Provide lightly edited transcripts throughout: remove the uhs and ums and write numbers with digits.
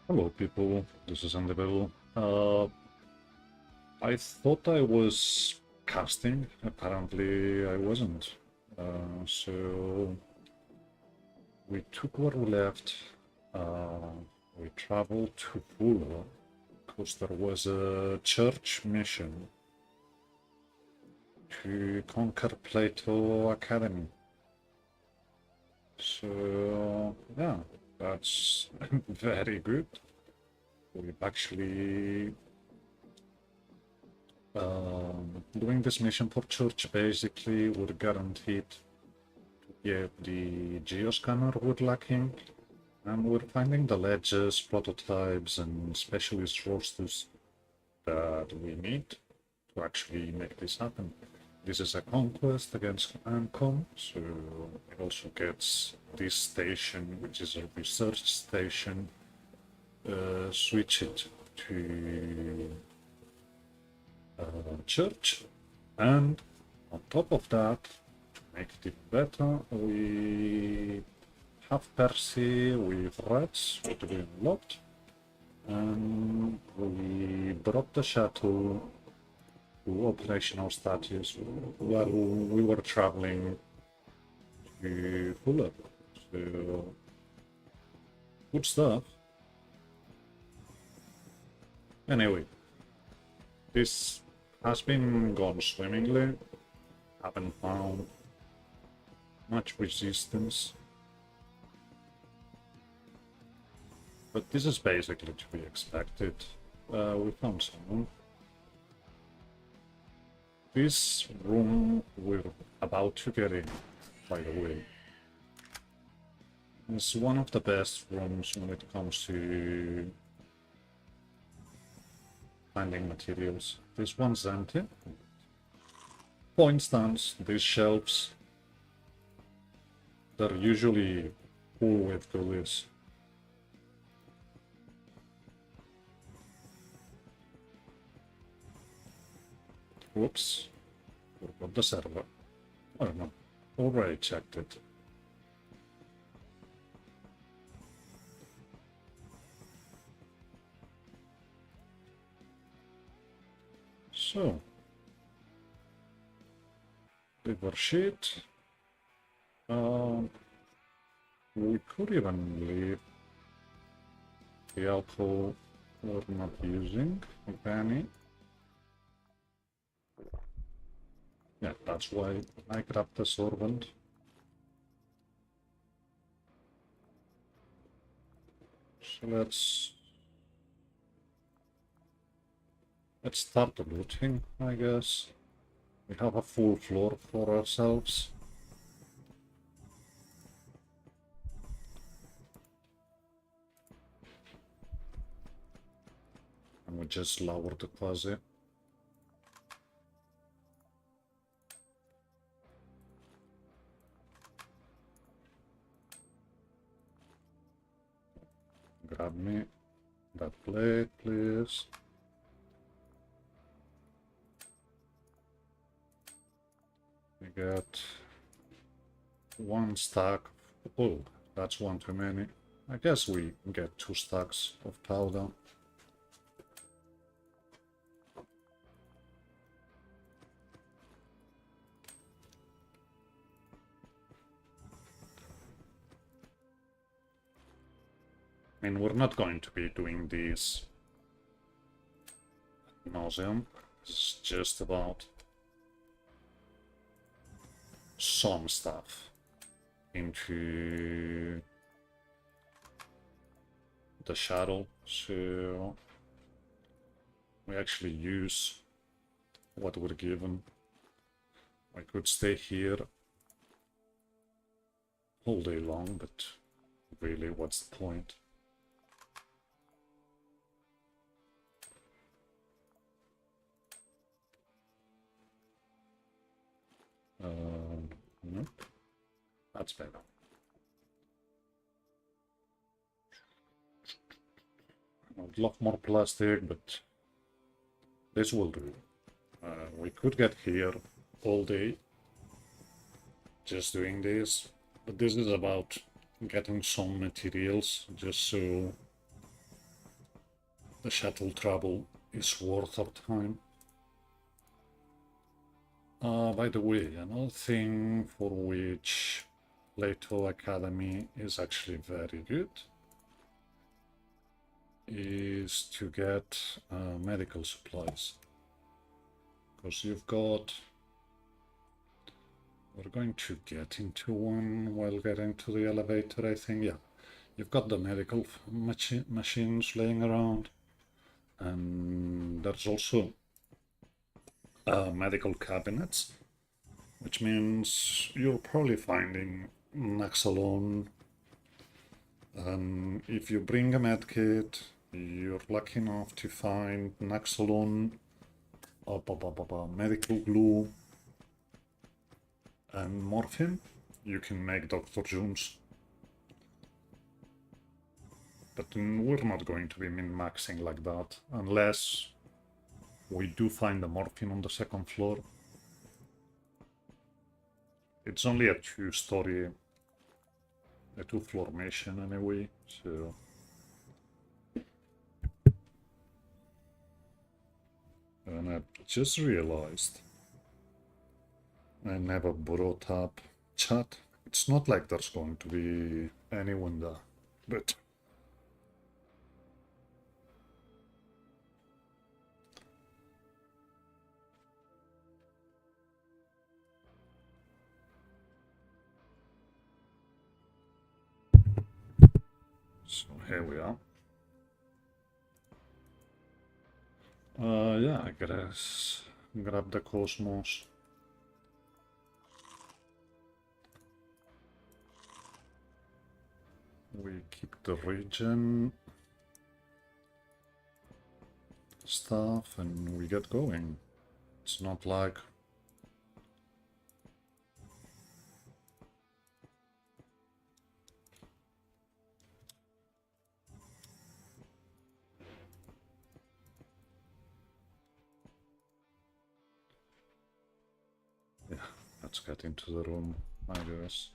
Hello people, this is Andy. I thought I was casting, apparently I wasn't. So we took what we left, we traveled to Hula because there was a church mission to conquer Plato Academy. So yeah, that's very good. We've actually doing this mission for church. Basically, we're guaranteed to get the geoscanner we're lacking, and we're finding the ledges, prototypes, and specialist rosters that we need to actually make this happen. This is a conquest against Ancom, so it also gets this station, which is a research station, switch it to church, and on top of that, to make it better, we have Percy with Reds, which we unlocked, and we brought the shuttle to operational status while we were traveling to Fuller. So, good stuff. Anyway, this has been gone swimmingly. Haven't found much resistance. But this is basically to be expected. We found someone. This room we're about to get in, by the way, is one of the best rooms when it comes to finding materials. This one's empty. Point stands, these shelves, they're usually full with goodies. Whoops, forgot the server. I don't know, already checked it. So, paper sheet. We could even leave the alcohol we're not using, if any. Yeah, that's why I grabbed the sorbent. So let's start the looting, I guess. We have a full floor for ourselves. And we just lower the Quasi. Grab me that plate, please. We got one stack. Oh, that's one too many. I guess we get 2 stacks of powder. I mean, we're not going to be doing these ad nauseam. It's just about some stuff into the shuttle, so we actually use what we're given. I could stay here all day long, but really, what's the point? Nope. That's better. I'd love more plastic, but this will do. We could get here all day just doing this, but this is about getting some materials just so the shuttle travel is worth our time. By the way, another thing for which Plato Academy is actually very good is to get medical supplies. Because you've got... We're going to get into one while getting to the elevator, I think. Yeah, you've got the medical machines laying around. And there's also medical cabinets, which means you're probably finding Naxalon. If you bring a medkit, you're lucky enough to find Naxalon, medical glue, and morphine. You can make Dr. Jones. But we're not going to be min-maxing like that, unless we do find the morphine on the second floor. It's only a two-story, a two-floor mission anyway, so... And I just realized I never brought up chat. It's not like there's going to be anyone there, but... So here we are. Yeah, I guess grab the Cosmos. We keep the region stuff and we get going. It's not like yeah, let's get into the room, I guess.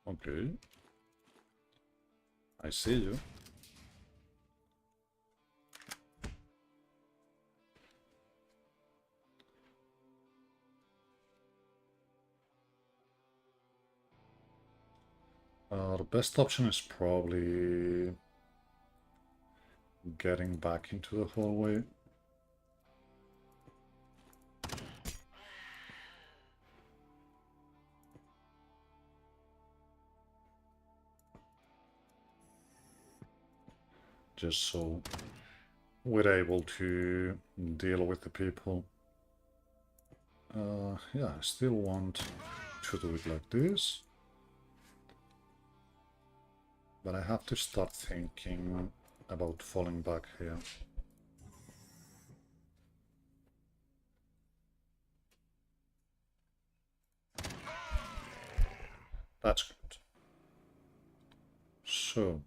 Okay. I see you. Our best option is probably getting back into the hallway. Just so we're able to deal with the people. Yeah, I still want to do it like this. But I have to start thinking about falling back here. That's good. So,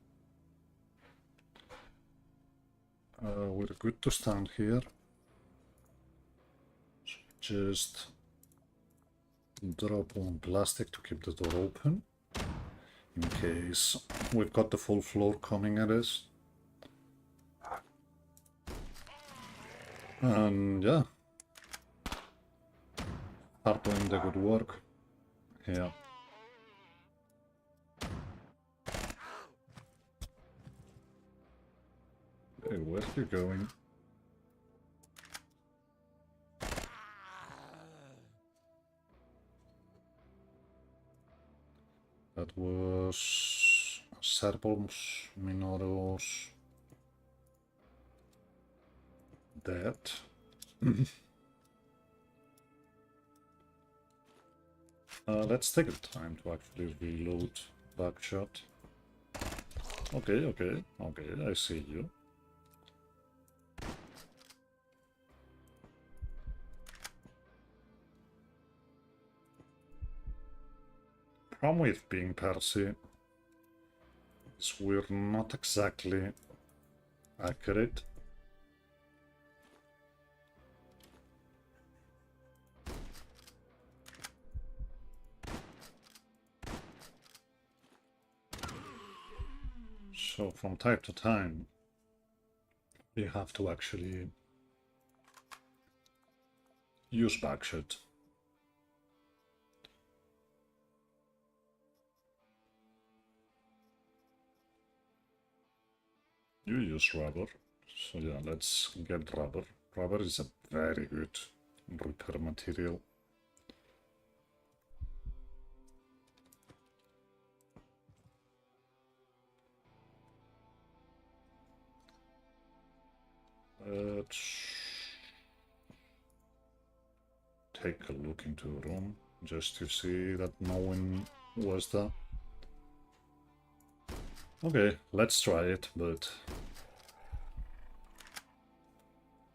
we're good to stand here. Just drop one plastic to keep the door open, in case we've got the full floor coming at us. And yeah, start doing the good work. Yeah. Hey, where are you going? That was Serpons Minoros dead. Let's take the time to actually reload backshot. Okay, I see you. Problem with being Percy is we're not exactly accurate. So from time to time we have to actually use backshot. You use rubber, so yeah, let's get rubber. Rubber is a very good repair material. Let's take a look into the room just to see that no one was there. Okay, let's try it, but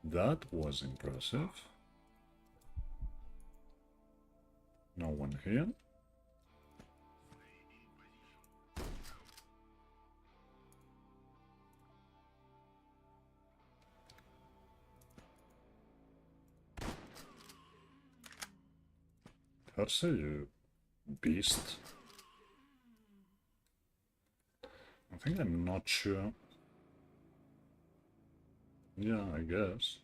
that was impressive. No one here. Percy, you beast. I think I'm not sure. Yeah, I guess.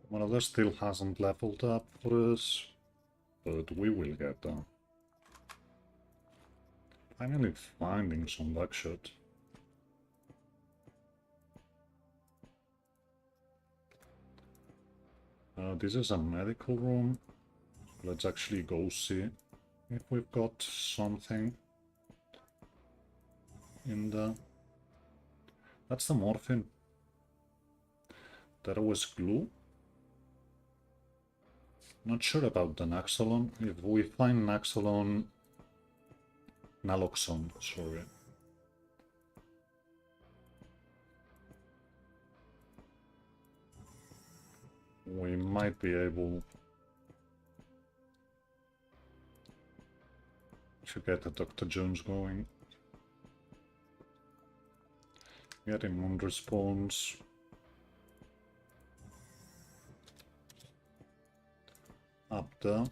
One of us still hasn't leveled up for us, but we will get there. Finally finding some buckshot. This is a medical room. Let's actually go see if we've got something in there. That's the morphine. There was glue. Not sure about the Naxolon. If we find Naxolon... Naloxone, sorry. We might be able to get the Dr. Jones going. Get immune response. Up there.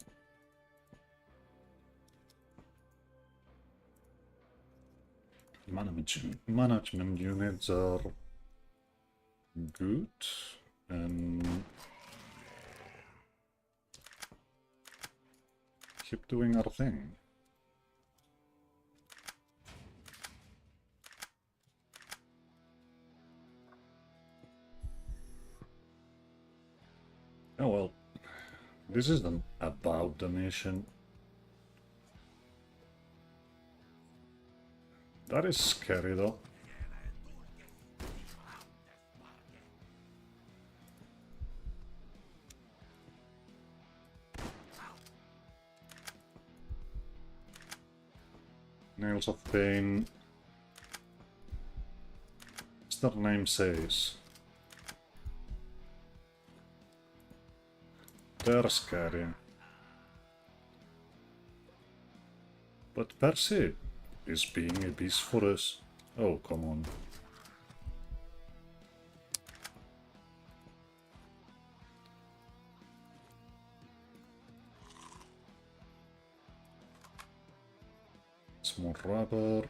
Management units are good and keep doing our thing. Oh well, this isn't about the mission. That is scary though. Nails of Pain. As their name says. They're scary. But Percy is being a beast for us. Oh, come on. It's more rubber.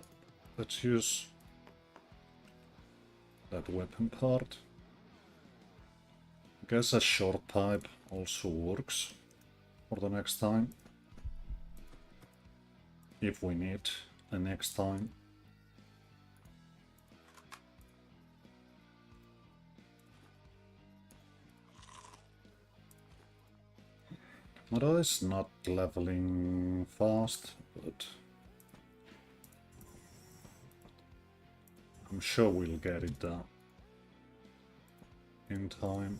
Let's use that weapon part. I guess a short pipe also works for the next time. If we need a next time. Mara is not leveling fast, but I'm sure we'll get it done in time.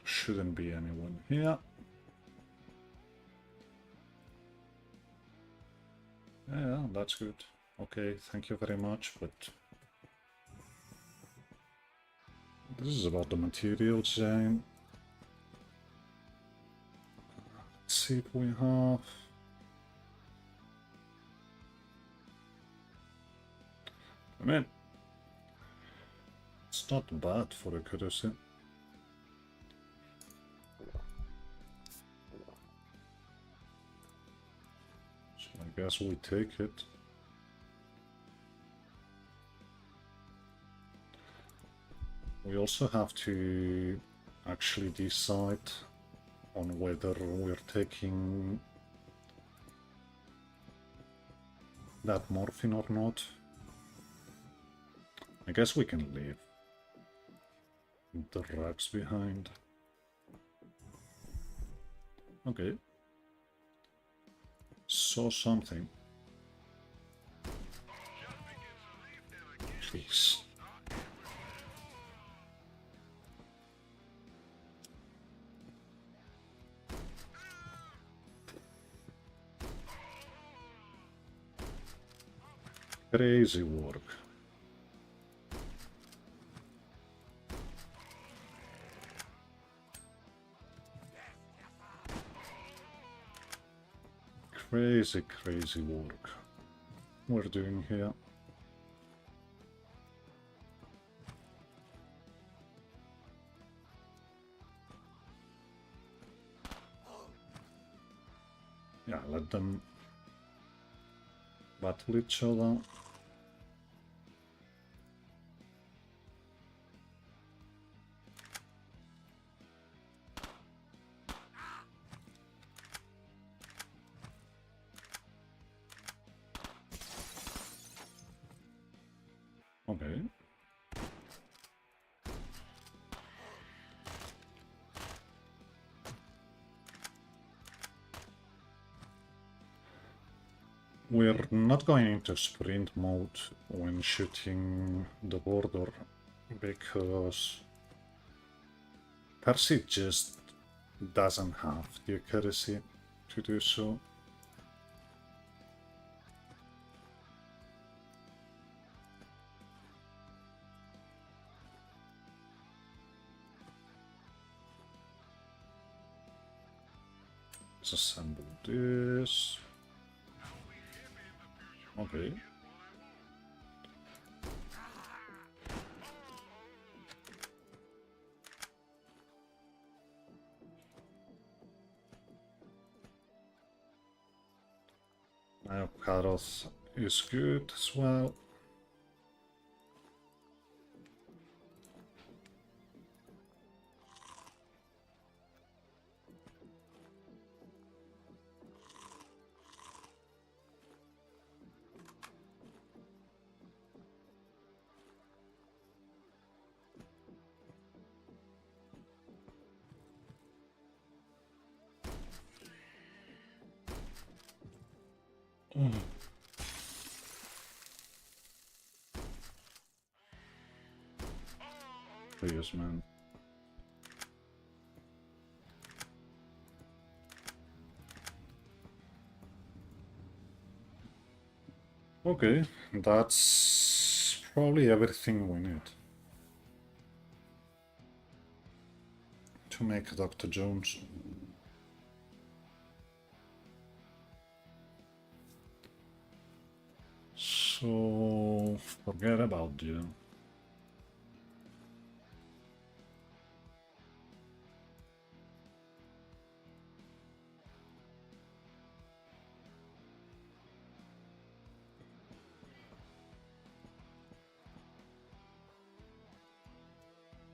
Shouldn't be anyone here. Yeah, that's good. Okay, thank you very much, but this is about the material chain. Let's see if we have... I mean, it's not bad for accuracy. So I guess we take it. We also have to actually decide on whether we're taking that morphine or not. I guess we can leave the drugs behind. Okay. Saw something. Please. Crazy work. Crazy work we're doing here. Yeah, let them battle each other. Okay. We're not going into sprint mode when shooting the border because Percy just doesn't have the accuracy to do so. Let's assemble this. Okay. Now Karos is good as well. Please, man. Okay, that's probably everything we need to make Dr. Jones. So forget about you.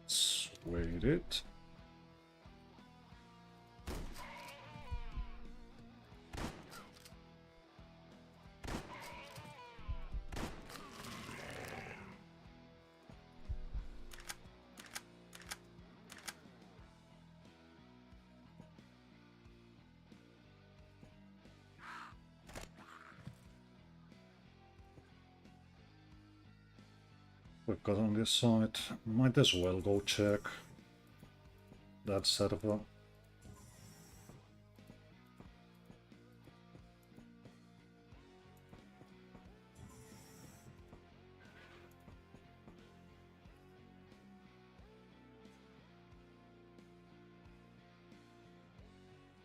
Let's wait it. We've got on this side. Might as well go check that server.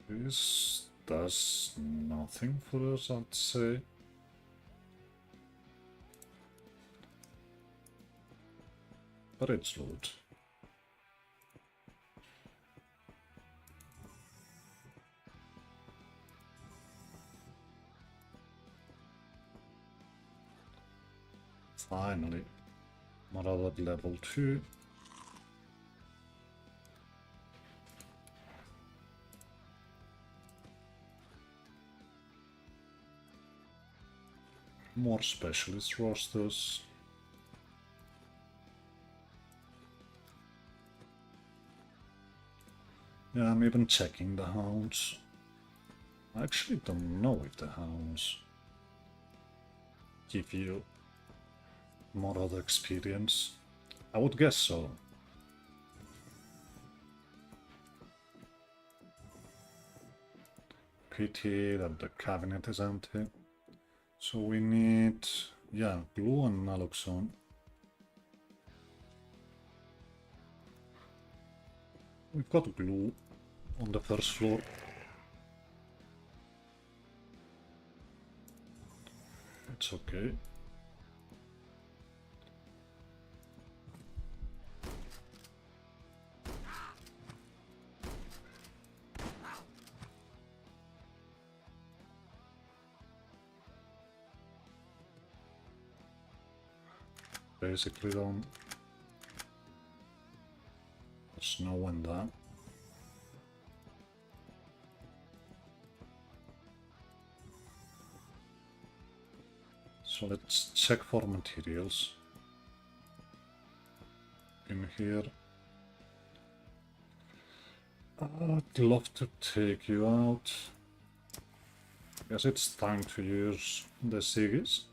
This does nothing for us, I'd say. but it's loot. Finally, Marauder level 2. More specialist rosters. Yeah, I'm even checking the hounds. I actually don't know if the hounds give you more other experience. I would guess so. Pity that the cabinet is empty. So we need, yeah, glue and naloxone. We've got glue on the first floor. It's okay. Basically done. There's no one there. So let's check for materials. In here. I'd love to take you out. Guess it's time to use the Sigis.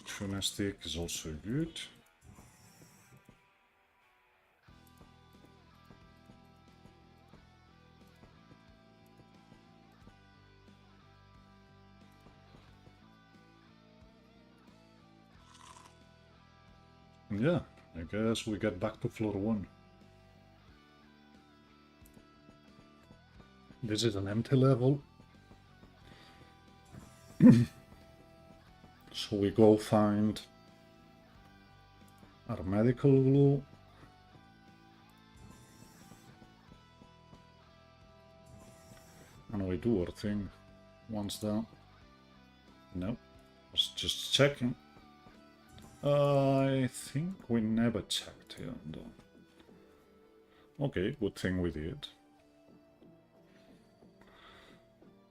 Funestic is also good. Yeah, I guess we get back to floor 1. This is an empty level. So we go find our medical glue. And we do our thing. Once done. Nope. Was just checking. I think we never checked here though. Okay, good thing we did.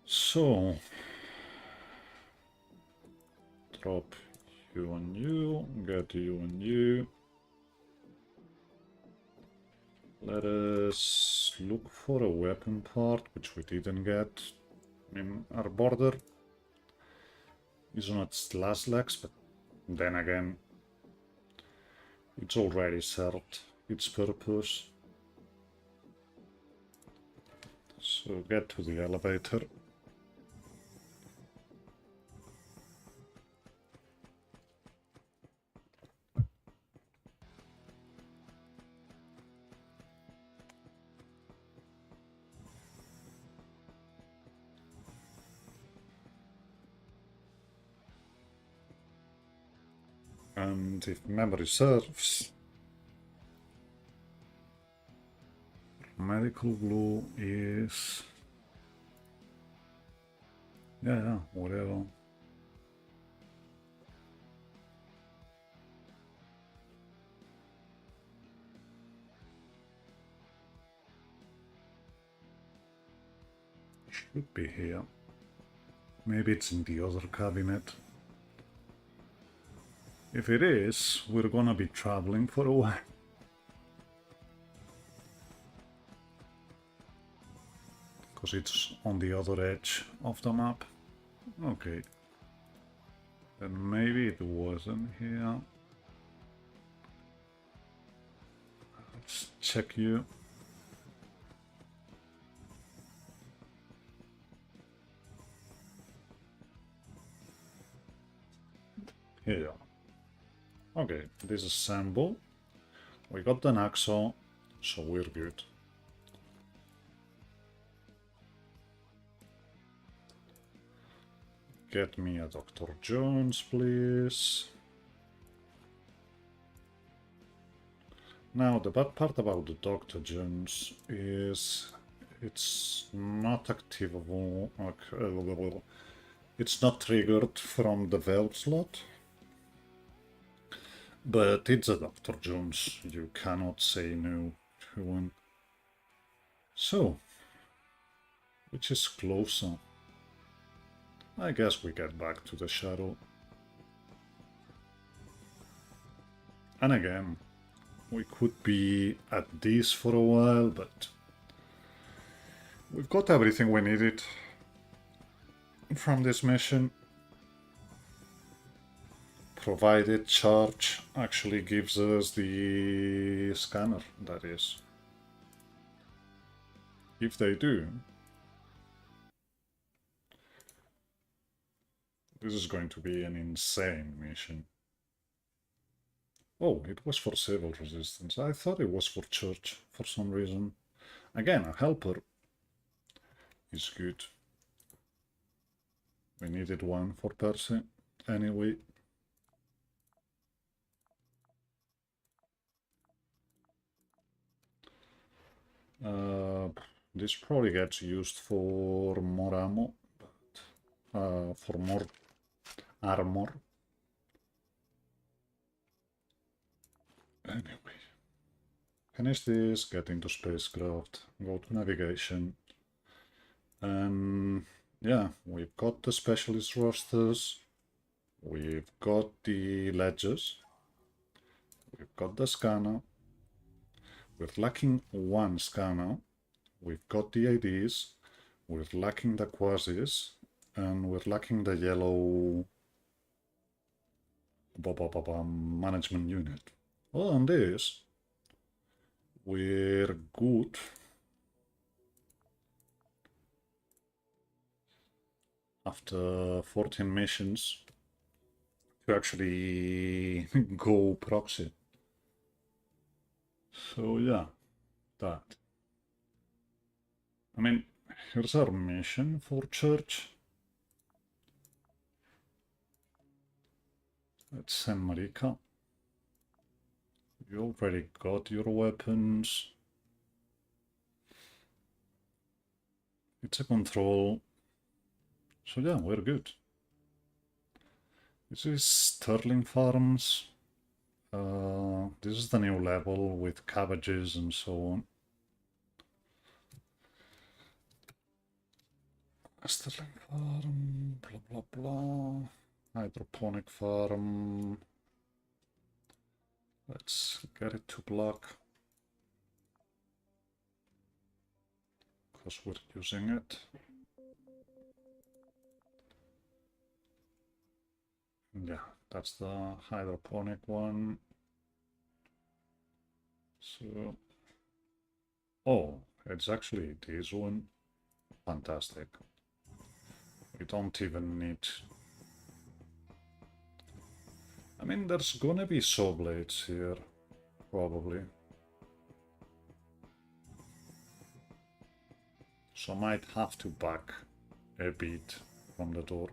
So drop you and you, get you and you. Let us look for a weapon part, which we didn't get. I mean, our border is on its last legs, but then again, it's already served its purpose. So get to the elevator. And if memory serves, medical glue is... yeah, whatever. Should be here. Maybe it's in the other cabinet. If it is, we're gonna be traveling for a while. Because it's on the other edge of the map. Okay. Then maybe it wasn't here. Let's check you. Here. Okay, this is sample. We got the Naxo, so we're good. Get me a Dr. Jones, please. Now, the bad part about the Dr. Jones is it's not activable. It's not triggered from the valve slot. But it's a Dr. Jones. You cannot say no to one. So, which is closer? I guess we get back to the shadow. And again, we could be at this for a while, but we've got everything we needed from this mission. Provided charge actually gives us the scanner, that is. If they do, this is going to be an insane mission. Oh, it was for civil resistance. I thought it was for church for some reason. Again, a helper is good. We needed one for Percy. Anyway. This probably gets used for more ammo, but for more armor. Anyway, finish this, get into spacecraft, go to navigation, and yeah, we've got the specialist rosters, we've got the ledgers, we've got the scanner, we're lacking one scanner, we've got the IDs, we're lacking the Quasis, and we're lacking the yellow management unit. Well, on this, we're good. After 14 missions to actually go proxy. So yeah, that. I mean, here's our mission for church. Let's send Marika. You already got your weapons. It's a control. So yeah, we're good. This is Sterling Farms. This is the new level with cabbages and so on. Sterling Farm, blah blah blah. Hydroponic farm. Let's get it to black. Because we're using it. Yeah, that's the hydroponic one. So, oh, it's actually this one. Fantastic. We don't even need... I mean, there's gonna be saw blades here, probably. So I might have to back a bit from the door.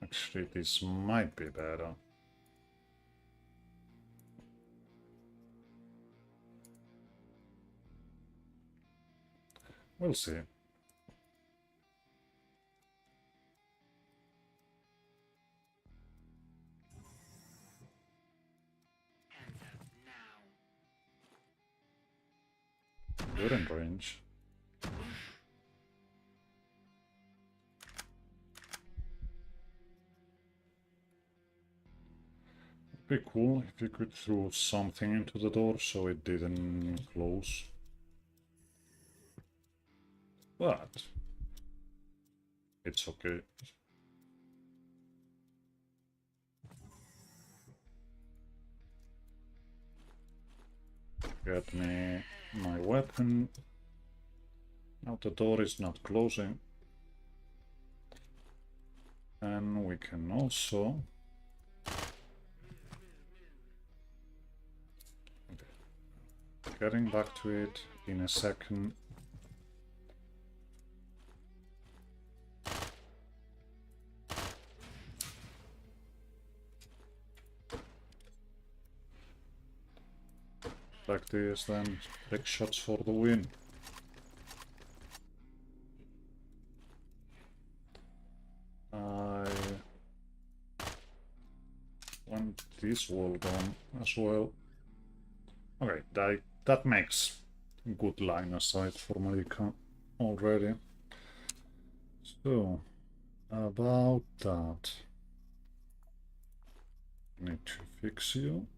Actually, this might be better. We'll see. We're in range. It'd be cool if you could throw something into the door so it didn't close. But it's okay. Get me my weapon. Now the door is not closing. And we can also Getting back to it in a second. Like this, then big shots for the win. I want this wall gone as well. Okay, that makes good line of sight for Malika already. So, about that, need to fix you.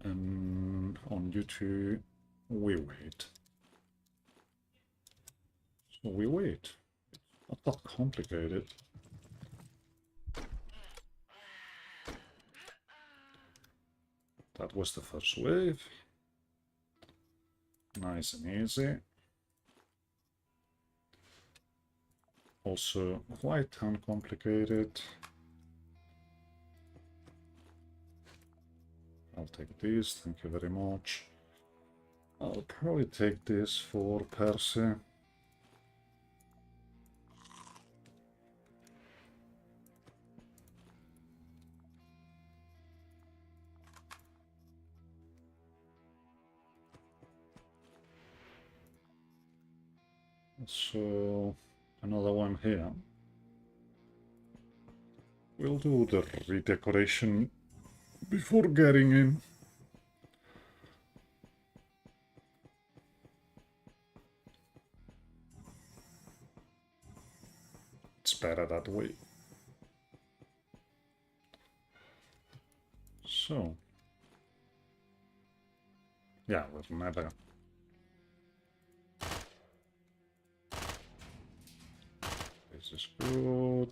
And on you two, we wait. So we wait. It's not that complicated. That was the first wave. Nice and easy. Also quite uncomplicated. I'll take this, thank you very much. I'll probably take this for Percy. So, another one here. We'll do the redecoration before getting in. It's better that way. So, yeah, we'll never. This is good.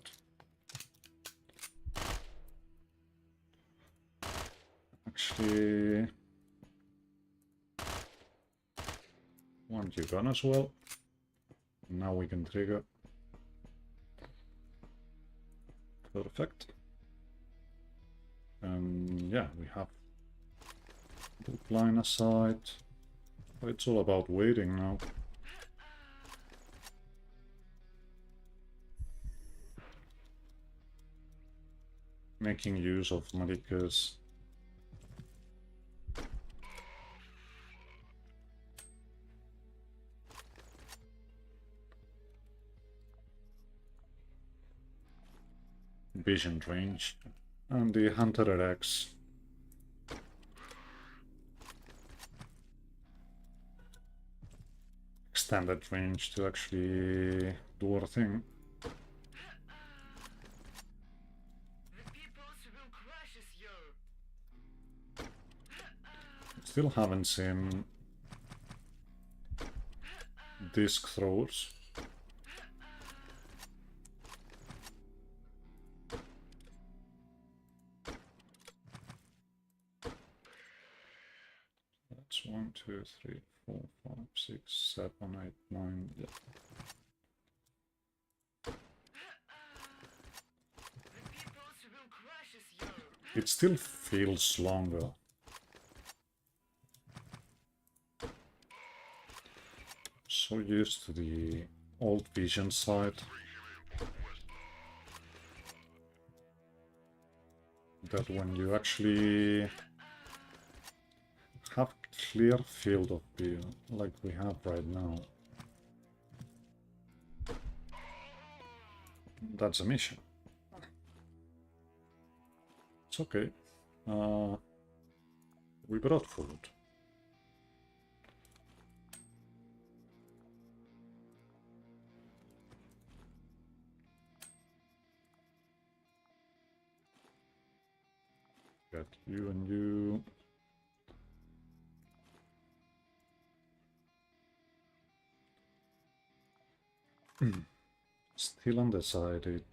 Actually, want you gone as well. Now we can trigger. Perfect. And yeah, we have good line of sight. But it's all about waiting now. Making use of Marika's vision range and the Hunter X. Extended range to actually do our thing. Still haven't seen disc throwers. That's 1, 2, 3, 4, 5, 6, 7, 8, 9. Yeah. It still feels longer. So used to the old vision side that when you actually have clear field of view like we have right now, that's a mission. It's okay. We brought food. Got you and you. Still undecided.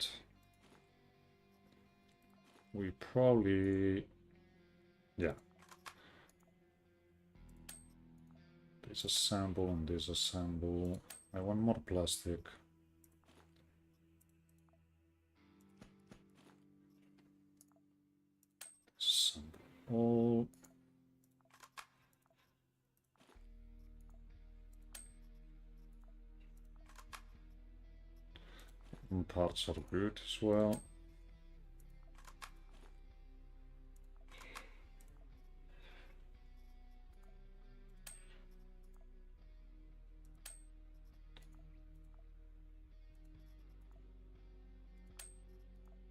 We probably... yeah. Disassemble and disassemble. I want more plastic. Disassemble all. parts are good as well.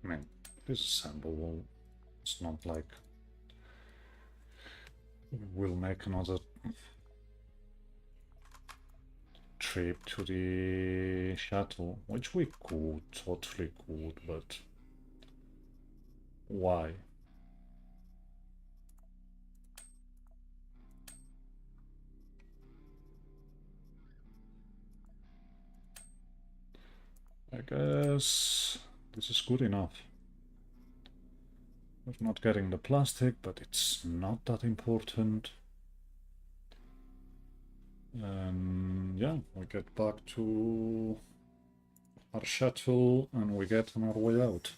I mean, this is assemblable. It's not like we'll make another trip to the shuttle, which we could, totally could, but why? I guess this is good enough. We're not getting the plastic, but it's not that important. And yeah, we get back to our shuttle and we get on our way out.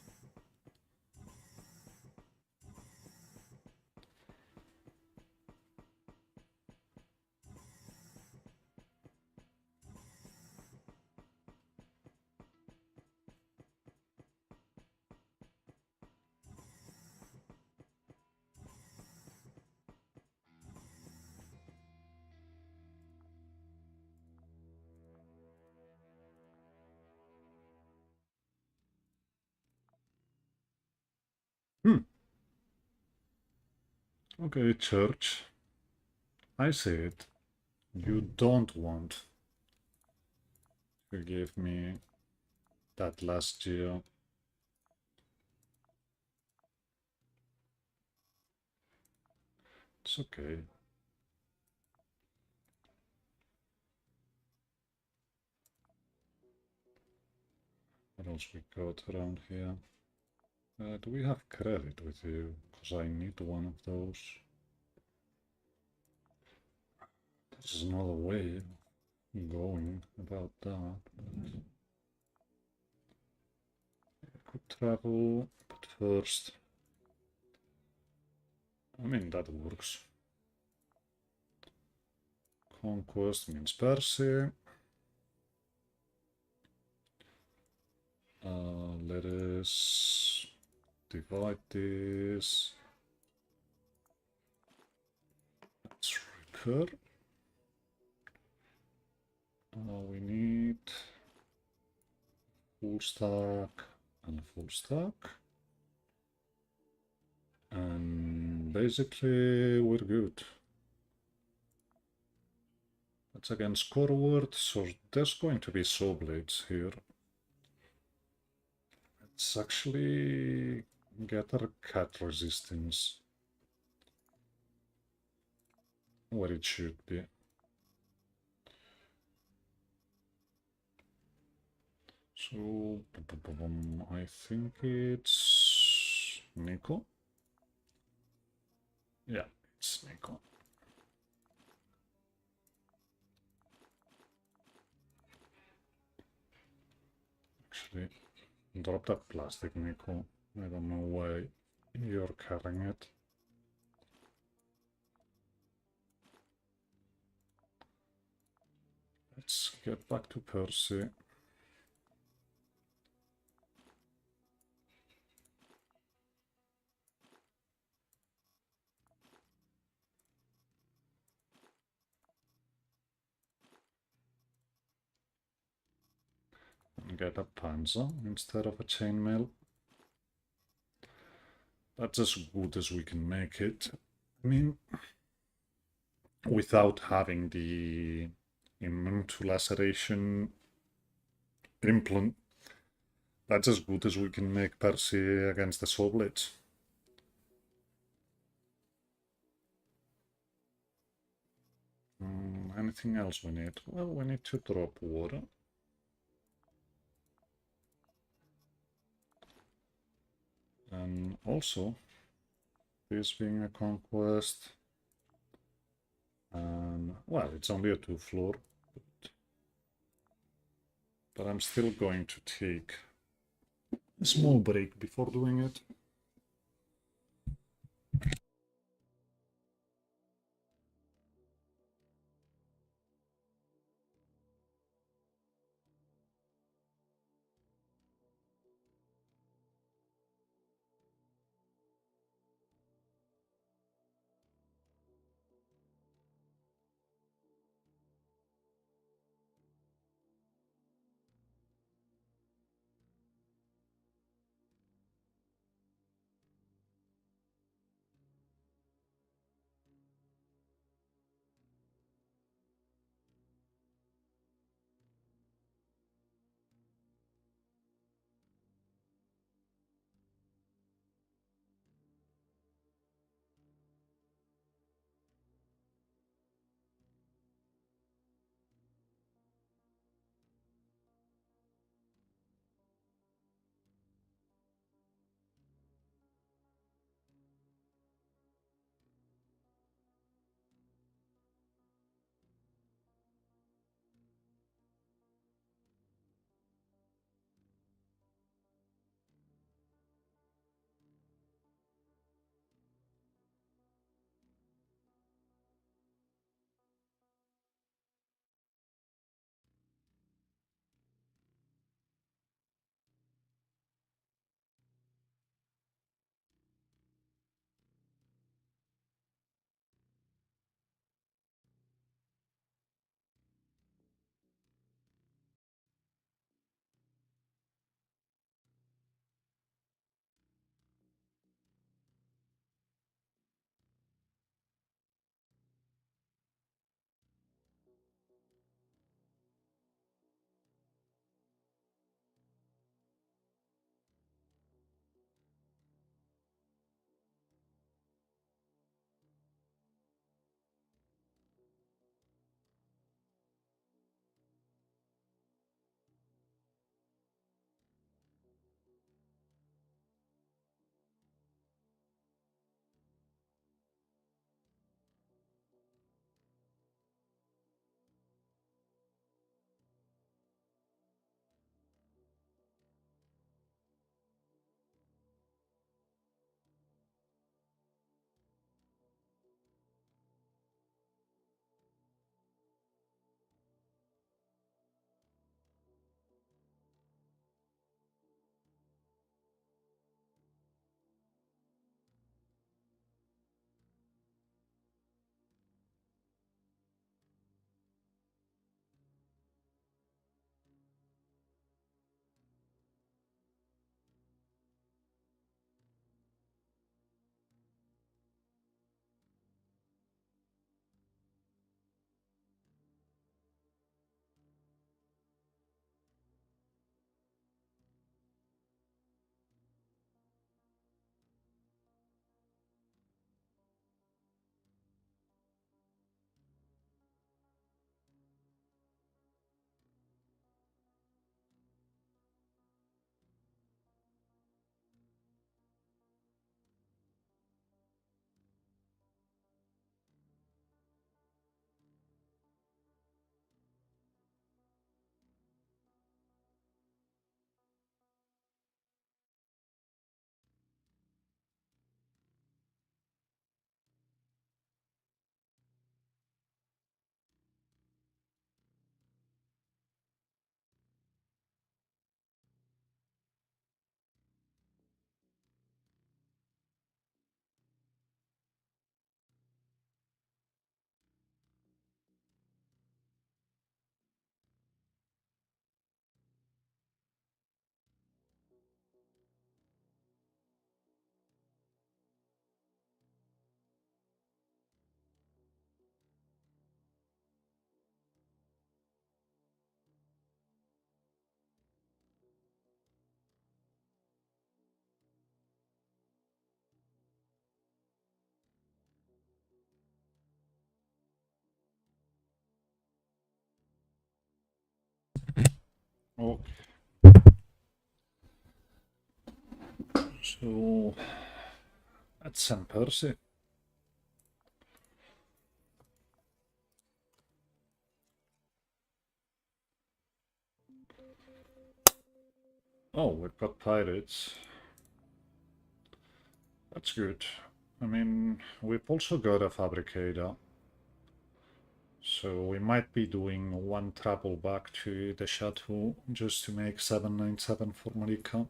Okay, church. I see it. You don't want to give me that last year. It's okay. What else we got around here? Do we have credit with you? Because I need one of those. There's another way of going about that. I could travel, but first... I mean, that works. Conquest means Percy. Let us divide this. Let's repair. We need full stack and a full stack. And basically we're good. That's against Scoreward, so there's going to be saw blades here. Let's actually get our cat resistance where it should be. So, I think it's Nico. Yeah, it's Nico. Actually, drop that plastic, Nico. I don't know why you're carrying it. Let's get back to Percy. And get a Panzer instead of a chainmail. That's as good as we can make it. I mean, without having the immune to laceration implant, that's as good as we can make Percy against the Soul Blades. Anything else we need? Well, we need to drop water. And also, this being a conquest, and well, it's only a 2-floor, but I'm still going to take a small break before doing it. Okay. So that's St. Percy. Oh, we've got pirates. That's good. I mean, we've also got a fabricator. So we might be doing one travel back to the chateau just to make 797 for Marika.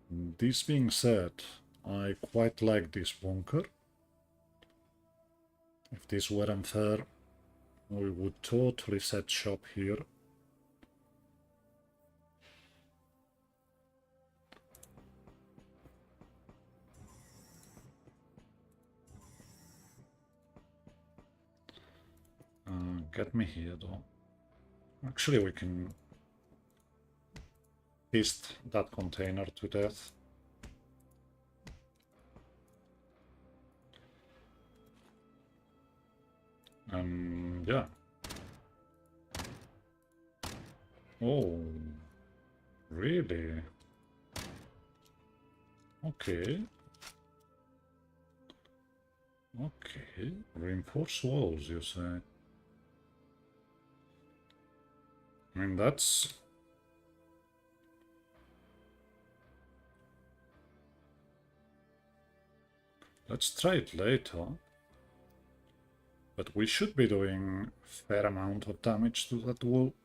This being said, I quite like this bunker. If this weren't fair, we would totally set shop here. Get me here though. Actually, we can feast that container to death. Yeah. Oh, really? Okay. Okay. Reinforce walls, you say? I mean, that's... Let's try it later. But we should be doing a fair amount of damage to that wall.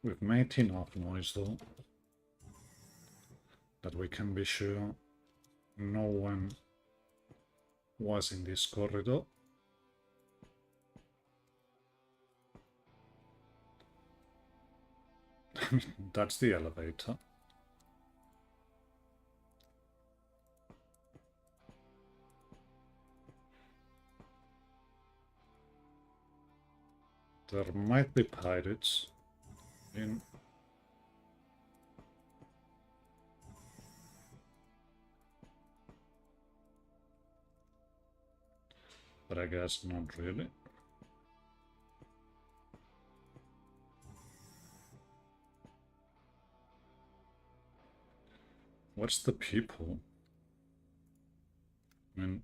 We've made enough noise though, that we can be sure no one was in this corridor. That's the elevator. There might be pirates in... But I guess not really. What's the people? I mean...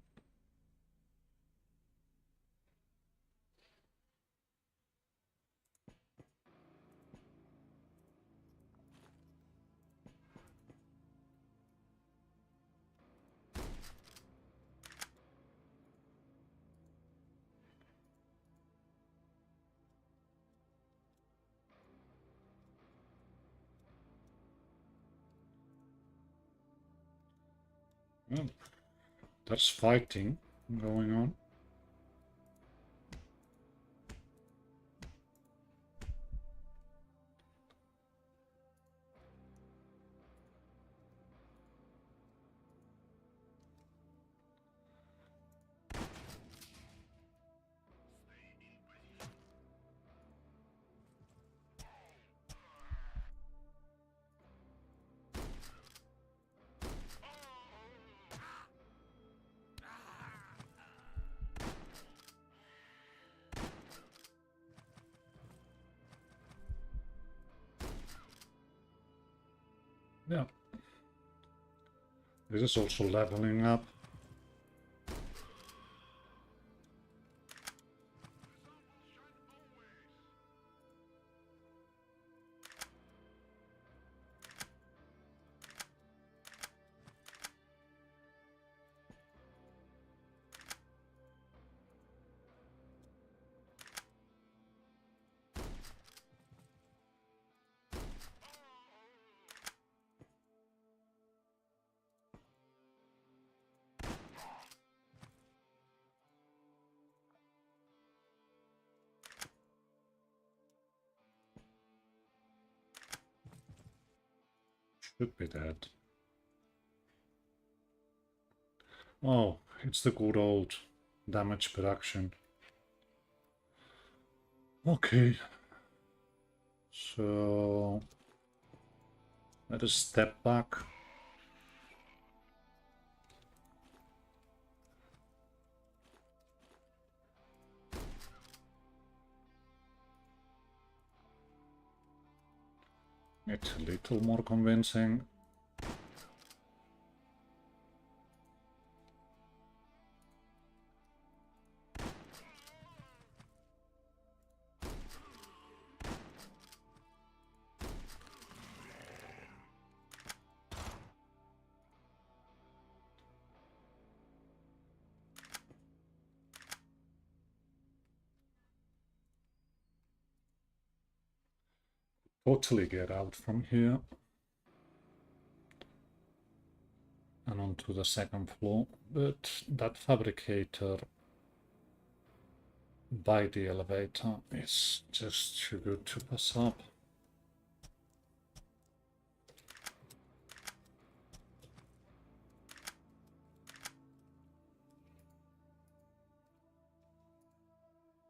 Well, there's fighting going on. Yeah. This is also leveling up. Should be dead. Oh, it's the good old damage per action. Okay. So let us step back. It's a little more convincing. Totally get out from here and onto the second floor, but that fabricator by the elevator is just too good to pass up.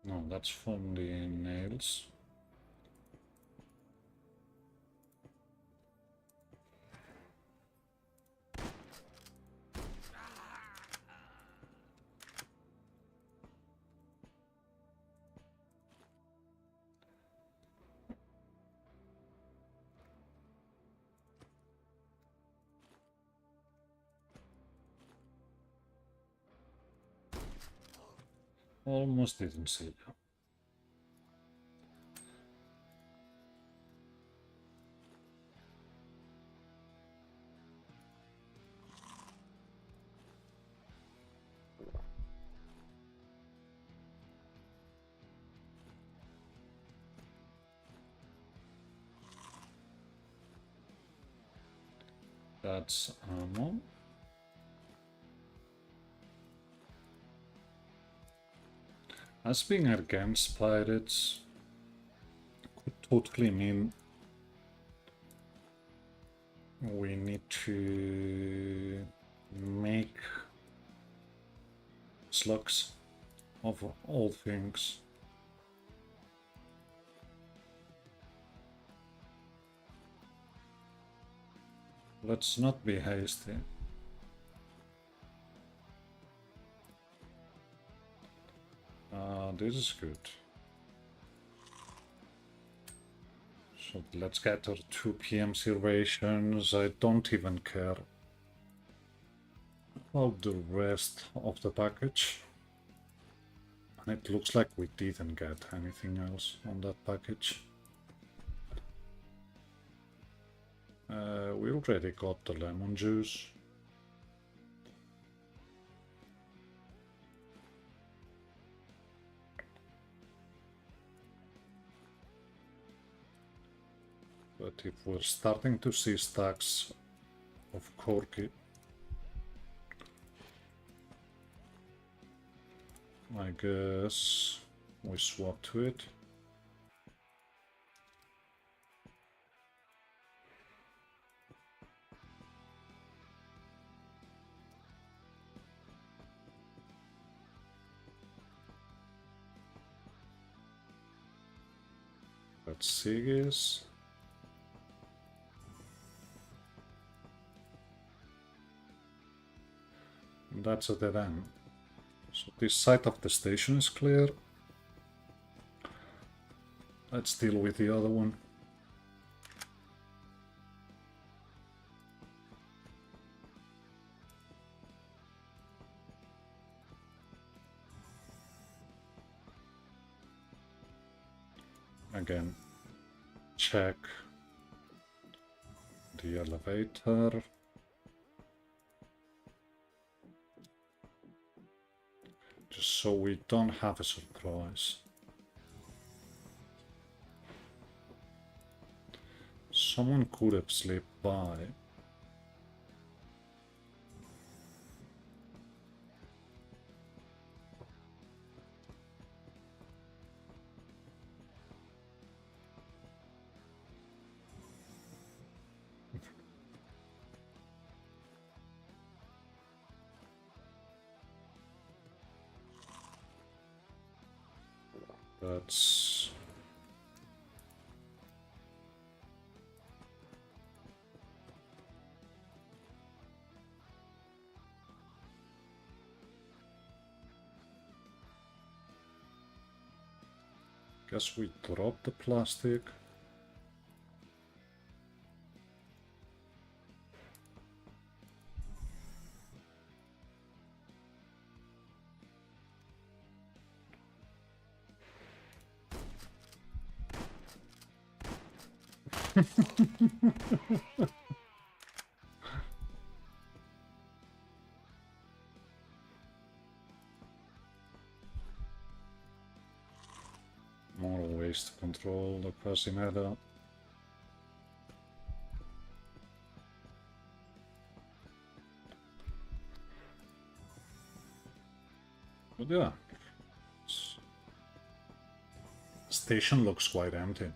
No, that's from the nails. Almost didn't see you. That's ammo. As being against pirates could totally mean we need to make slugs of all things. Let's not be hasty. This is good. So let's get our 2 PM rations. I don't even care about the rest of the package. And it looks like we didn't get anything else on that package. We already got the lemon juice. But if we're starting to see stacks of corky, I guess we swap to it. Let's see this. That's a dead end. So this side of the station is clear. Let's deal with the other one. Again, check the elevator. Just so we don't have a surprise. Someone could have slipped by. That's... Guess we drop the plastic. More ways to control the Quasi meta. But yeah, station looks quite empty.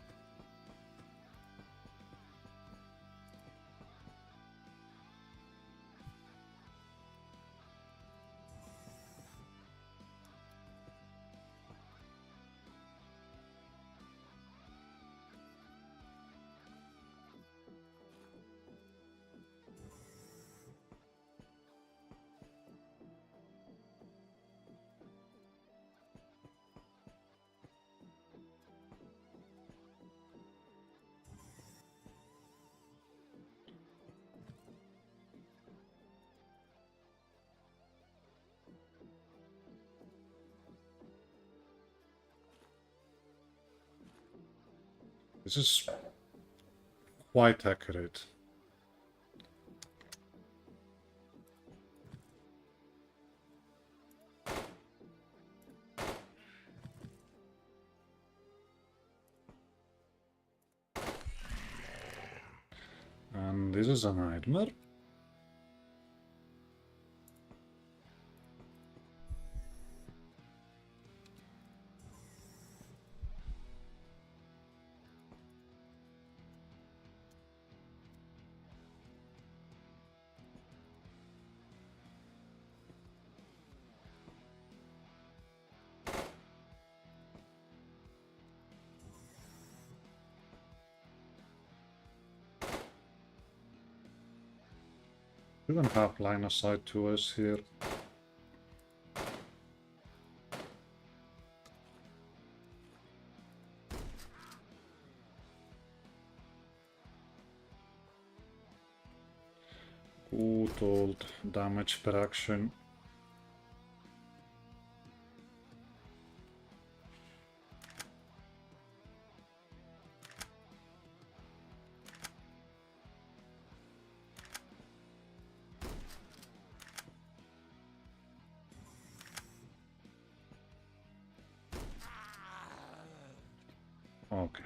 This is quite accurate. And this is a nightmare. We don't have line of sight to us here. Good old damage per action. Okay.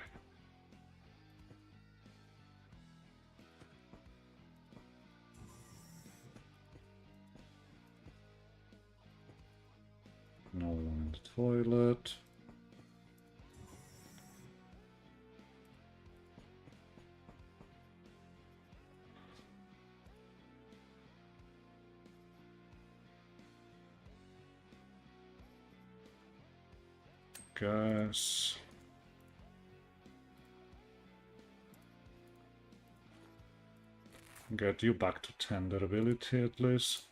No one in the toilet. Guess. Get you back to tenderability at least.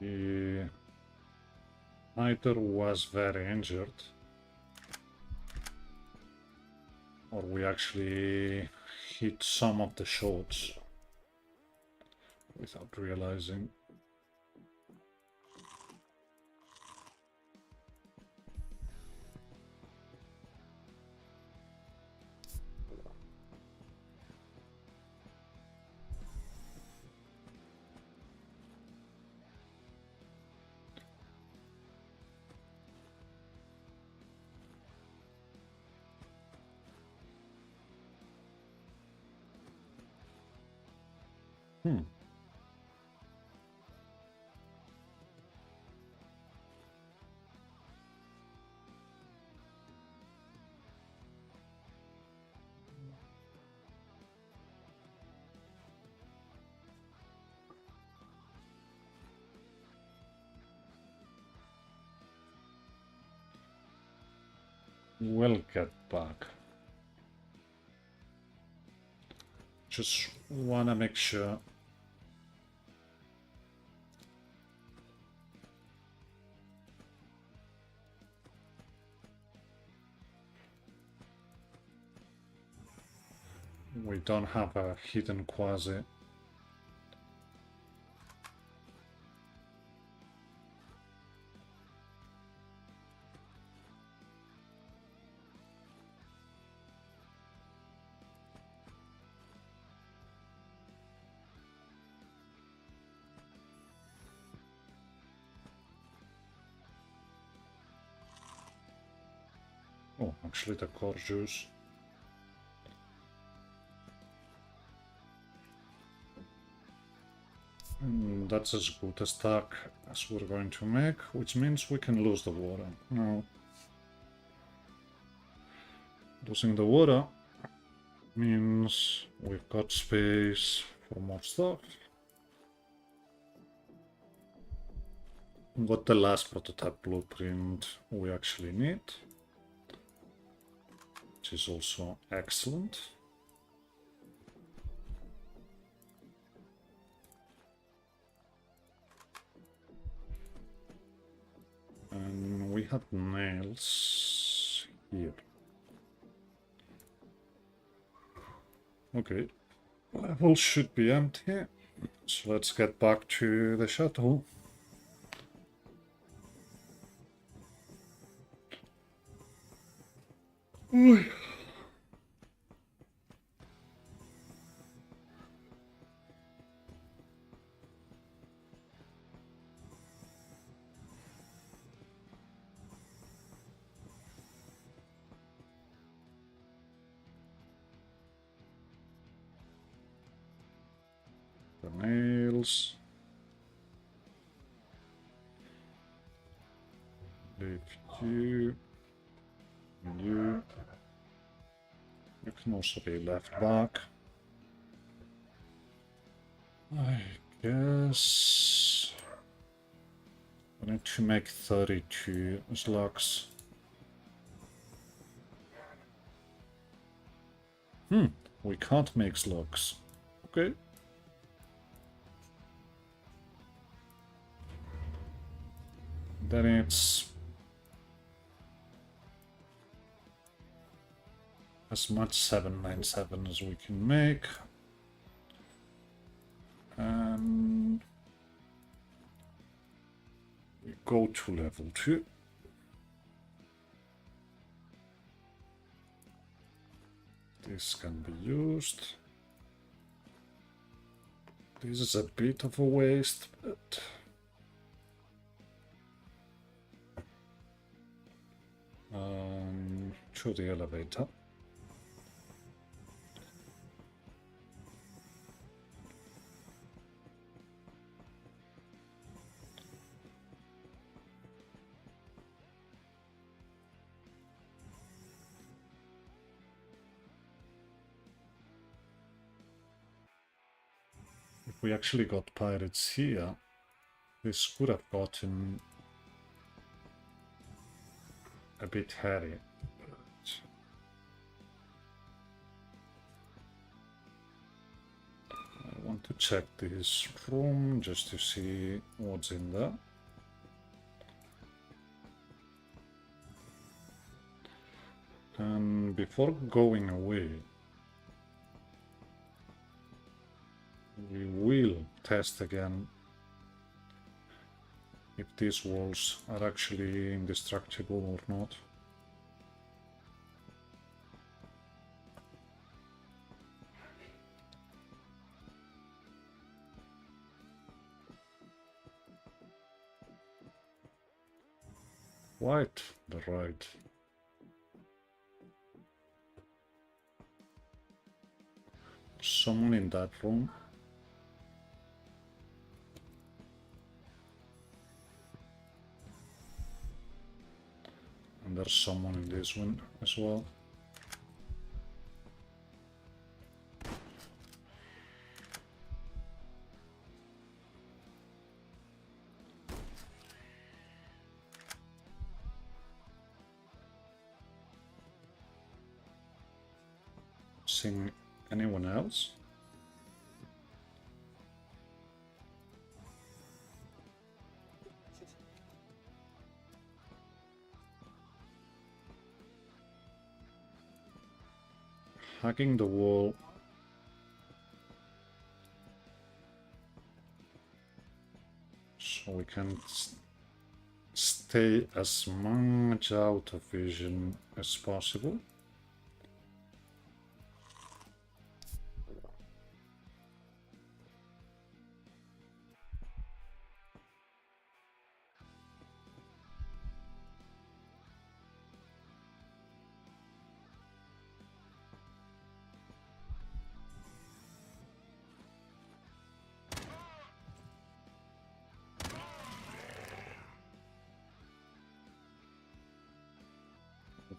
He either was very injured, or we actually hit some of the shots without realizing. We'll get back. Just wanna make sure. We don't have a hidden Quasi. Oh, actually the core juice. And that's as good a stack as we're going to make, which means we can lose the water. Now, losing the water means we've got space for more stuff. Got the last prototype blueprint we actually need, which is also excellent. And we have nails here. Okay, level should be empty, so let's get back to the shuttle. Oy. The nails. Leave you. You. You can also be left back. I guess I need to make 32 slugs. We can't make slugs. Okay. Then it's as much 797 as we can make. And we go to level 2. This can be used. This is a bit of a waste, but to the elevator. If we actually got pirates here, this could have gotten a bit hairy. I want to check this room just to see what's in there. And before going away, we will test again if these walls are actually indestructible or not. Quite the right. Someone in that room. And there's someone in this one as well. Seeing anyone else? Hacking the wall. So we can stay as much out of vision as possible.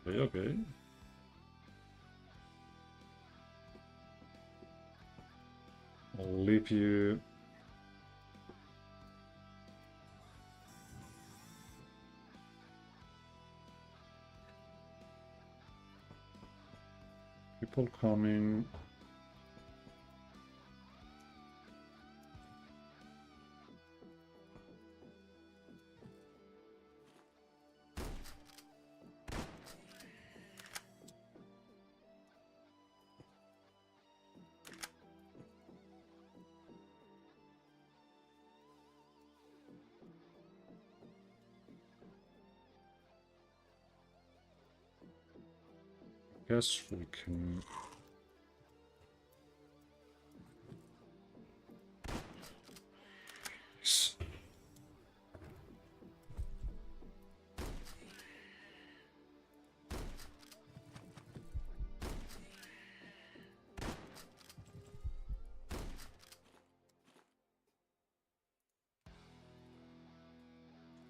Okay. I'll leave you. People coming. Guess we can.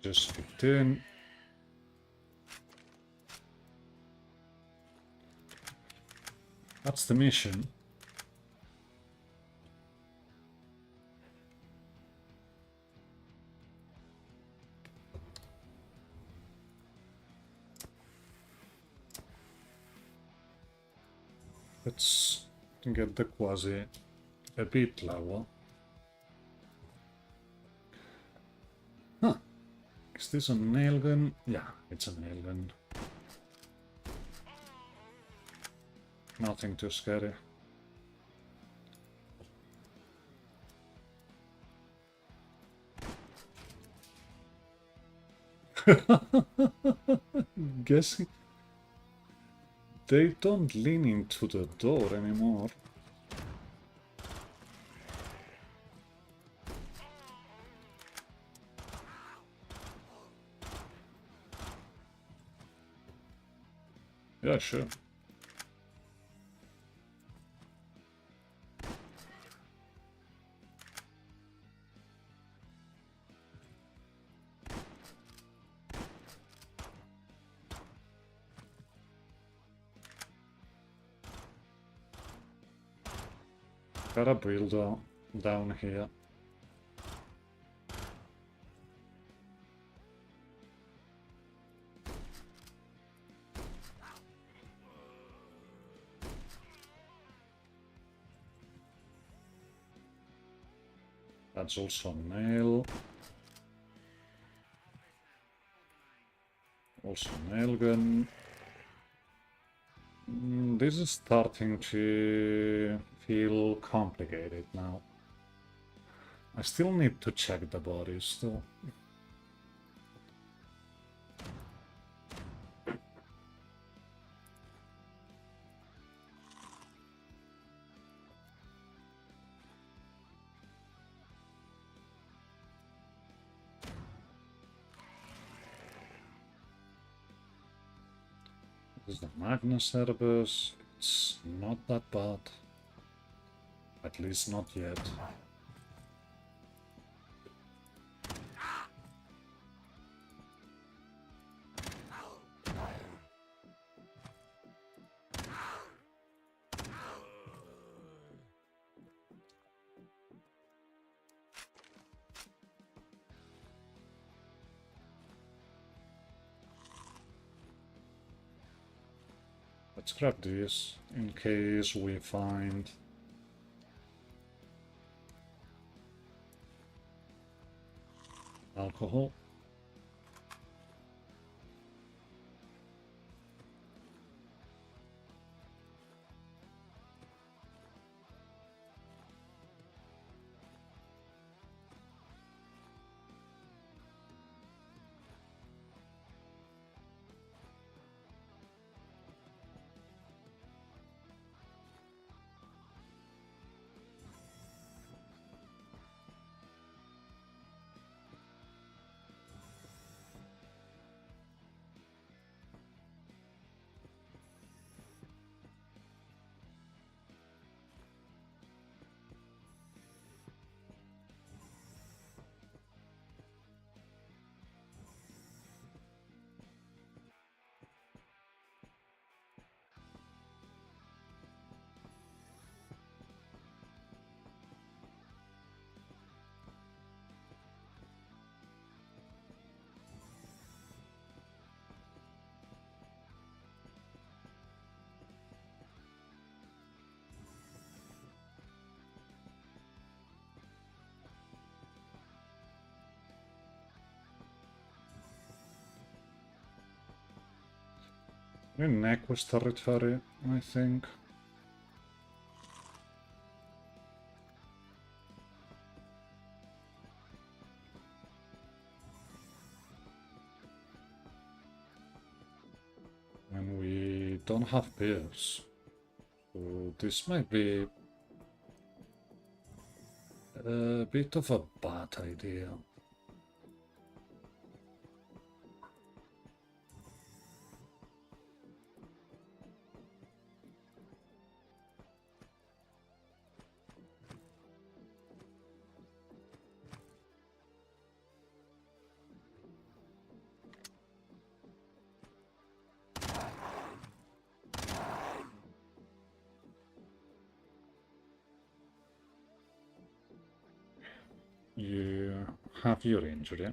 Just 15. That's the mission. Let's get the Quasi a bit level. Huh. Is this a nail gun? Yeah, it's a nail gun. Nothing too scary. Guessing they don't lean into the door anymore. Yeah, sure. Got a builder down here. That's also a nail. Also nail gun. This is starting to feel complicated now. I still need to check the bodies though. This is the Magnum service. It's not that bad. At least not yet. Let's grab this in case we find alcohol. In Equus territory, I think. And we don't have bears. So this might be a bit of a bad idea. You have your injury.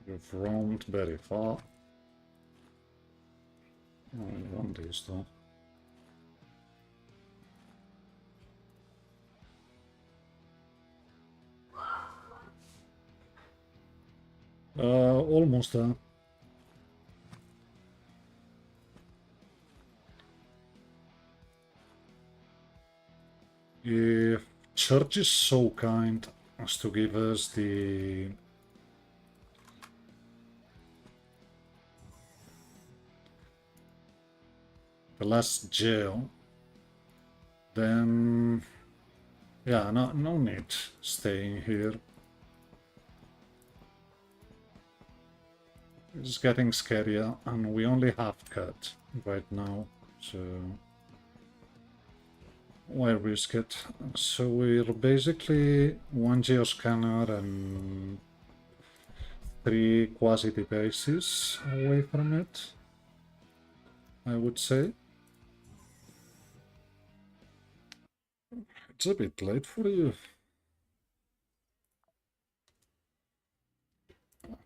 You've roamed very far. I want this though. Almost there. If Church is so kind as to give us the last jail, then yeah, no need staying here. It's getting scarier, and we only have cut right now, so why risk it? So we're basically one geoscanner and 3 quasi devices away from it, I would say. It's a bit late for you.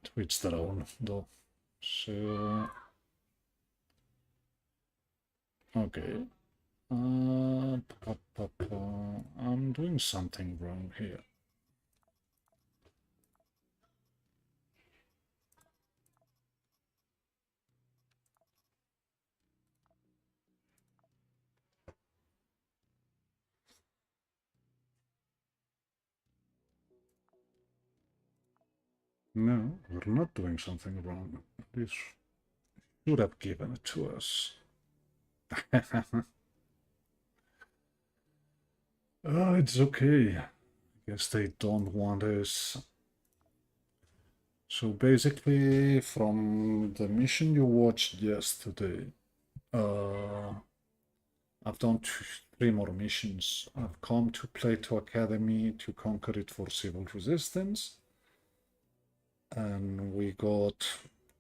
To each their own, though. So okay. I'm doing something wrong here. No, we're not doing something wrong. This should have given it to us. It's okay. I guess they don't want us. So basically, from the mission you watched yesterday, I've done 3 more missions. I've come to Plato Academy to conquer it for civil resistance. And we got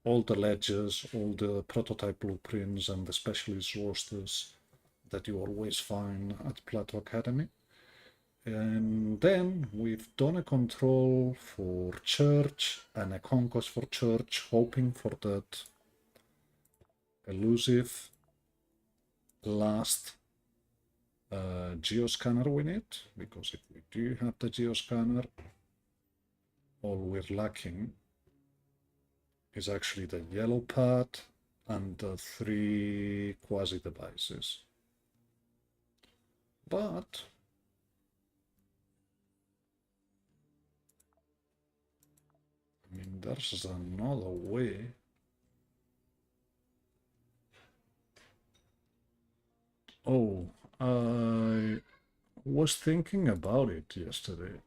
all the ledgers, all the prototype blueprints, and the specialist rosters that you always find at Plato Academy. And then we've done a control for church and a concourse for church, hoping for that elusive last geoscanner we need, because if we do have the geoscanner, all we're lacking is actually the yellow pad and the 3 quasi devices. But I mean, there's another way. Oh, I was thinking about it yesterday.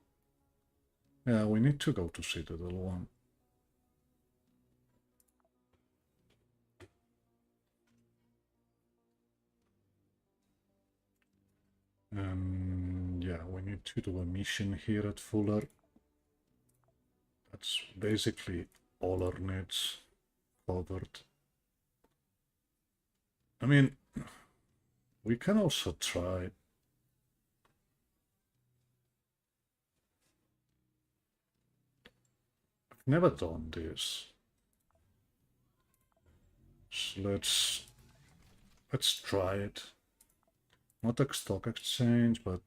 Yeah, we need to go to Citadel 1. And yeah, we need to do a mission here at Fuller. That's basically all our needs covered. I mean, we can also try. I've never done this. So let's try it. Not a stock exchange, but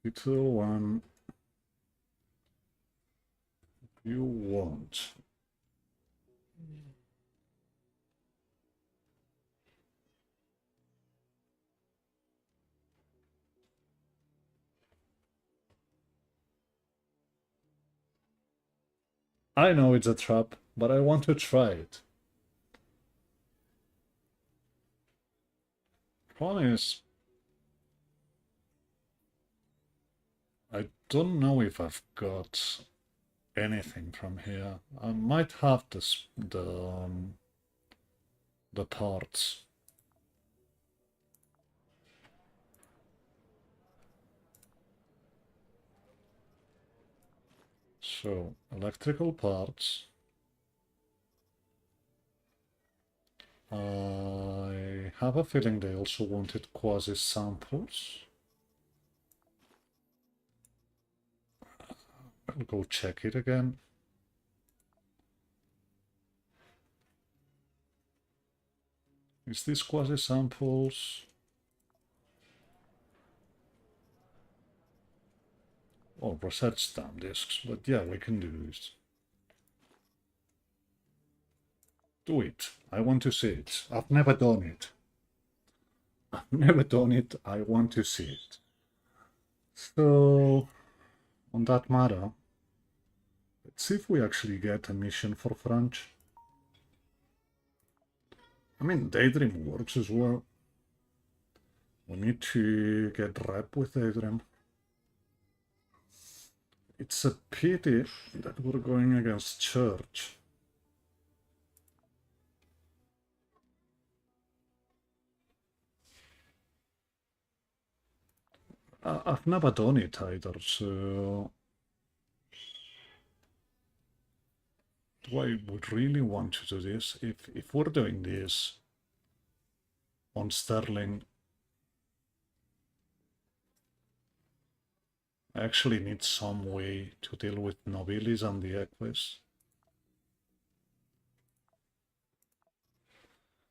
little one you want. I know it's a trap, but I want to try it. Problem is, I don't know if I've got anything from here. I might have this, the parts. So, electrical parts. I have a feeling they also wanted quasi samples. I'll go check it again. Is this quasi samples? Oh, reset stamp disks, but yeah, we can do this. Do it. I want to see it. I've never done it. I've never done it. I want to see it. So, on that matter, let's see if we actually get a mission for French. I mean, Daydream works as well. We need to get rep with Daydream. It's a pity that we're going against Church. I've never done it either, so do I would really want to do this? If we're doing this on Sterling, I actually need some way to deal with Nobilis and the Equus.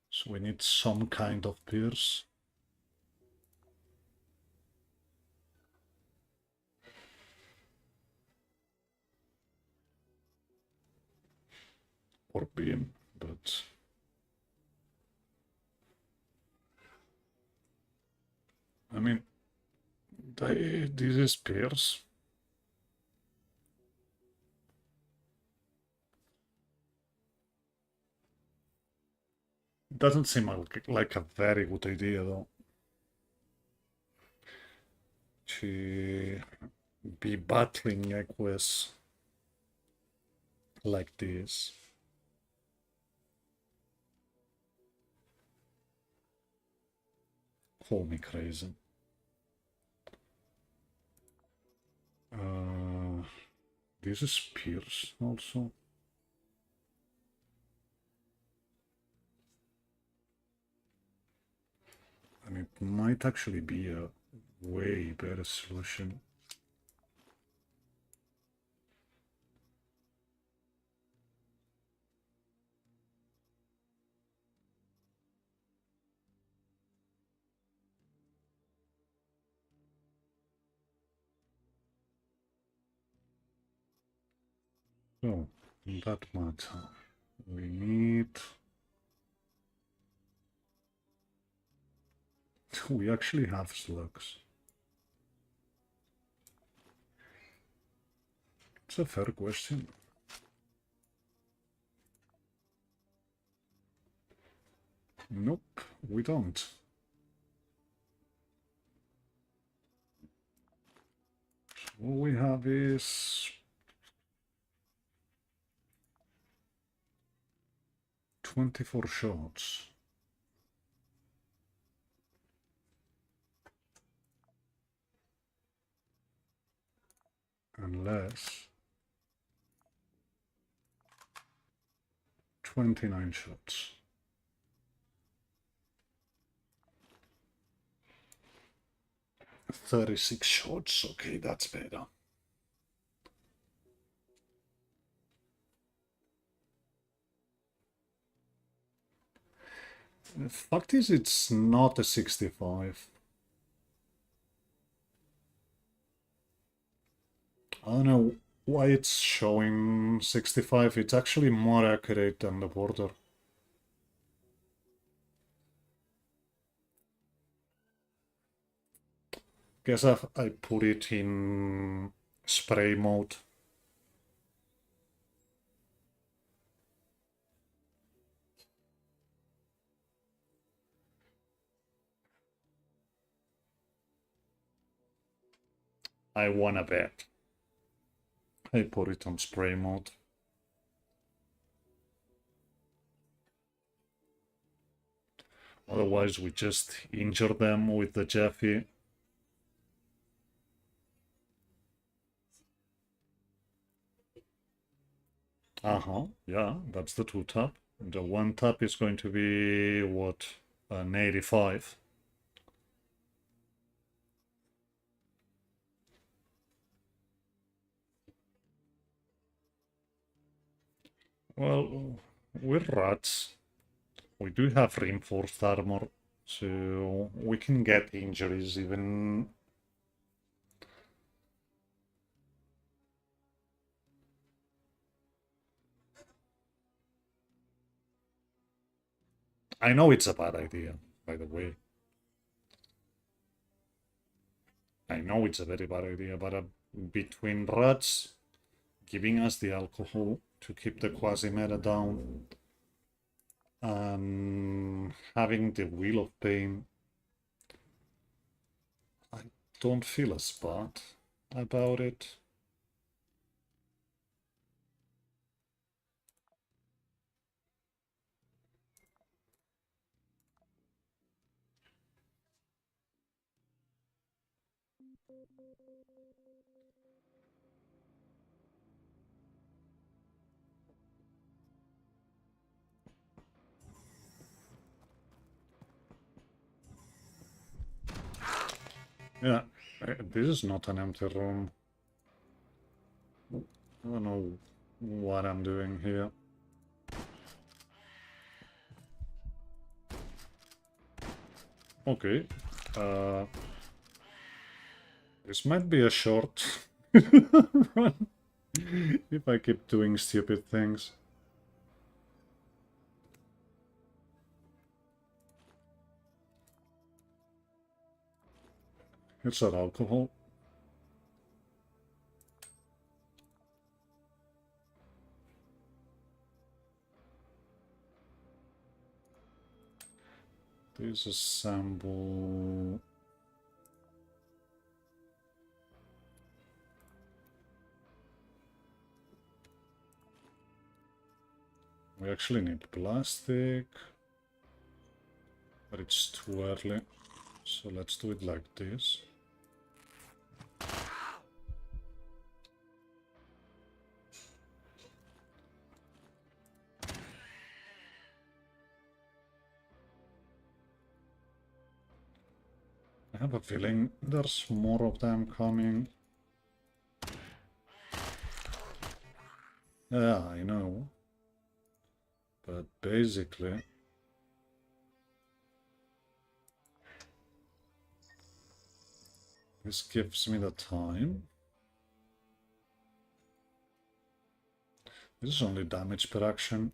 So we need some kind of pierce. Or beam, but I mean, this is pierce. Doesn't seem like a very good idea though. To be battling Equus like this. Call me crazy. This is pierce also. And it might actually be a way better solution. So, in that matter, we need... We actually have slugs. It's a fair question. Nope, we don't. All we have is 24 shots. Unless 29 shots. $36 shots, okay, that's better. The fact is, it's not a 65. I don't know why it's showing 65. It's actually more accurate than the border. Guess I put it in spray mode. I wanna bet. I put it on spray mode. Otherwise, we just injure them with the Jeffy. Yeah, that's the 2-tap. The 1-tap is going to be, what, an 85. Well, we're rats. We do have reinforced armor, so we can get injuries even... I know it's a bad idea, by the way. I know it's a very bad idea, but between rats giving us the alcohol to keep the quasi meta down and having the wheel of pain, I don't feel as bad about it. Yeah, this is not an empty room. I don't know what I'm doing here. Okay. This might be a short run if I keep doing stupid things. It's not alcohol. Disassemble. We actually need plastic, but it's too early. So let's do it like this. I I have a feeling there's more of them coming. Yeah, I know. But basically, this gives me the time. This is only damage per action.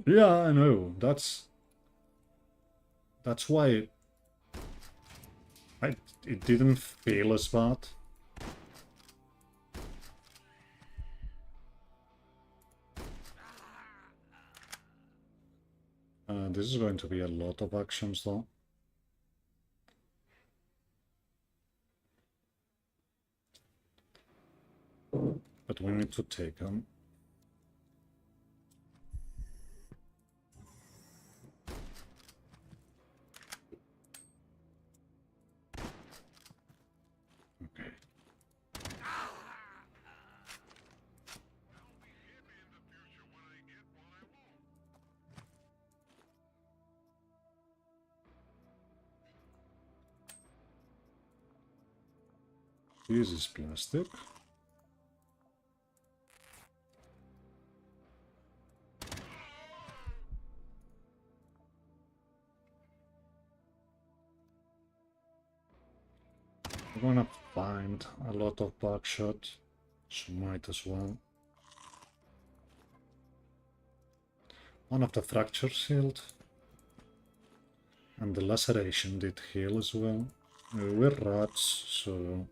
Yeah, I know. That's why it didn't feel as bad. This is going to be a lot of actions though. But we need to take them. Okay. This is plastic. We're gonna find a lot of buckshot, so might as well. One of the fractures healed. And the laceration did heal as well. We're rats, so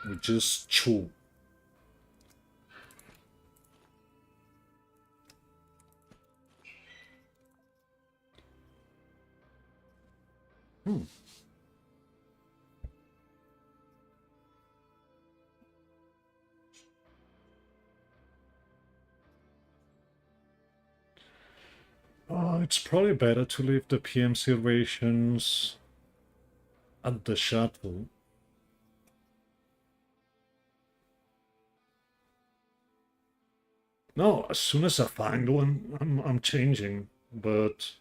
we just chew. It's probably better to leave the PMC rations at the shuttle. No, as soon as I find one, I'm changing, but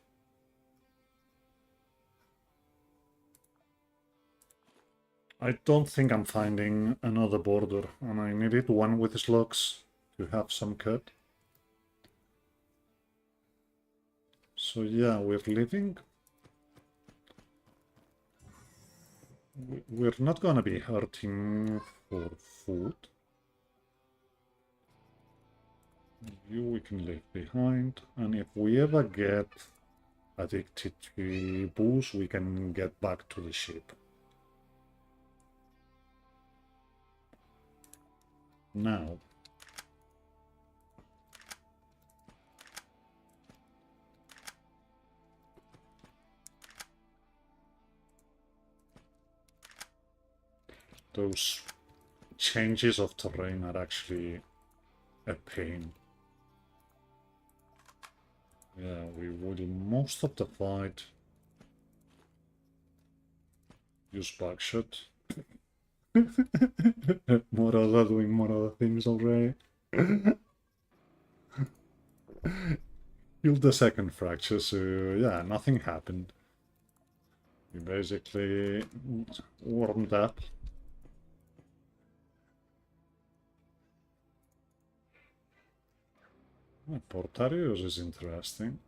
I don't think I'm finding another border, and I needed one with slugs to have some cut. So yeah, we're leaving. We're not gonna be hurting for food. You we can leave behind, and if we ever get addicted to booze, we can get back to the ship. Now, those changes of terrain are actually a pain. Yeah, we will most of the fight use backshot. Morada doing Morada things already. Healed the second fracture, so yeah, nothing happened. We basically warmed up. Portarius is interesting.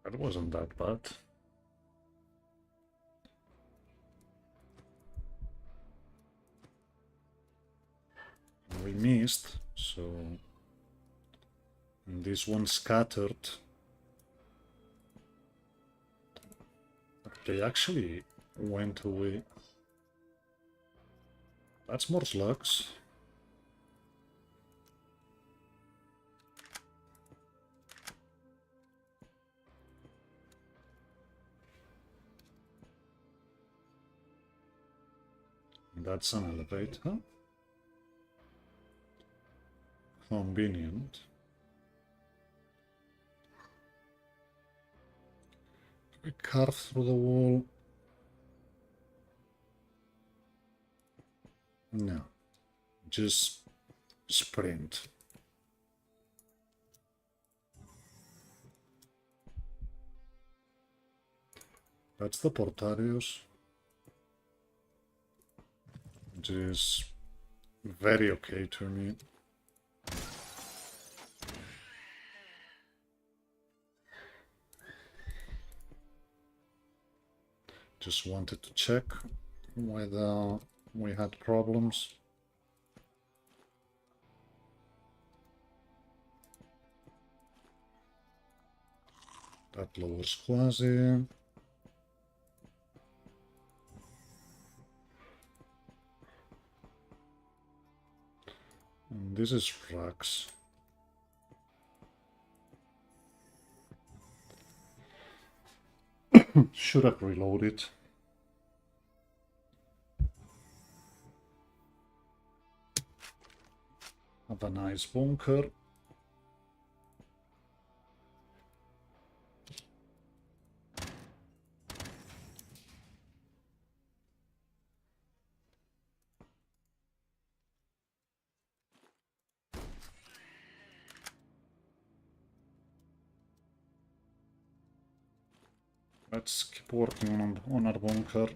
That wasn't that bad. We missed, so And this one scattered. They actually went away. That's more slugs. That's an elevator. Convenient. We carve through the wall. No. Just sprint. That's the Portarius. Which is very okay to me. Just wanted to check whether we had problems. That lowers Quasi. And this is Rax. Should have reloaded. Have a nice bunker. Let's keep working on our bunker.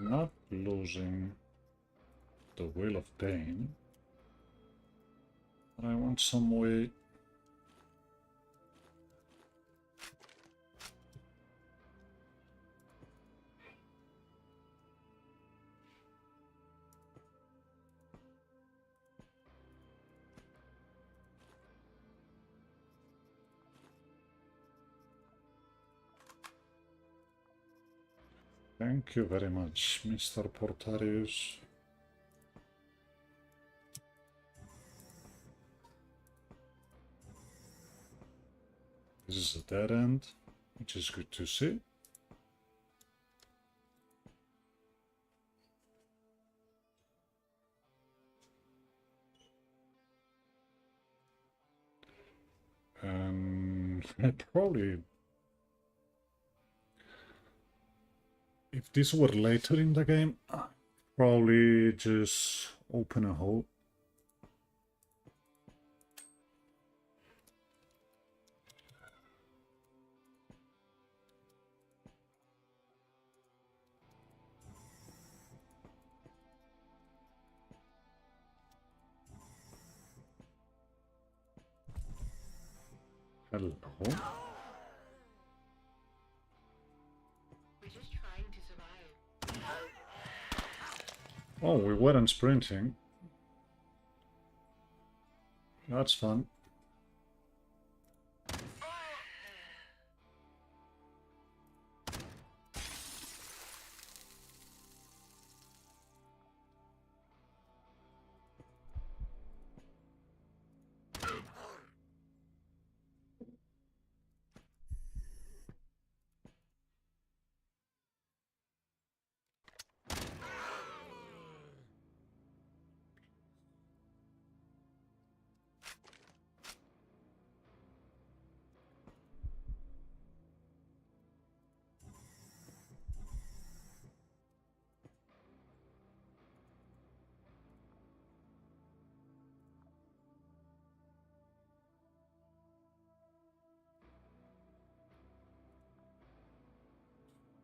Not losing the Wheel of Pain, but I want some way. Thank you very much, Mr. Portarius. This is a dead end, which is good to see. Probably, if this were later in the game, probably just open a hole. Hello. We're just trying to survive. Oh, we weren't sprinting. That's fun.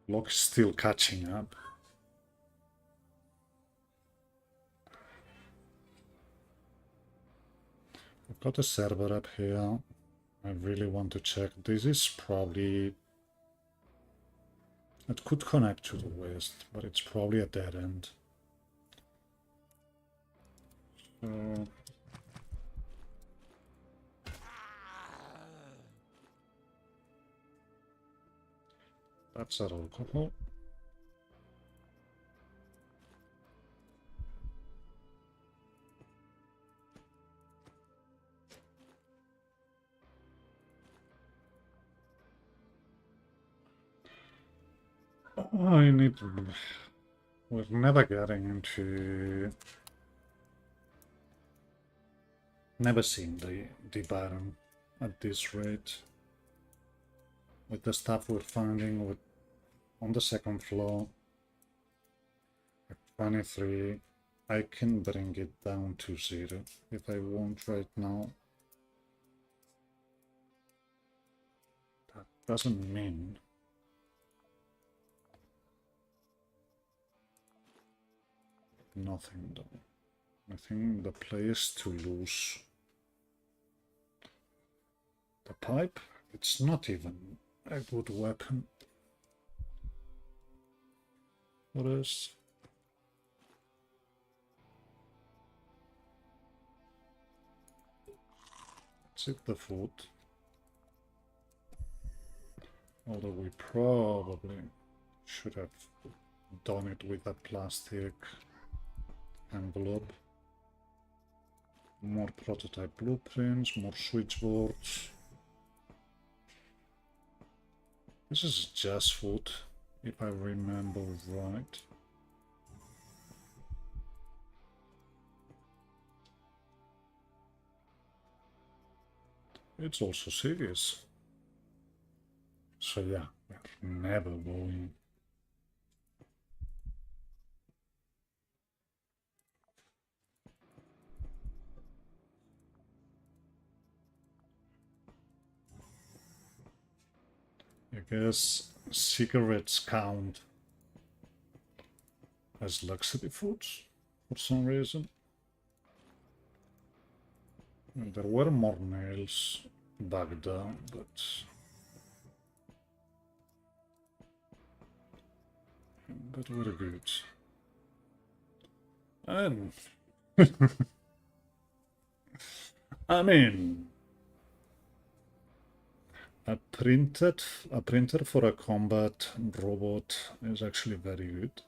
Block is still catching up. I've got a server up here. I really want to check. This is probably... It could connect to the west, but it's probably a dead end. So... That's our alcohol. I need... We're never getting into... Never seen the Baron at this rate. With the stuff we're finding with, on the second floor. At 23, I can bring it down to 0 if I want right now. That doesn't mean nothing though. I think the play is to lose the pipe. It's not even a good weapon for us. Let's hit the foot. Although we probably should have done it with a plastic envelope. More prototype blueprints, more switchboards. This is just food, if I remember right. It's also serious. So yeah, we're never going. I guess cigarettes count as luxury foods for some reason. And there were more nails back then, but were good. And I mean, a printer for a combat robot is actually very good.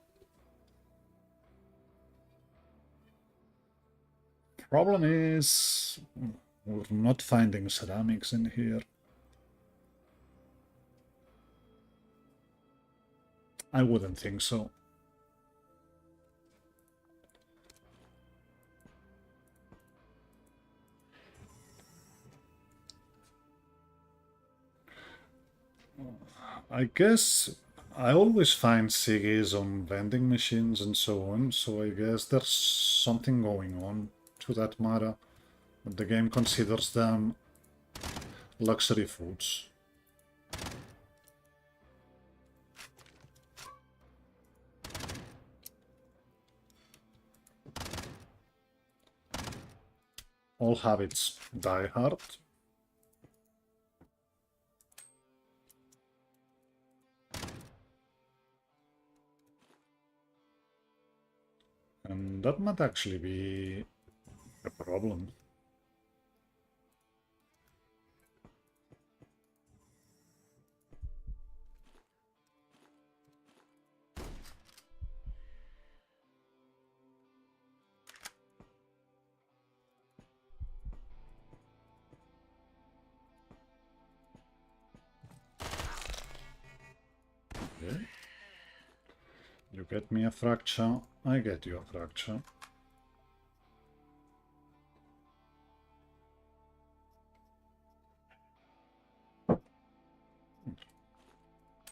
Problem is, we're not finding ceramics in here. I wouldn't think so. I guess I always find CGs on vending machines and so on, so I guess there's something going on to that matter. But the game considers them luxury foods. All habits die hard. And that might actually be a problem. Okay. You get me a fracture, I get you a fracture.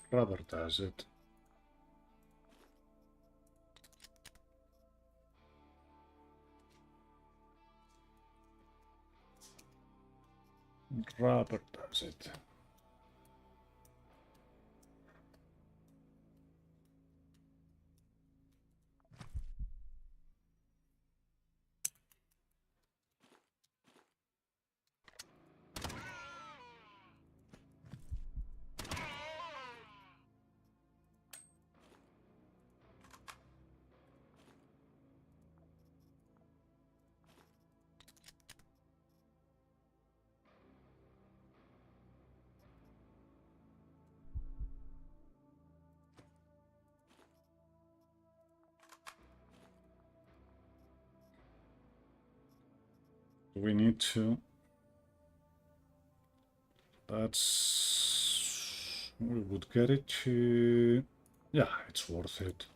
Rubber does it. Rubber does it. We need to... That's... We would get it to... Yeah, it's worth it.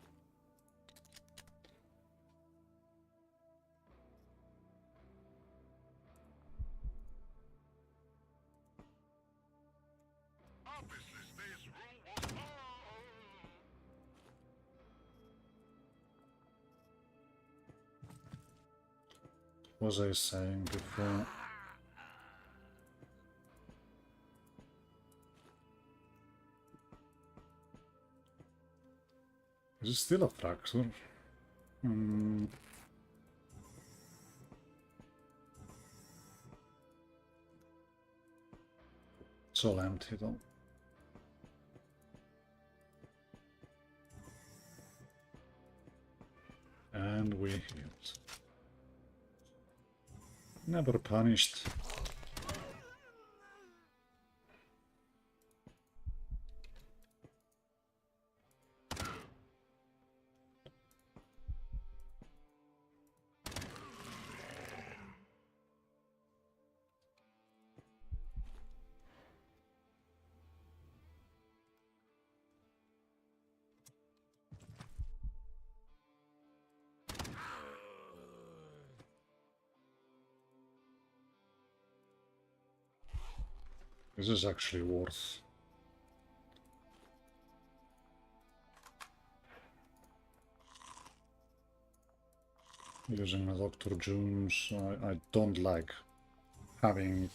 What was I saying before? Is it still a fracture? It's all empty though. And we healed. Never punished. This is actually worth. Using a Dr. Jones, I don't like having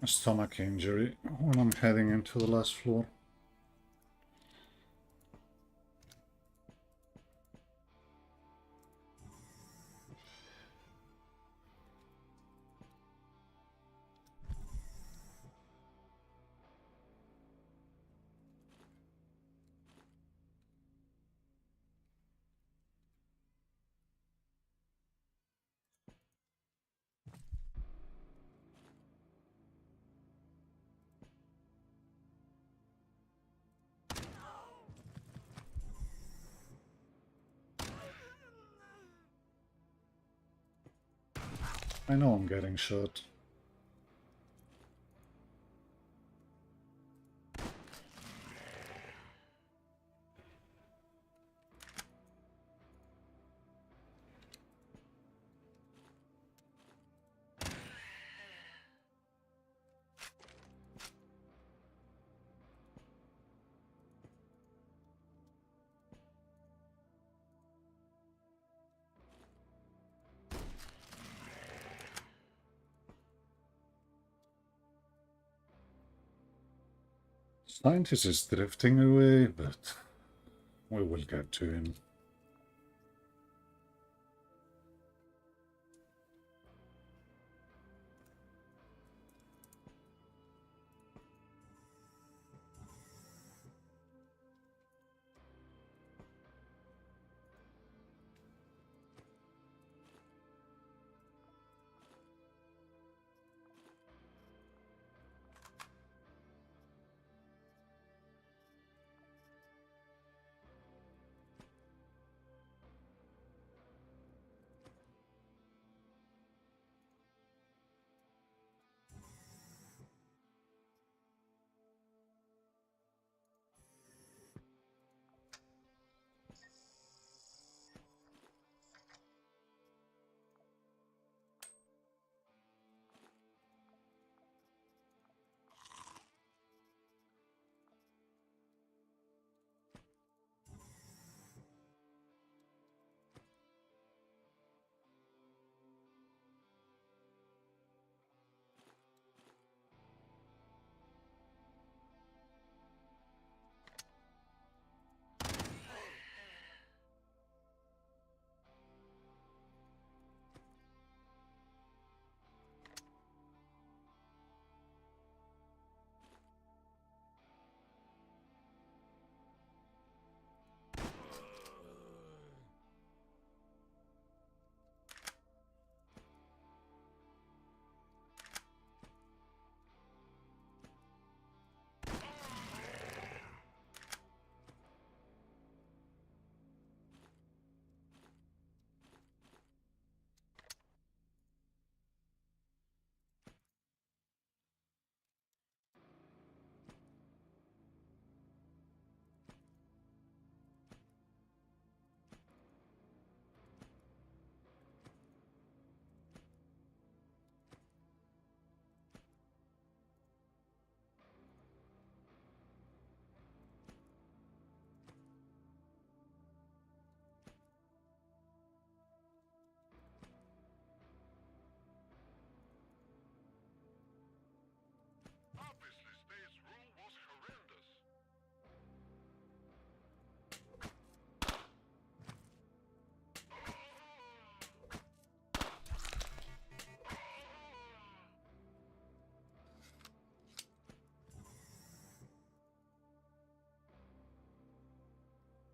a stomach injury when I'm heading into the last floor. I know I'm getting shot. Scientist is drifting away, but we will get to him.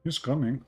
He's coming.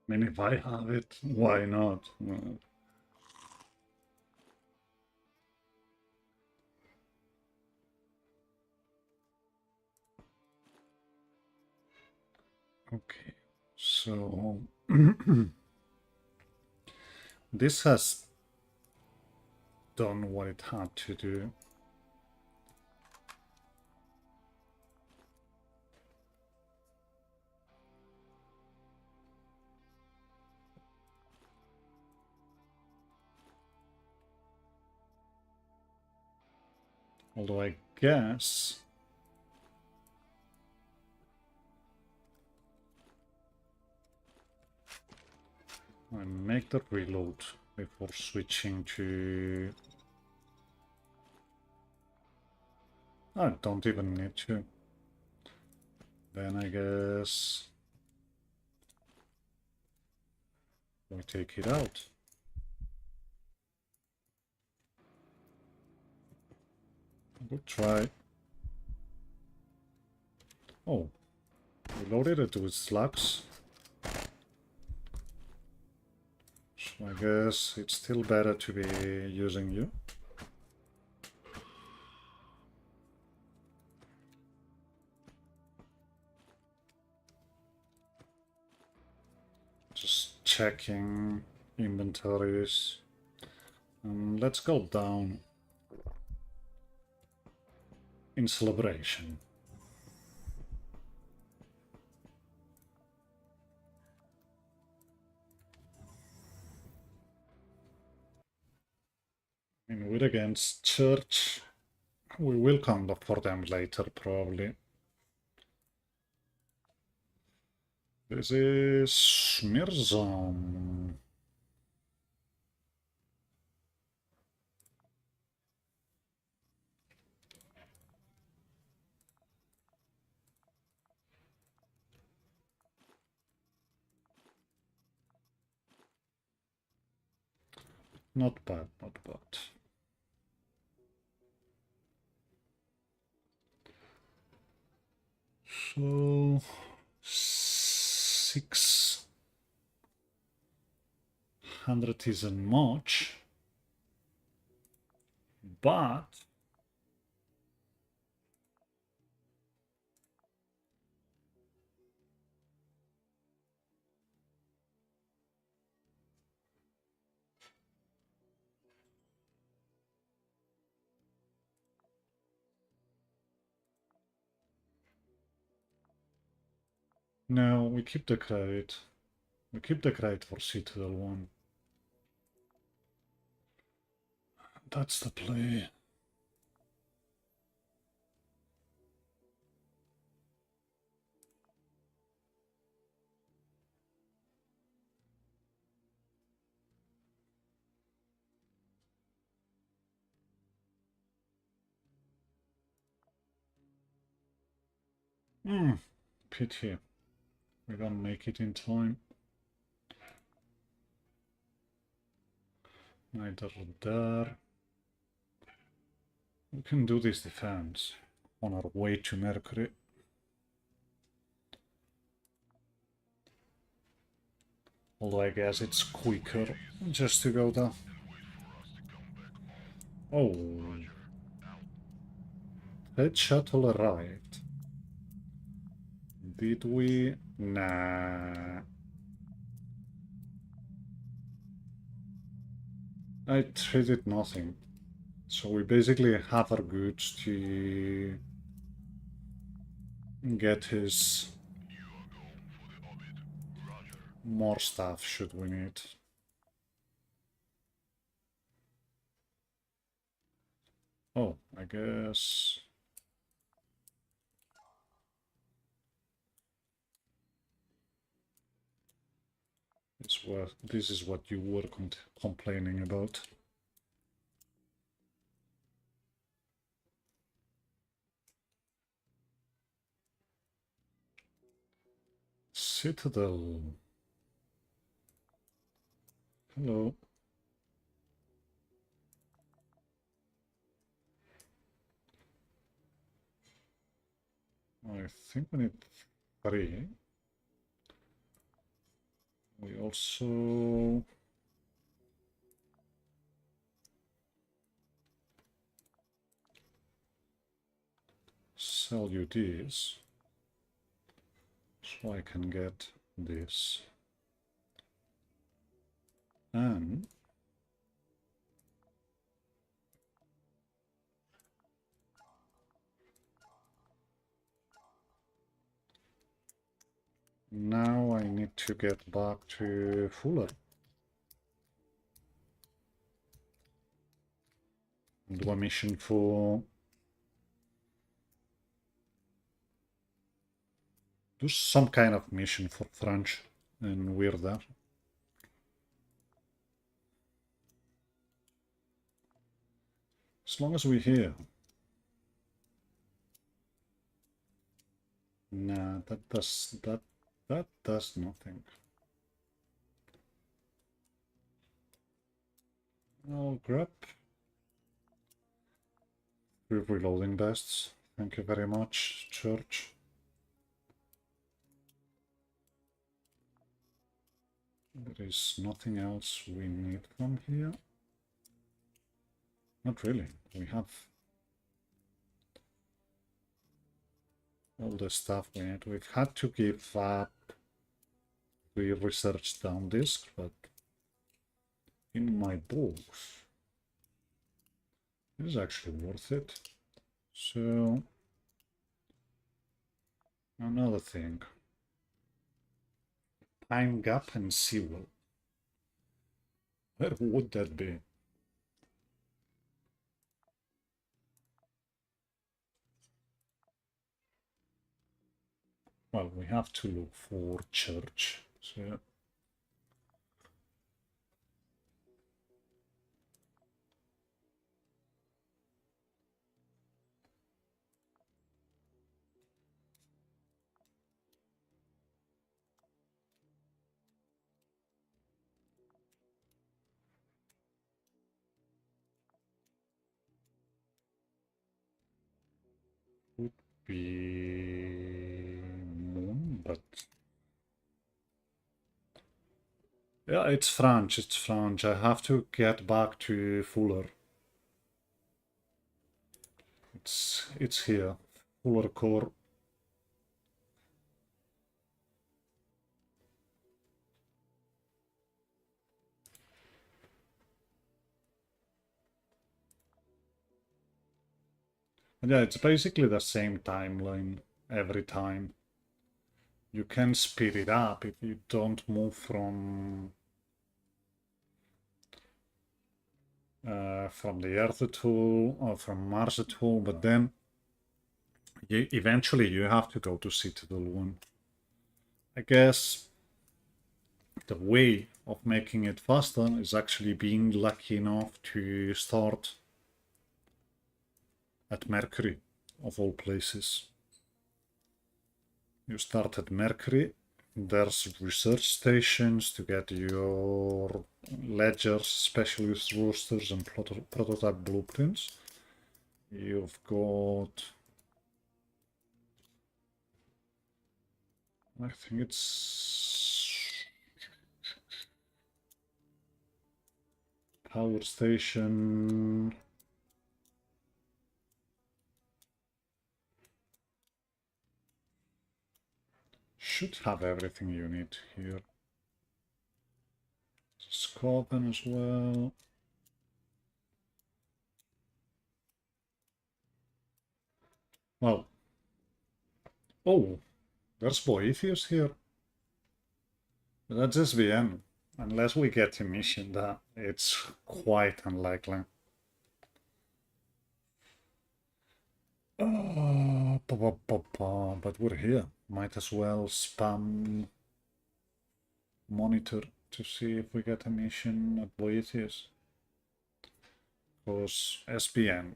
I mean, if I have it, why not? Okay, so this has done what it had to do. Although I guess I make the reload before switching to... I don't even need to. Then I guess we take it out. Good try. Oh, reloaded it with slugs. So I guess it's still better to be using you. Just checking inventories. Let's go down in celebration. In Wood against Church. We will come back for them later, probably. This is Smirzom. Not bad, not bad. So 600 isn't much, but no, we keep the credit. We keep the credit for Citadel 1. That's the play. Pity. We don't make it in time. Neither there. We can do this defense on our way to Mercury. Although I guess it's quicker just to go there. Oh. Red shuttle arrived. Did we? Nah. I traded nothing. So we basically have our goods to get his more stuff should we need. Oh, I guess this is what you were complaining about. Citadel. Hello. I think we need 3. We also sell you this so I can get this. And now I need to get back to Fuller. Do a mission for... Do some kind of mission for French, and we're there. As long as we're here. Nah, that does nothing. I'll grab 3 reloading vests. Thank you very much, Church. There is nothing else we need from here. Not really. We have all the stuff we need. We've had to give up the research down disk, but in my books, it is actually worth it. So, another thing. Pine Gap and Sewell. Where would that be? Well, we have to look for church. So would be Moon, but yeah, it's French. It's French. I have to get back to Fuller. It's here. Fuller Core. And yeah, it's basically the same timeline every time. You can speed it up if you don't move from the Earth tool or from Mars tool, but then eventually you have to go to Citadel 1. I guess the way of making it faster is actually being lucky enough to start at Mercury, of all places. You start at Mercury, there's research stations to get your ledgers, specialist rosters, and prototype blueprints. You've got... I think it's... Power station... Should have everything you need here. Scorpion as well. Well, oh, there's Boethius here. That's SVN. Unless we get a mission, that it's quite unlikely. But we're here. Might as well spam monitor to see if we get a mission at Boethius. Because SPN.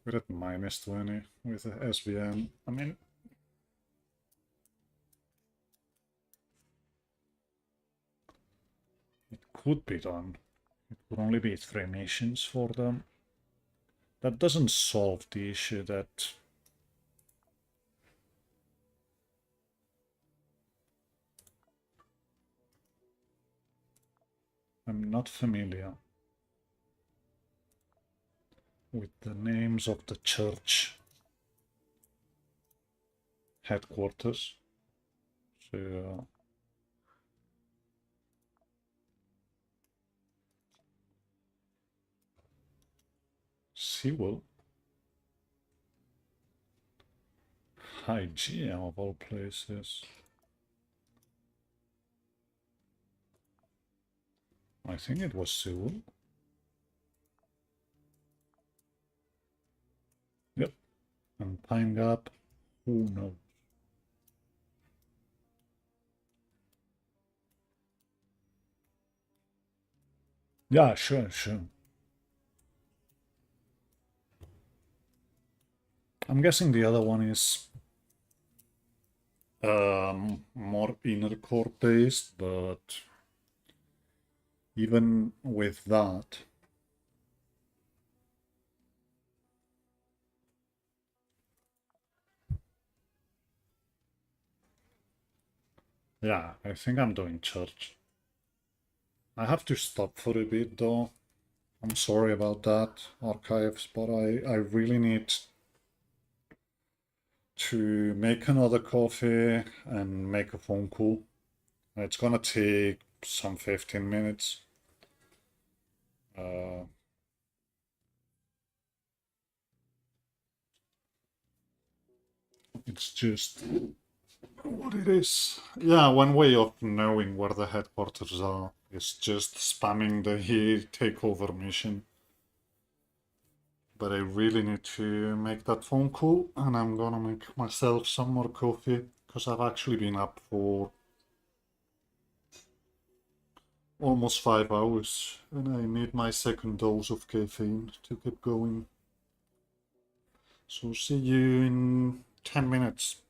We're at -20 with the SBN. I mean, it could be done. It would only be 3 missions for them. That doesn't solve the issue that I'm not familiar with the names of the church headquarters. So, Sewell, Hygiene of all places. I think it was Sewell. Yep. And Pine Gap, who knows? Yeah, sure. I'm guessing the other one is more inner core based, but even with that, yeah, I think I'm doing church. I have to stop for a bit though. I'm sorry about that, archives, but I really need to make another coffee and make a phone call. It's gonna take some 15 minutes. It's just what it is. Yeah, one way of knowing where the headquarters are is just spamming the takeover mission. But I really need to make that phone call, and I'm gonna make myself some more coffee because I've actually been up for almost 5 hours and I need my second dose of caffeine to get going. So see you in 10 minutes.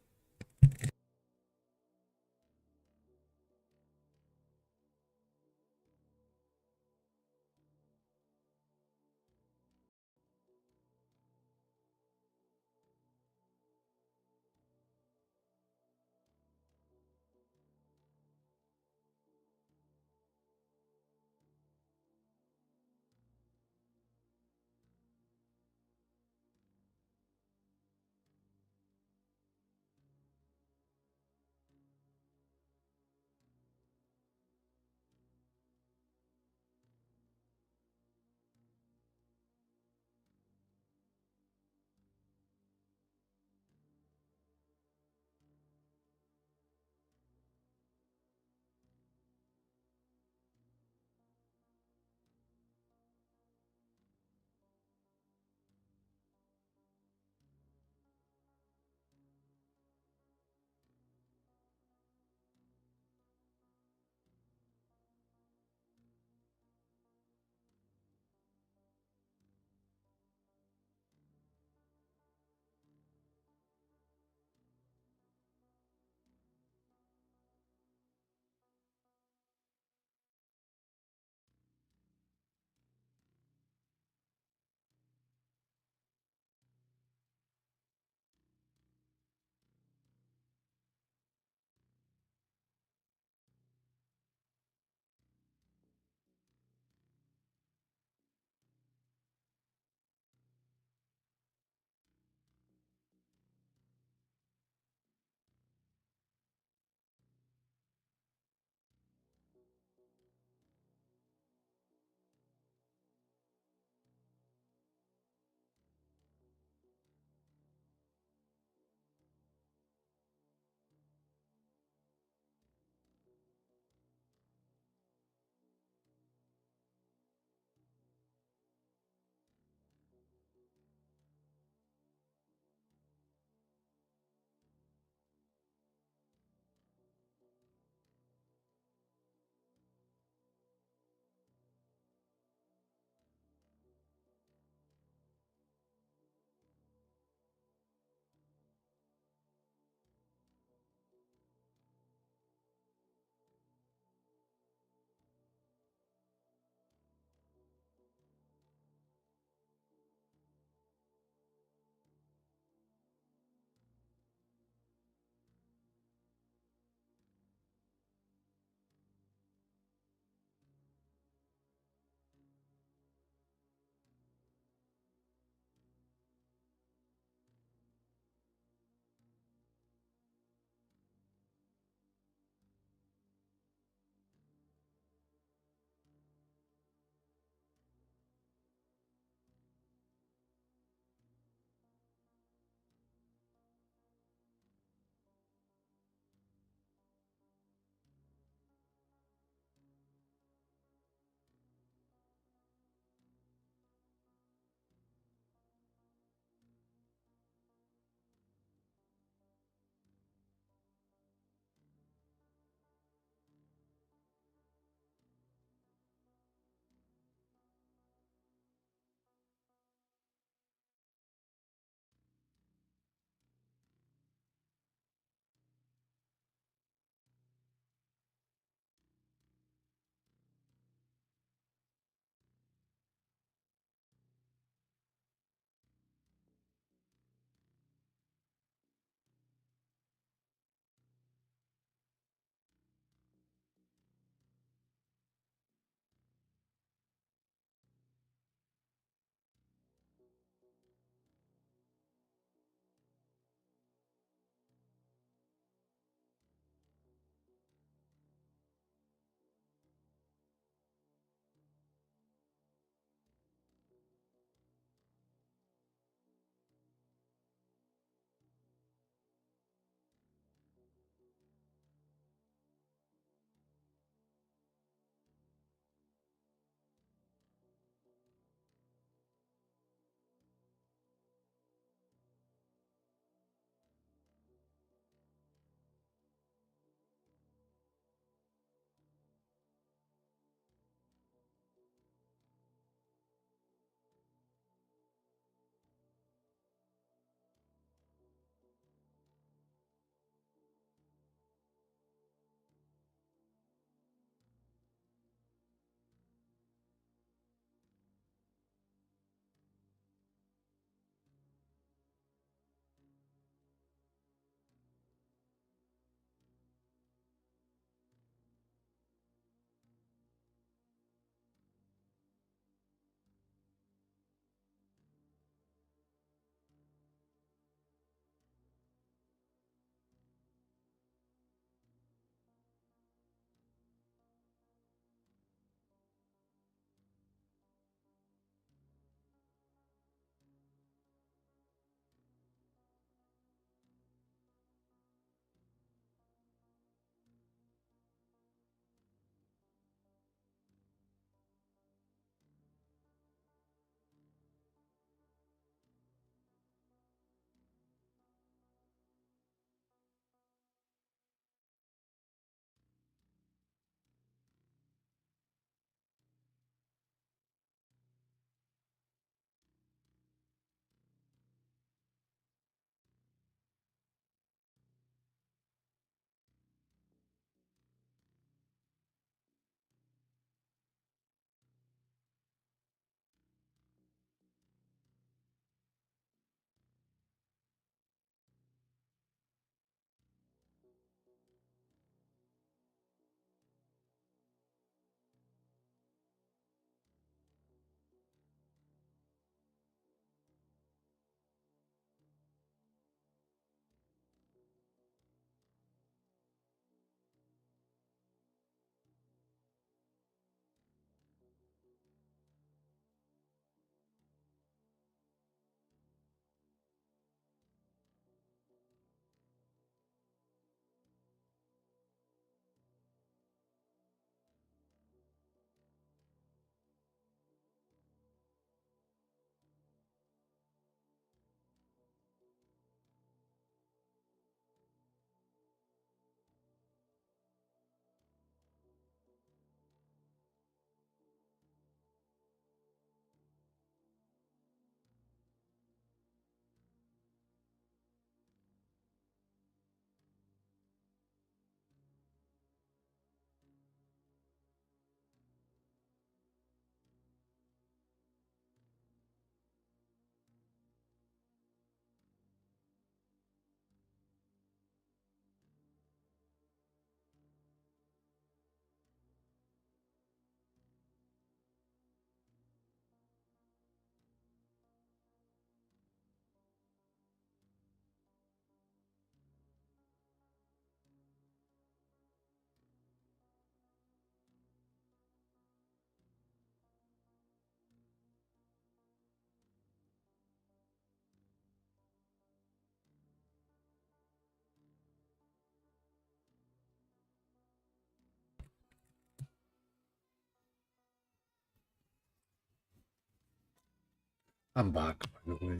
I'm back, by the way.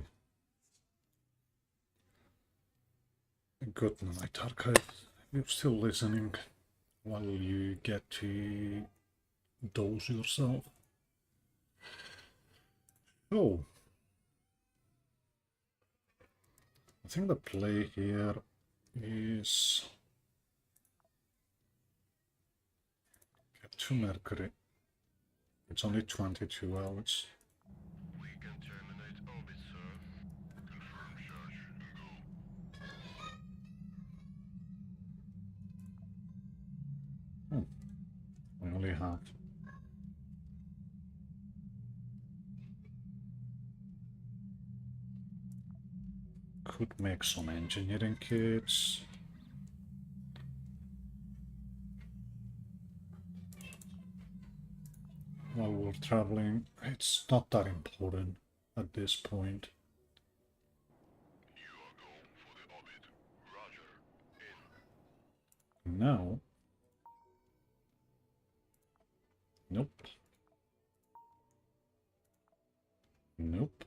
Good night, Archive. You're still listening while you get to dose yourself. So, I think the play here is get 2 Mercury. It's only 22 hours. We can terminate orbit, sir. Confirm charge and go. I only have. Could make some engineering kits. While we're traveling, it's not that important at this point. You are go for the orbit. Roger. In. Now, nope. Nope.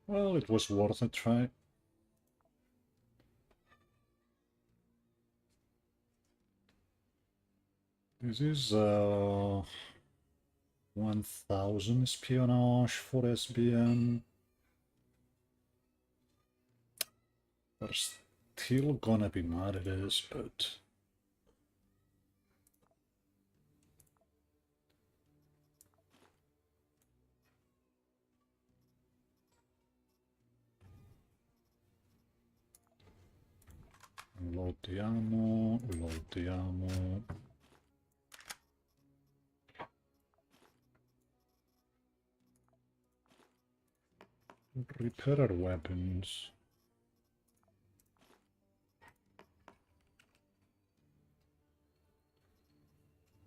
Well, it was worth a try. This is 1000 espionage for SBM. They're still gonna be mad at us, but load the ammo, load the ammo. Repair our weapons.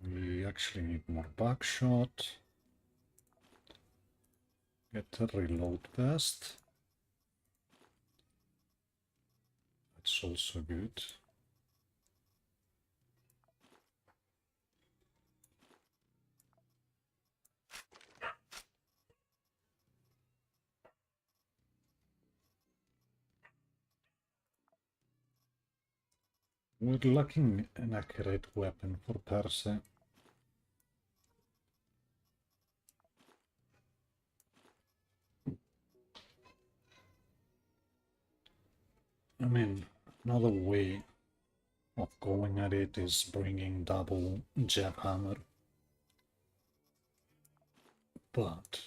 We actually need more backshot. Get a reload vest. That's also good. We're lacking an accurate weapon for Perse. I mean, another way of going at it is bringing double jackhammer. But...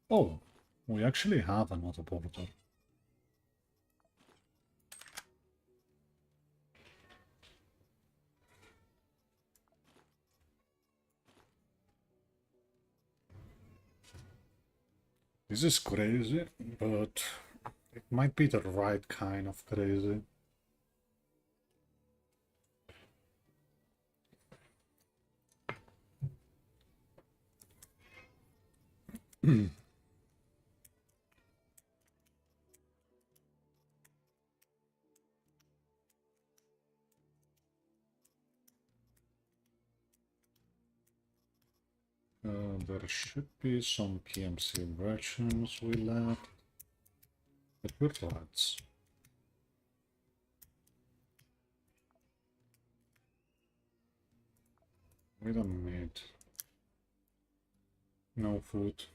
oh, we actually have another border. This is crazy, but it might be the right kind of crazy. There should be some PMC versions we left, but we're lads. We don't need no food.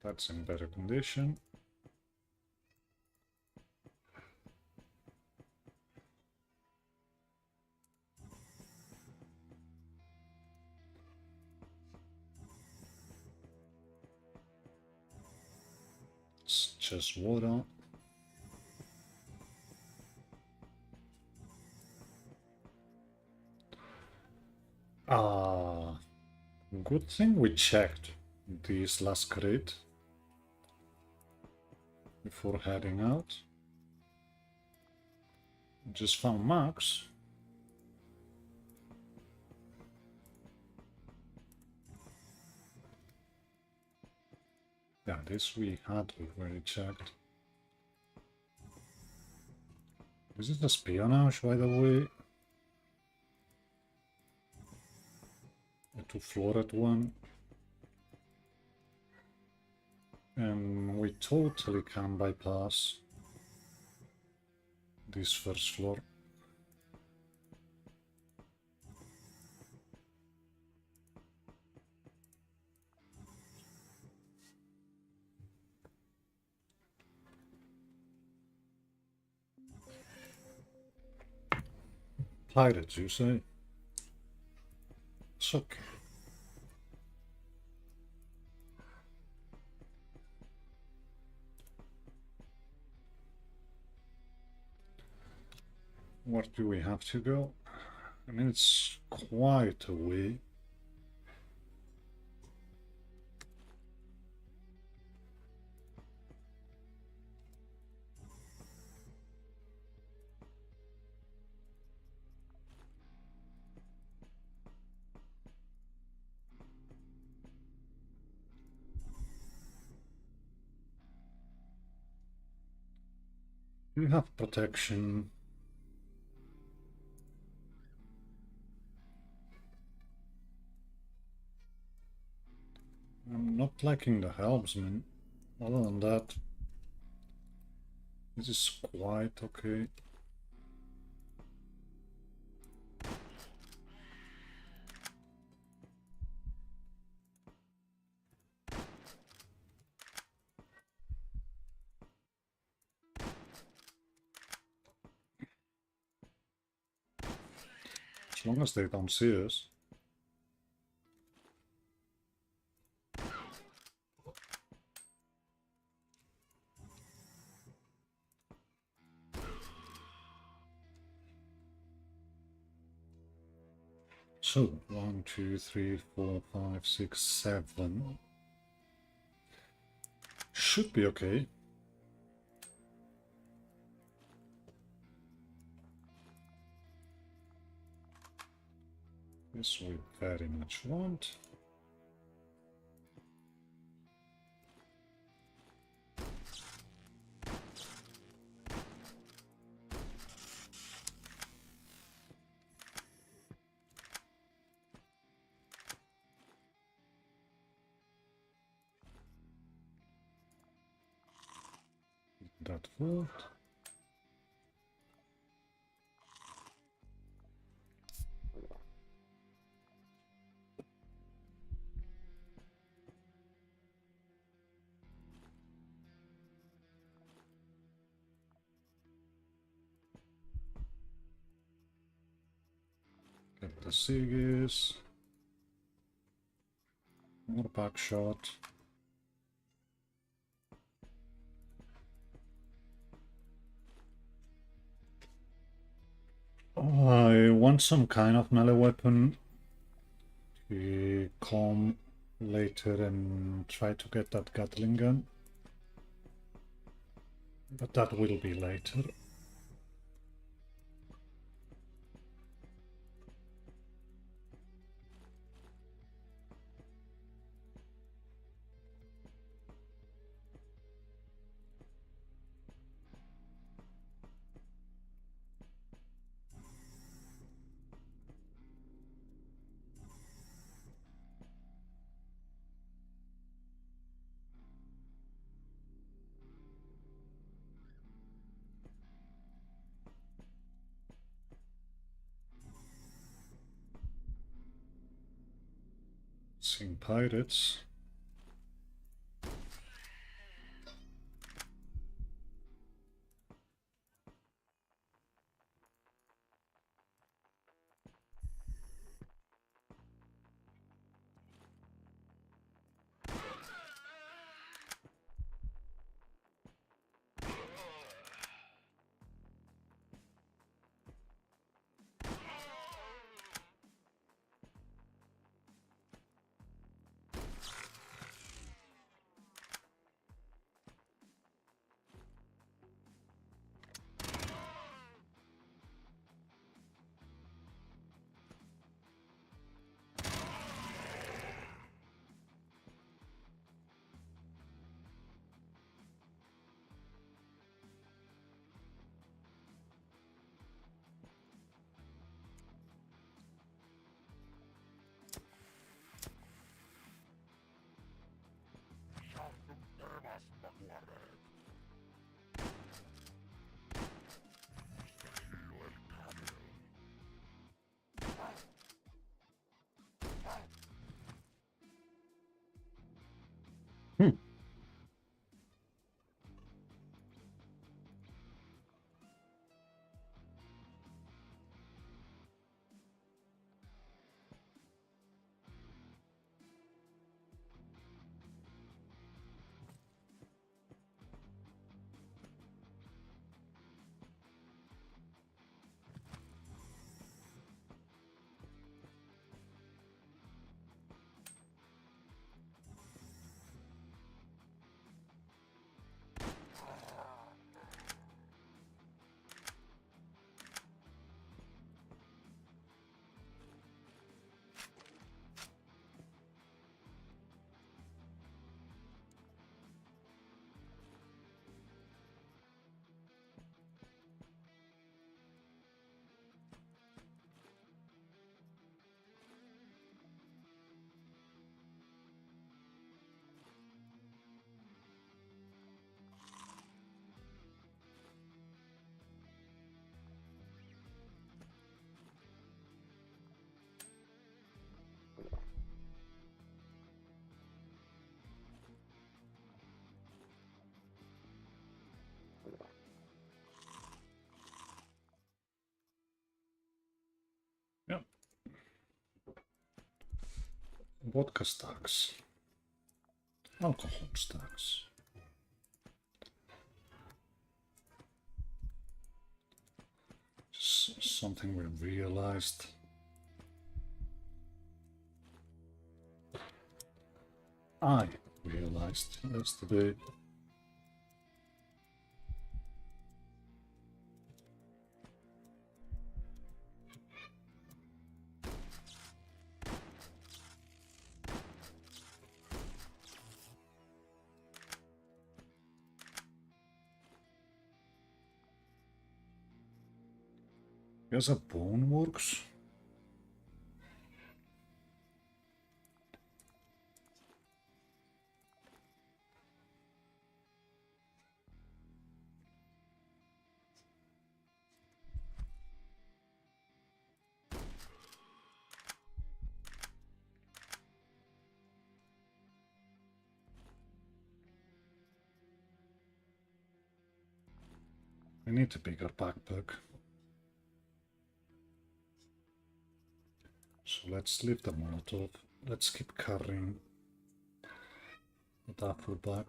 That's in better condition. It's just water. Good thing we checked this last crate before heading out. Just found Max. Yeah, this we had already checked. Is it espionage, by the way? A two-floret one. And we totally can bypass this first floor. Pirates, you say? It's okay. Where do we have to go? I mean, it's quite a way. You have protection. I'm not liking the helmsman. Other than that, this is quite okay. As long as they don't see us. So, 1, 2, 3, 4, 5, 6, 7. Should be okay. This we very much want. That vault. Get the Sigis. More back shot. I want some kind of melee weapon to come later and try to get that Gatling gun. But that will be later. Seeing pirates. vodka stacks. Alcohol stacks. Something we realized. I realized yesterday. Guess a bone works. I need a bigger backpack. So let's leave the Molotov. Let's keep carrying the duffel bag.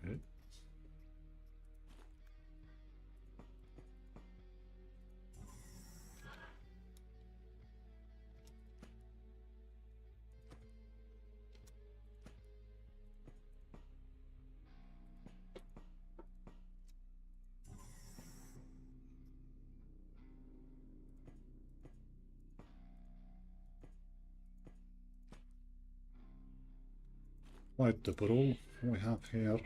Okay. Quite the brawl we have here.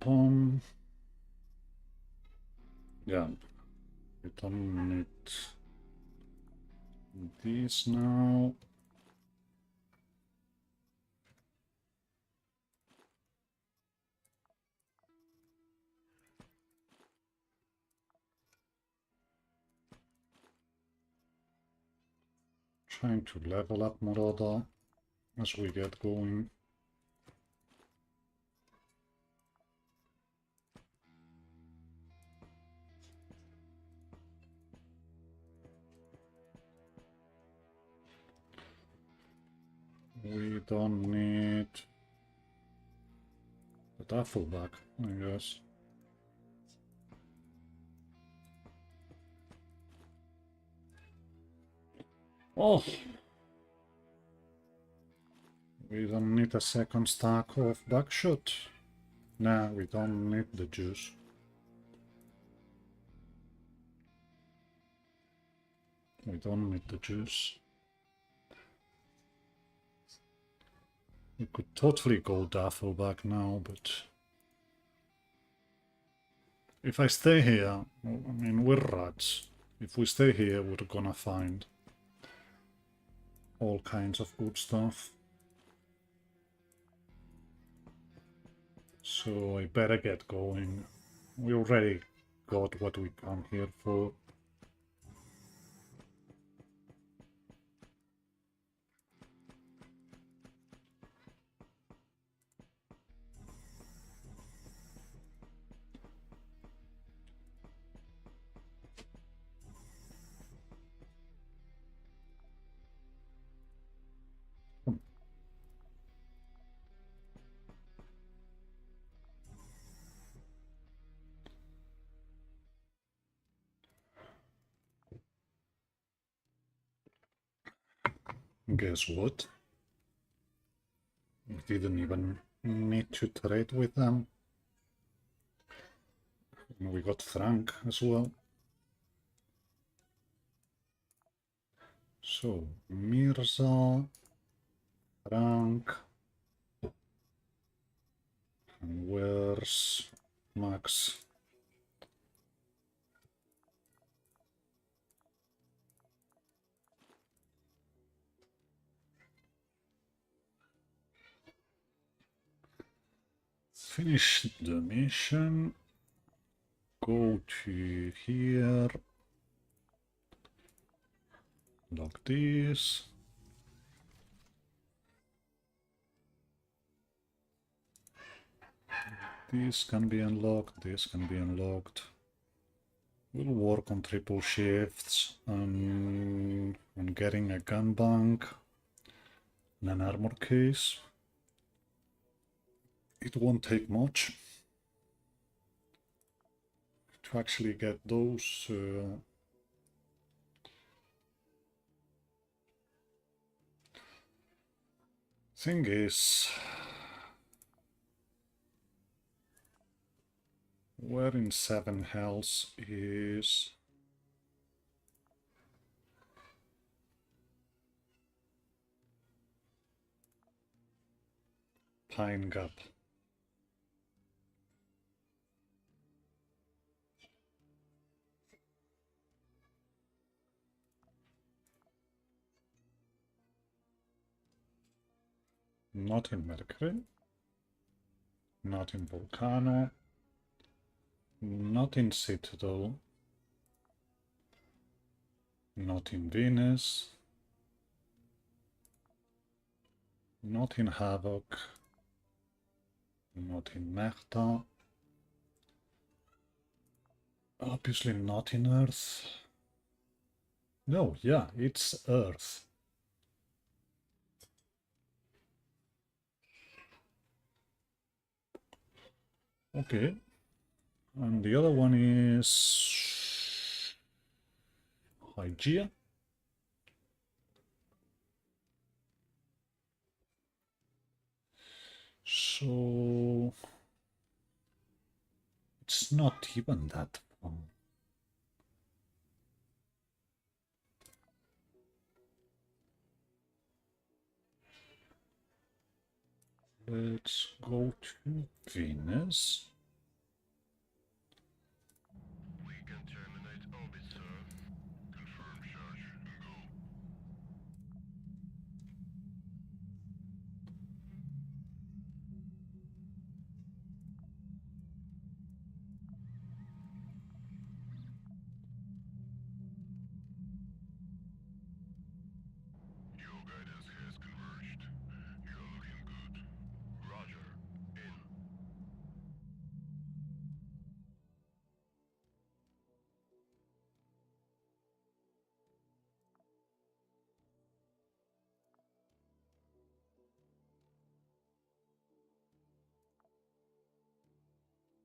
Pum. Yeah, we don't need these now. Trying to level up Murada as we get going. We don't need the duffel bag, I guess. Oh! We don't need a second stack of buckshot. Nah, we don't need the juice. We don't need the juice. We could totally go duffel bag now, but if I stay here, I mean, we're rats. If we stay here, we're gonna find all kinds of good stuff. So I better get going. We already got what we come here for. Guess what? We didn't even need to trade with them. And we got Frank as well. So, Mirza, Frank, and where's Max? finish the mission. Go to here. Lock this. This can be unlocked, this can be unlocked. We'll work on triple shifts, on getting a gun bank and an armor case. It won't take much to actually get those. Thing is, where in 7 hells is Pine Gap? Not in Mercury, not in Volcano, not in Citadel, not in Venus, not in Havoc, not in Mechta, obviously not in Earth. No, yeah, it's Earth. Okay, and the other one is Hygeia. So it's not even that far. Let's go to Venus. We can terminate orbit, sir. Confirm charge and go. Your guidance has converged. You're looking good. Roger. In.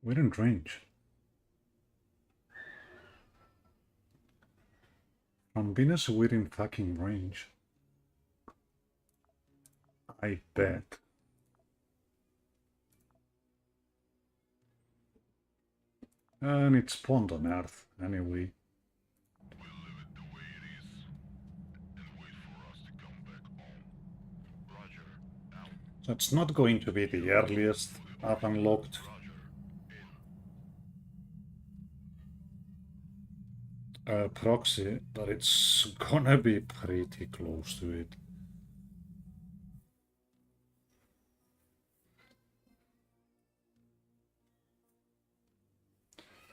We're in range. From Venus, we're in fucking range. I bet. And it spawned on Earth, anyway. We'll leave it the way it is. And wait for us to come back home. Roger. Out. That's not going to be the earliest I've unlocked Roger. a proxy, but it's gonna be pretty close to it.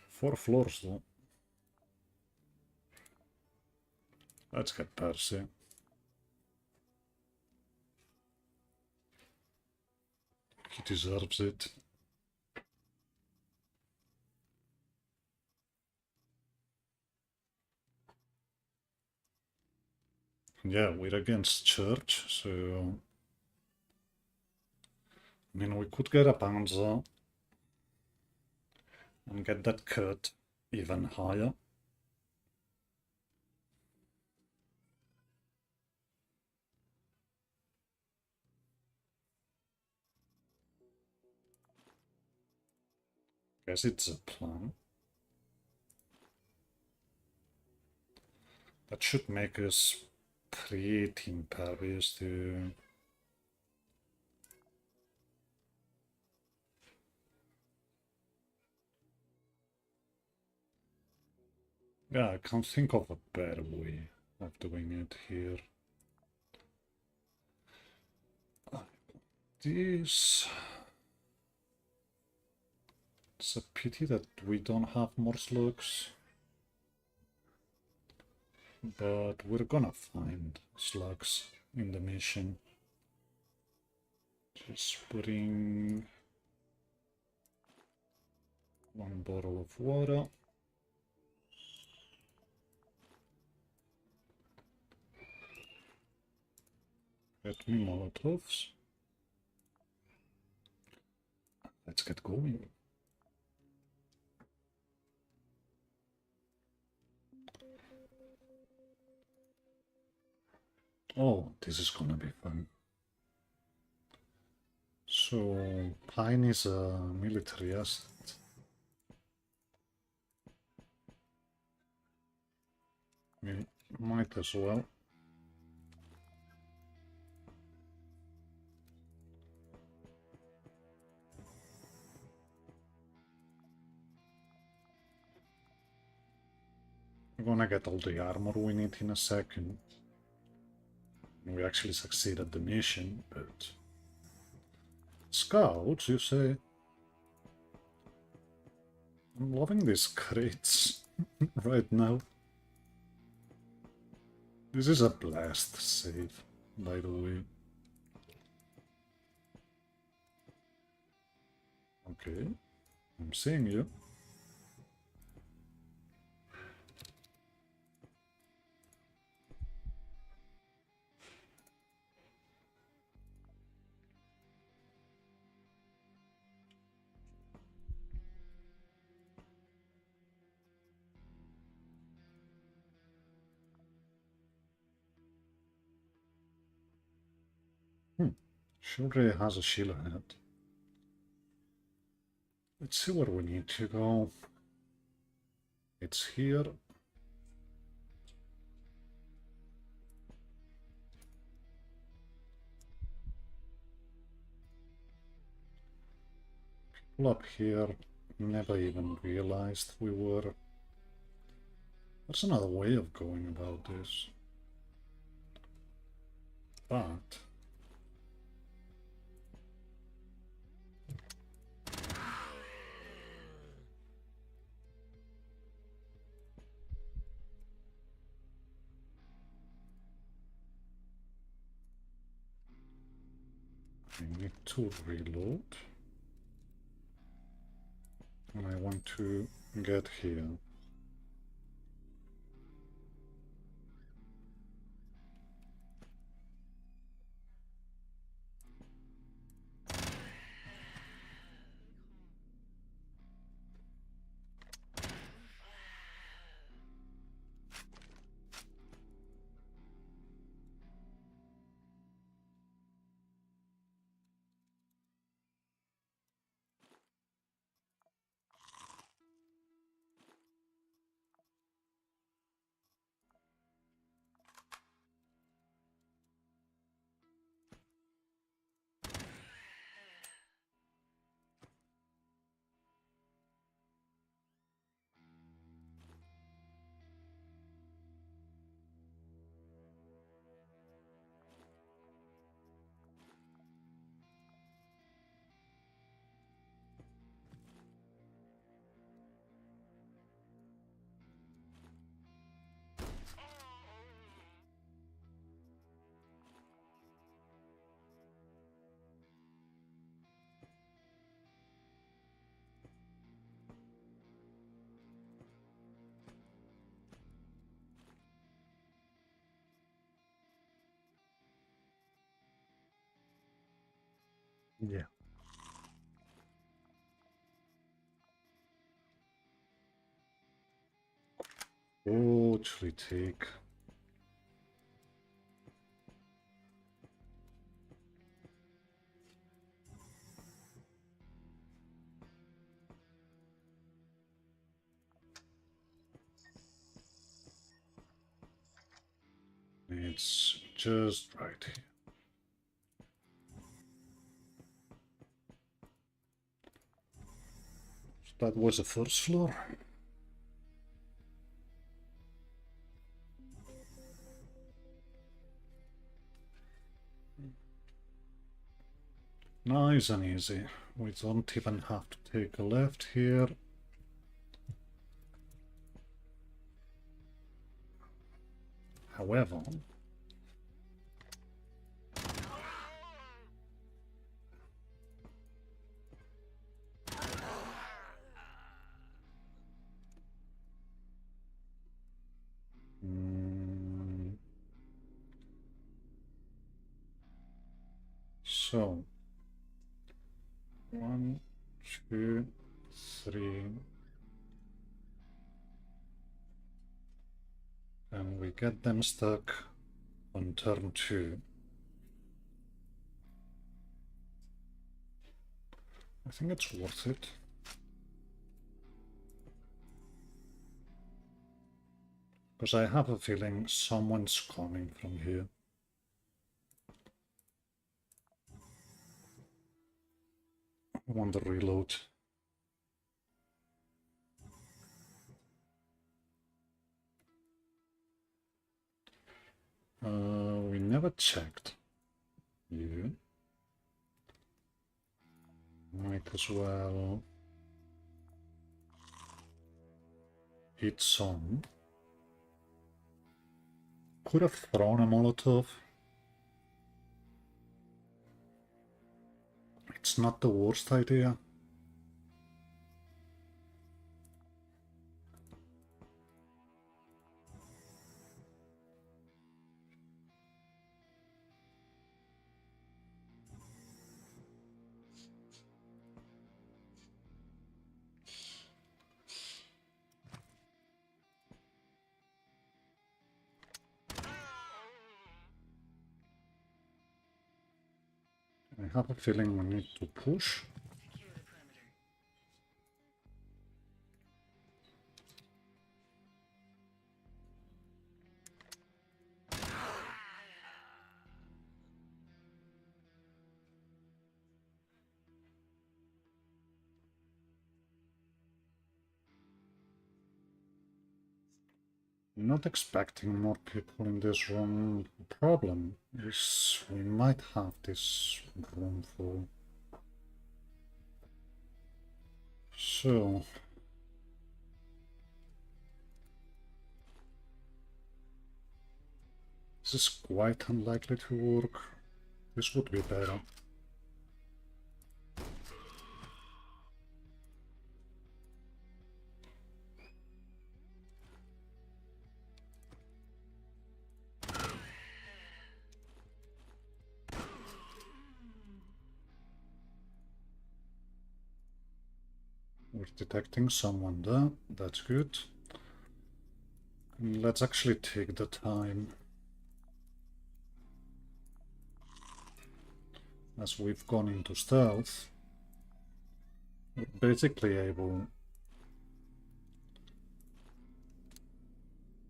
Four floors though. Let's get Percy. He deserves it. Yeah, we're against Church, so I mean we could get a Panzer and get that cut even higher. Guess it's a plan. That should make us pretty impervious to... Yeah, I can't think of a better way of doing it here. This... It's a pity that we don't have more slugs. But we're gonna find slugs in the mission. Just putting one bottle of water. Get me Molotovs. Let's get going. Oh, this is gonna be fun. So, Pine is a military asset. We might as well. We're gonna get all the armor we need in a second. We actually succeeded the mission, but... Scouts, you say? I'm loving these crates right now. This is a blast save, by the way. Okay, I'm seeing you. Surely has a shield head. Let's see where we need to go. It's here. People up here never even realized we were. There's another way of going about this. But I need to reload. And I want to get here. Yeah. Oh, actually take. It's just right here. So that was the first floor. Nice and easy. We don't even have to take a left here. However, so 1, 2, 3, and we get them stuck on turn 2. I think it's worth it. Because I have a feeling someone's coming from here. I want the reload. We never checked you. Might as well hit some. Could have thrown a Molotov. It's not the worst idea. I have a feeling we need to push. Secure the perimeter. Not expecting more people in this room. The problem is we might have this room full. So this is quite unlikely to work. This would be better. We're detecting someone there. That's good. And let's actually take the time. As we've gone into stealth, we're basically able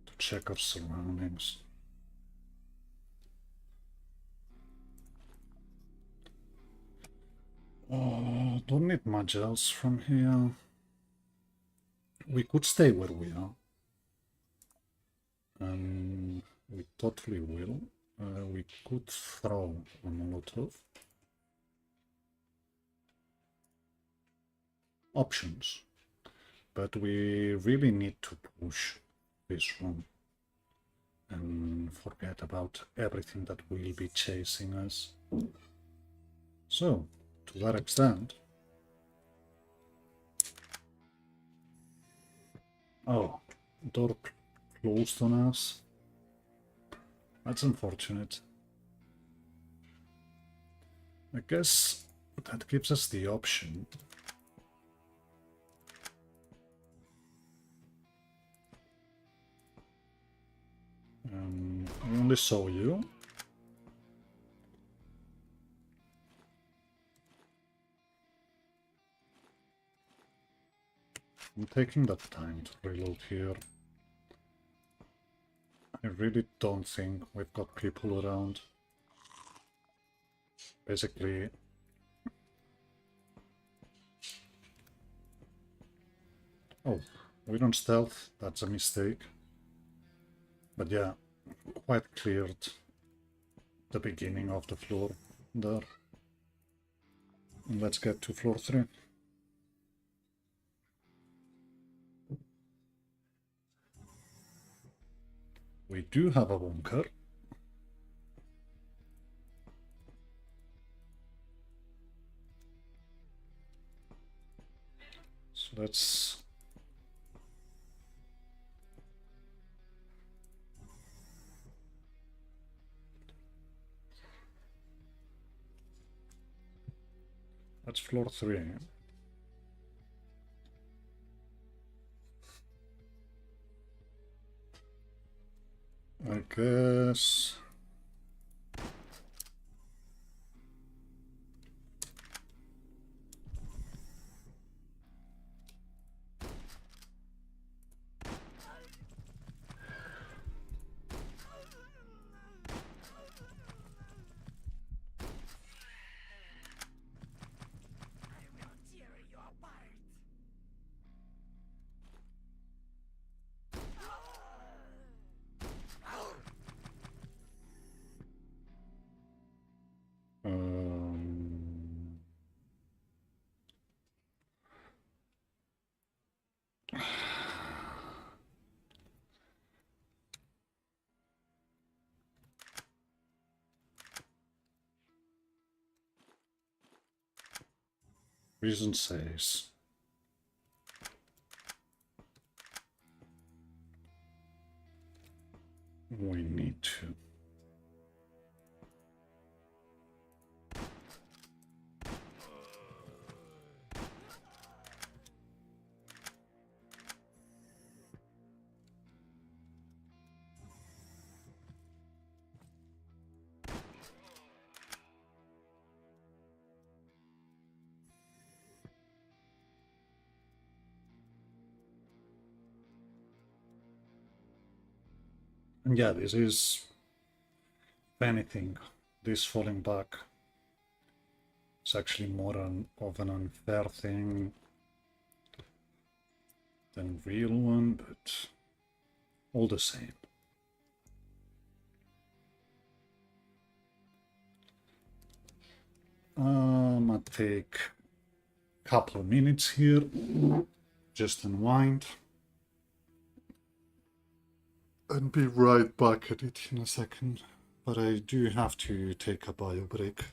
to check our surroundings. Oh, don't need much else from here. We could stay where we are. We totally will. We could throw a Molotov. Options. But we really need to push this room and forget about everything that will be chasing us. So, to that extent... Oh, door closed on us. That's unfortunate. I guess that gives us the option. I only saw you. I'm taking that time to reload here. I really don't think we've got people around. Basically, oh, we don't stealth, that's a mistake. But yeah, quite cleared the beginning of the floor there. Let's get to floor 3. We do have a bunker. So let's floor 3. I guess um, reason says we need to. And yeah, this is, if anything, this falling back is actually more of an unfair thing than real one, but all the same. I'll take a couple of minutes here, just unwind, and be right back at it in a second. But I do have to take a bio break.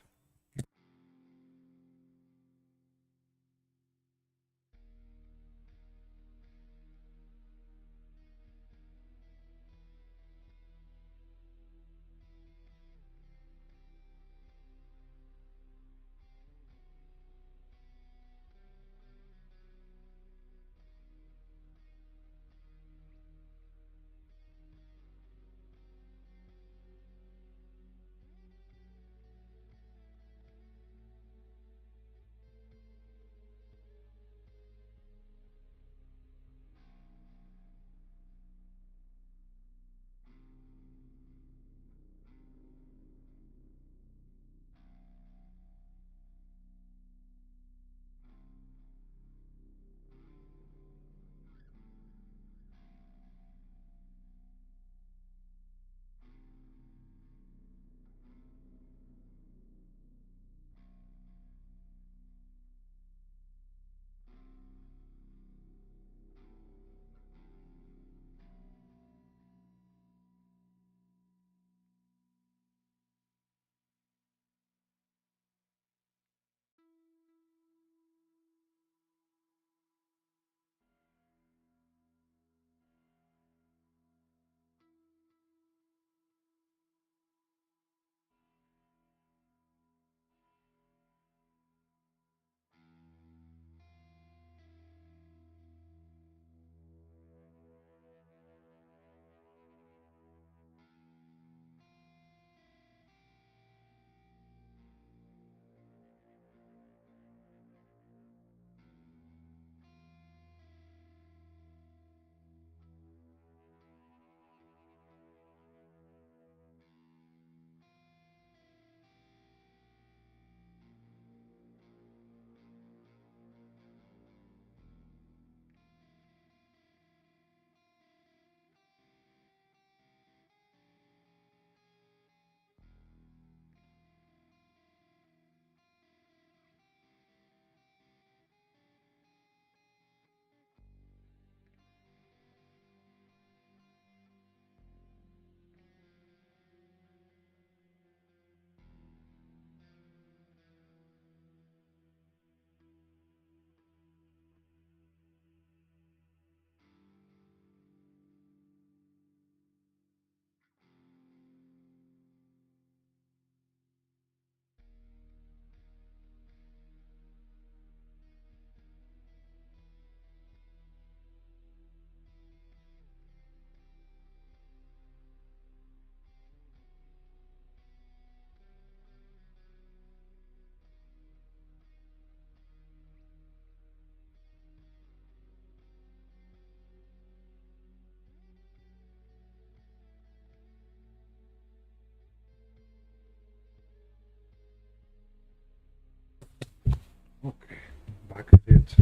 back a bit.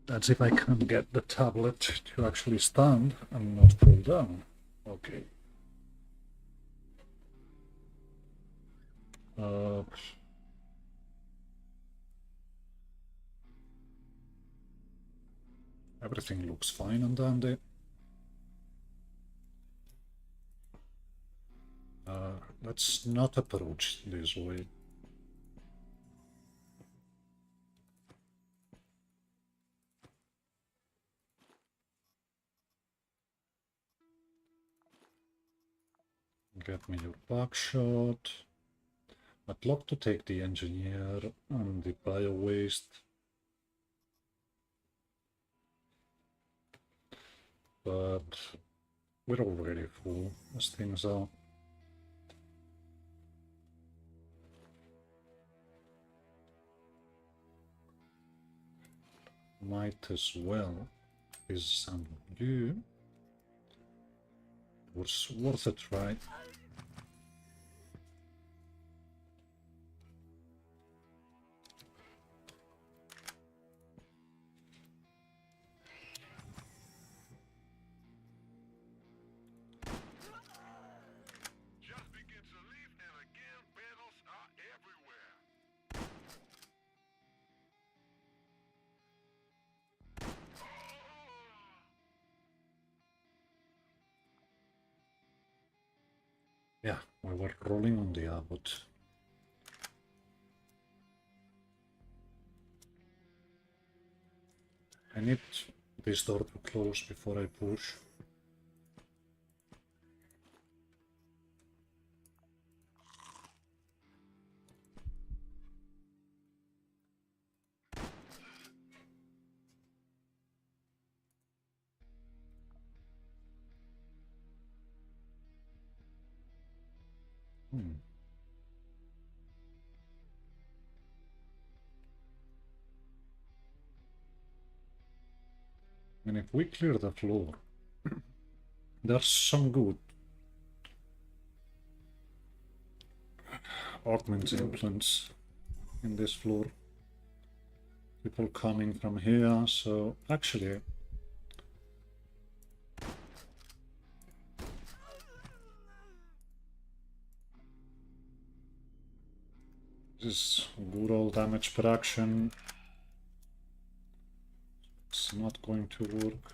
That's if I can get the tablet to actually stand and not fall down. Okay. Everything looks fine and dandy. Let's not approach this way. Get me your back shot. I'd love to take the engineer and the bio waste, but we're already full as things are. Might as well is some glue. Was worth a try. Just begin to leave, and again, battles are everywhere. Yeah, we were rolling on the abbot. I need this door to close before I push. And if we clear the floor, there's some good augment implants in this floor. People coming from here, so actually this is good old damage per action. It's not going to work.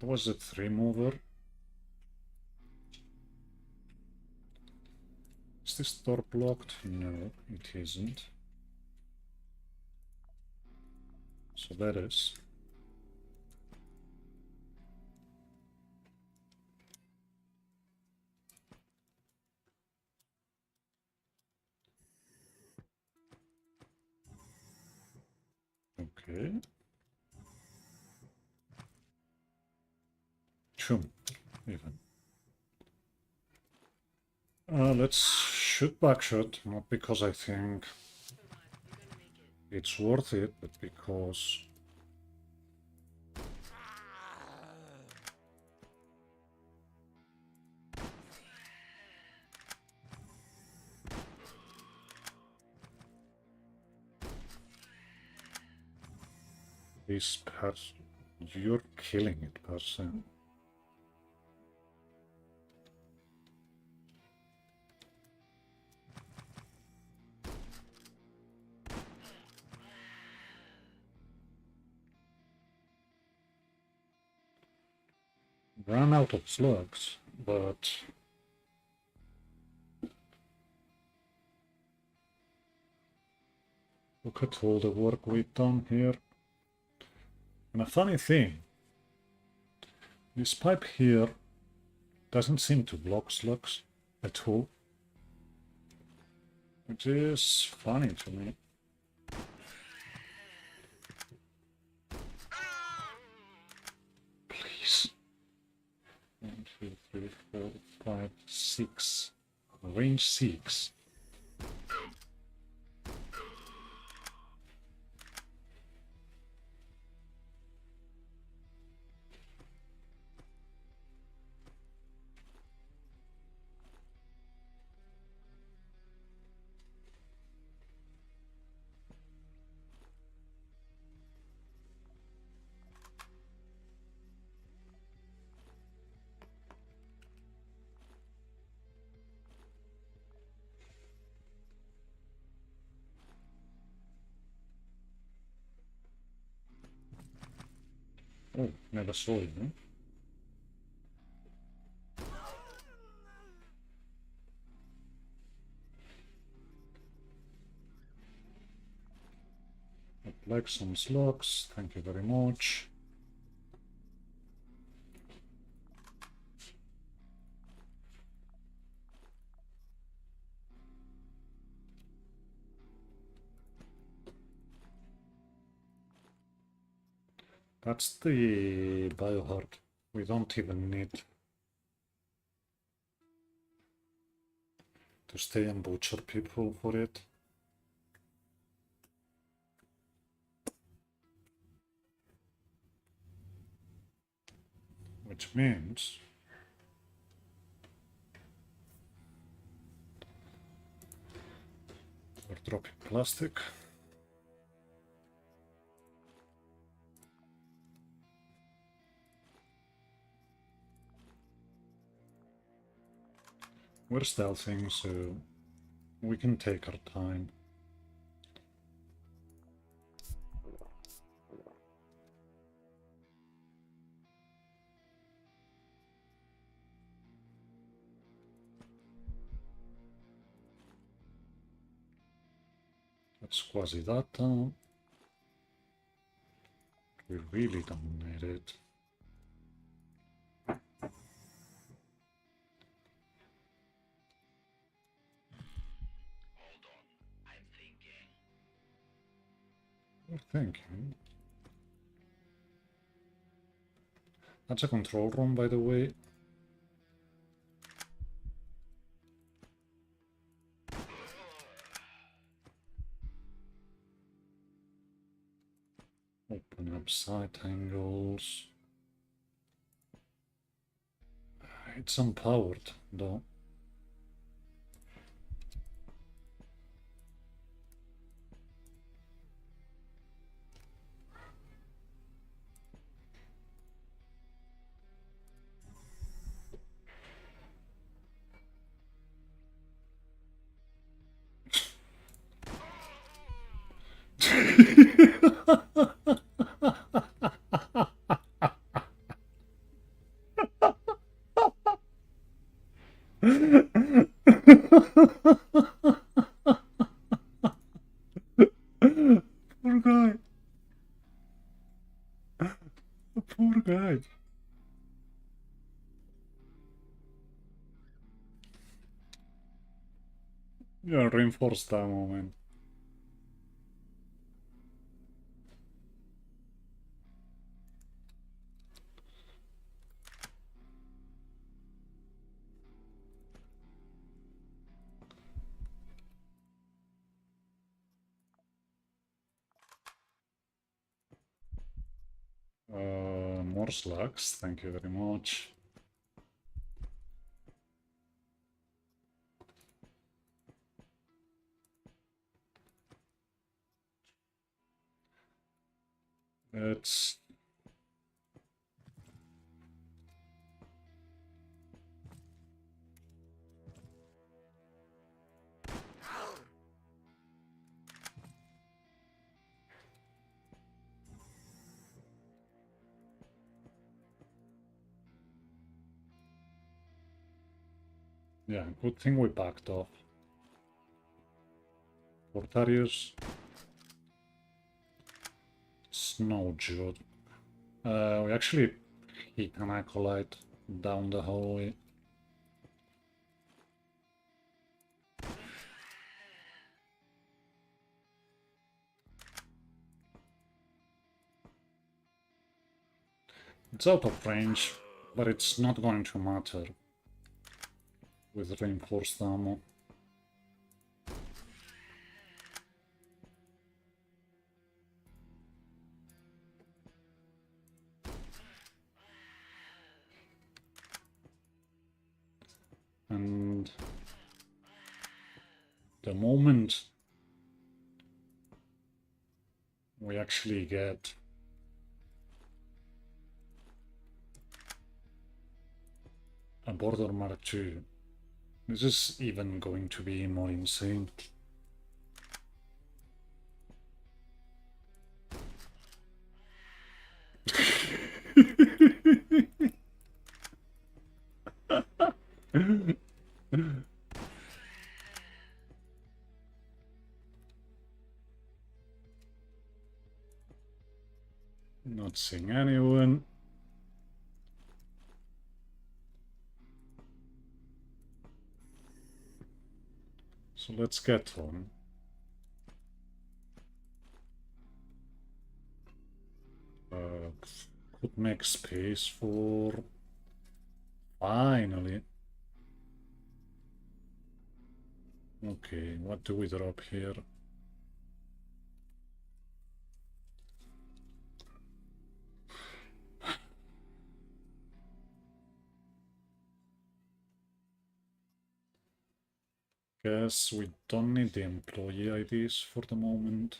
What was it, 3 mover? Is this door blocked? No, it isn't. So that is. Okay. Chum, even. Let's shoot backshot, not because I think it's worth it, but because this person, you're killing it, person. Ran out of slugs, but look at all the work we've done here. And a funny thing, this pipe here doesn't seem to block slugs at all, which is funny to me. Please. 1, 2, 3, 4, 5, 6. Range 6. Oh, never saw you. I'd like some slugs, thank you very much. That's the biohard. We don't even need to stay and butcher people for it. Which means we're dropping plastic. We're stealthing, so we can take our time. Let's Quasi that down. We really don't need it. Hold on, I'm thinking. We're thinking. That's a control room, by the way. Open up side angles. It's unpowered, though. Poor guy. Poor guy. Yeah, reinforce that moment. More slugs, thank you very much. It's yeah, good thing we backed off. Portarius. Snow Jude. We actually hit an acolyte down the hallway. It's out of range, but it's not going to matter with reinforced ammo. And the moment we actually get a border mark 2, this is even going to be more insane. Not seeing anyone. So let's get on. Could make space for... Finally. Okay, what do we drop here? Guess we don't need the employee IDs for the moment.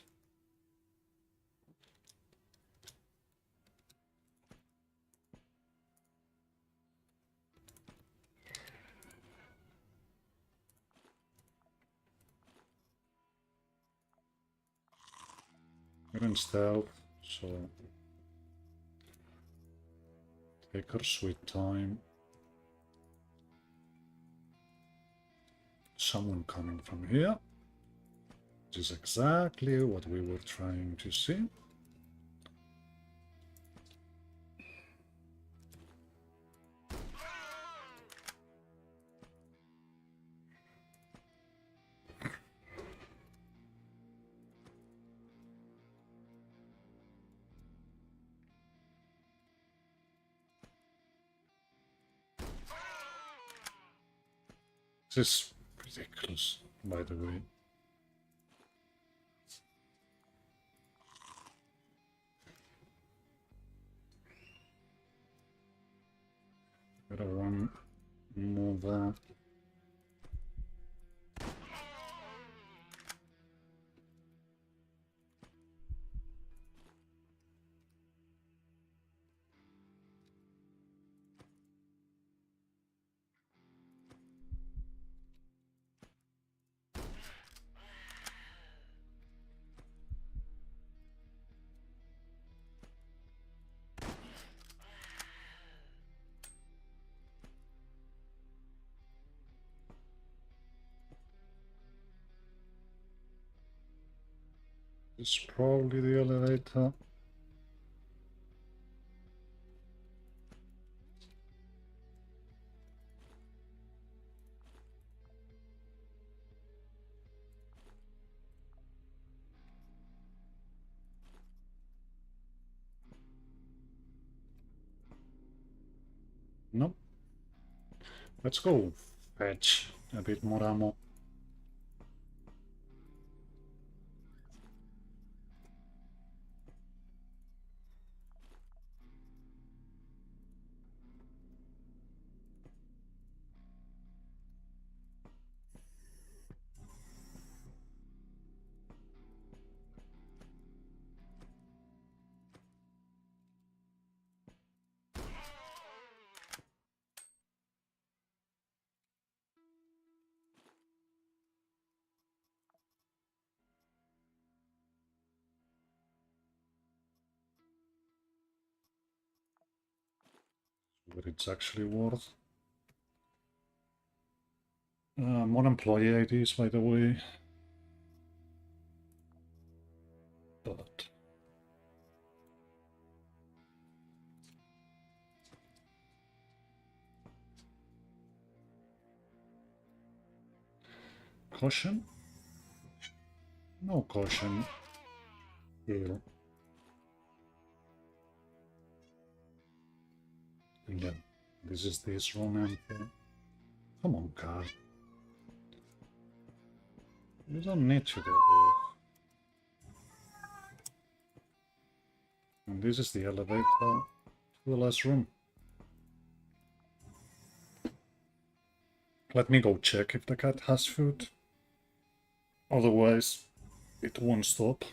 We're in stealth, so take our sweet time. Someone coming from here, which is exactly what we were trying to see. This is ridiculous, by the way. Gotta run more. This is probably the elevator. Nope. Let's go fetch a bit more ammo. What it's actually worth. More employee IDs, by the way. But caution? No caution here. Yeah, this is this room. Come on, car. You don't need to do this. And this is the elevator to the last room. Let me go check if the cat has food. Otherwise, it won't stop.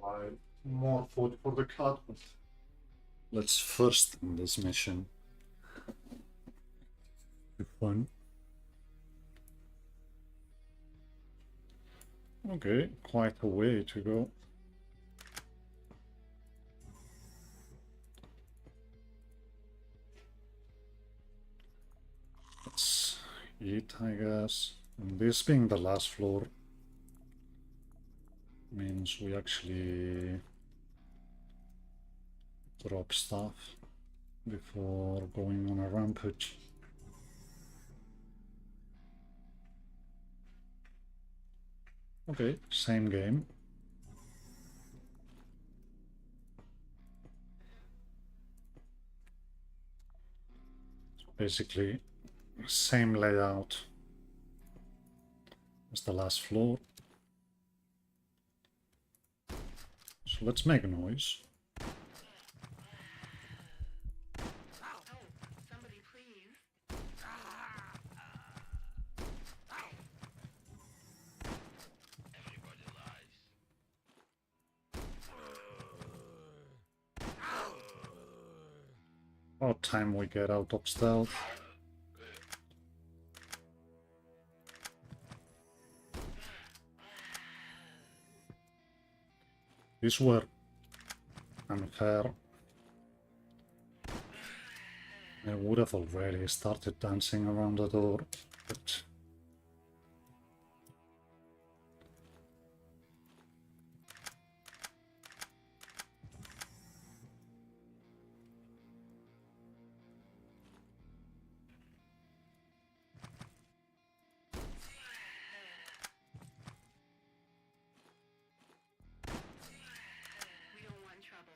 buy more food for the cat, but let's first end this mission. Be fun. Okay, quite a way to go. Let's eat, I guess. And this being the last floor means we actually drop stuff before going on a rampage. Okay, same game. Basically, same layout as the last floor. So let's make noise. Oh, somebody please. Everybody lies. About time we get out of stealth. These were unfair. I would have already started dancing around the door, but We don't want trouble.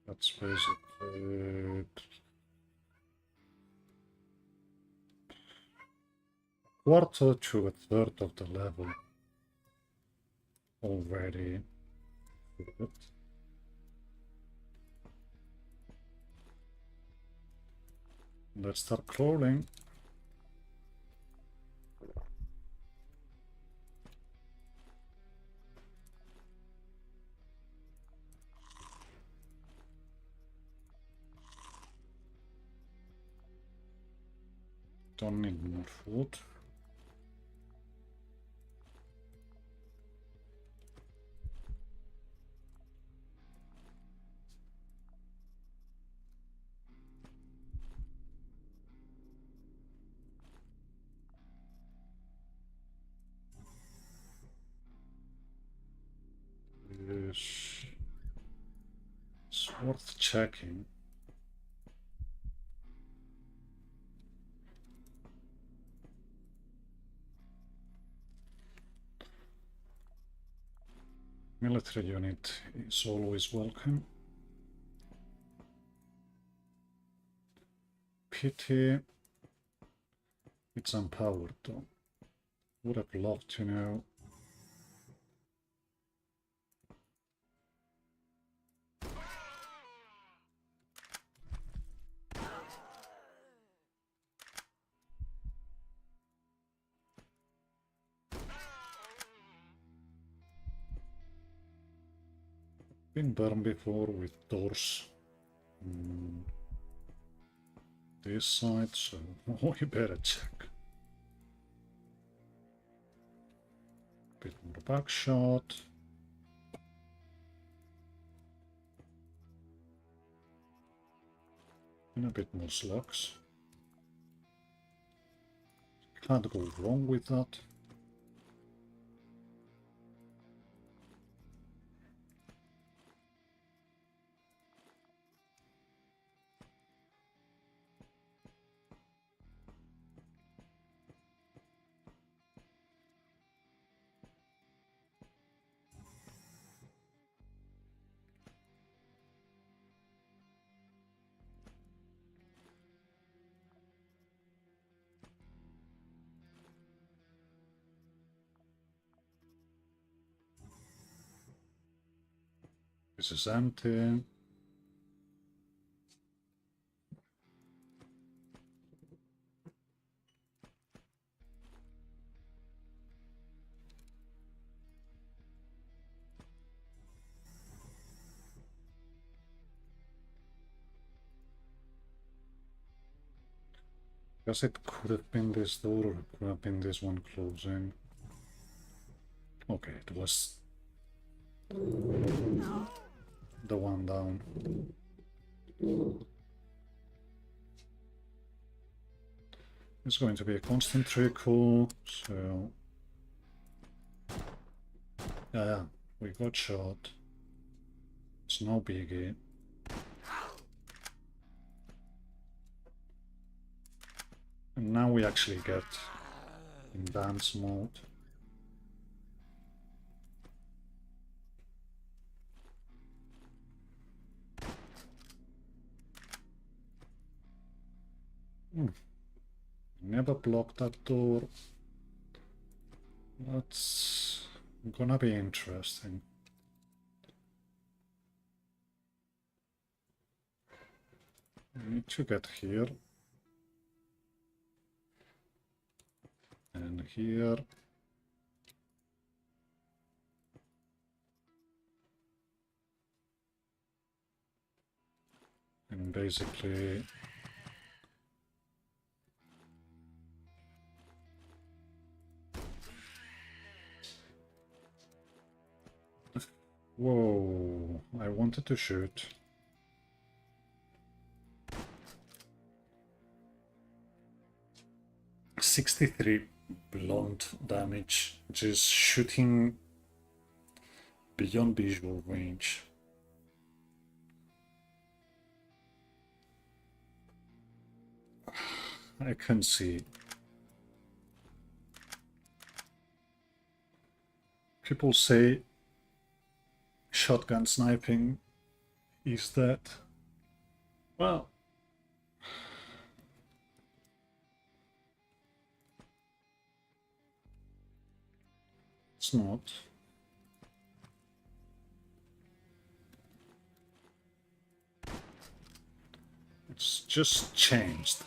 that's basically quarter to a third of the level already. Good. Let's start crawling. Don't need more food. This is worth checking. Military unit is always welcome. Pity it's empowered though. Would have loved to know. Been burned before with doors on this side, so we better check. Bit more backshot. And a bit more slugs. Can't go wrong with that. This is empty. Guess it could have been this door, or it could have been this one closing. Okay, it was the one down. It's going to be a constant trickle, so yeah, we got shot. It's no biggie. And now we actually get in dance mode. Never block that door. That's gonna be interesting. We need to get here. And here. And basically whoa, I wanted to shoot. $63 blunt damage, just shooting beyond visual range. I can see. People say shotgun sniping is that. Well, it's not. It's just changed.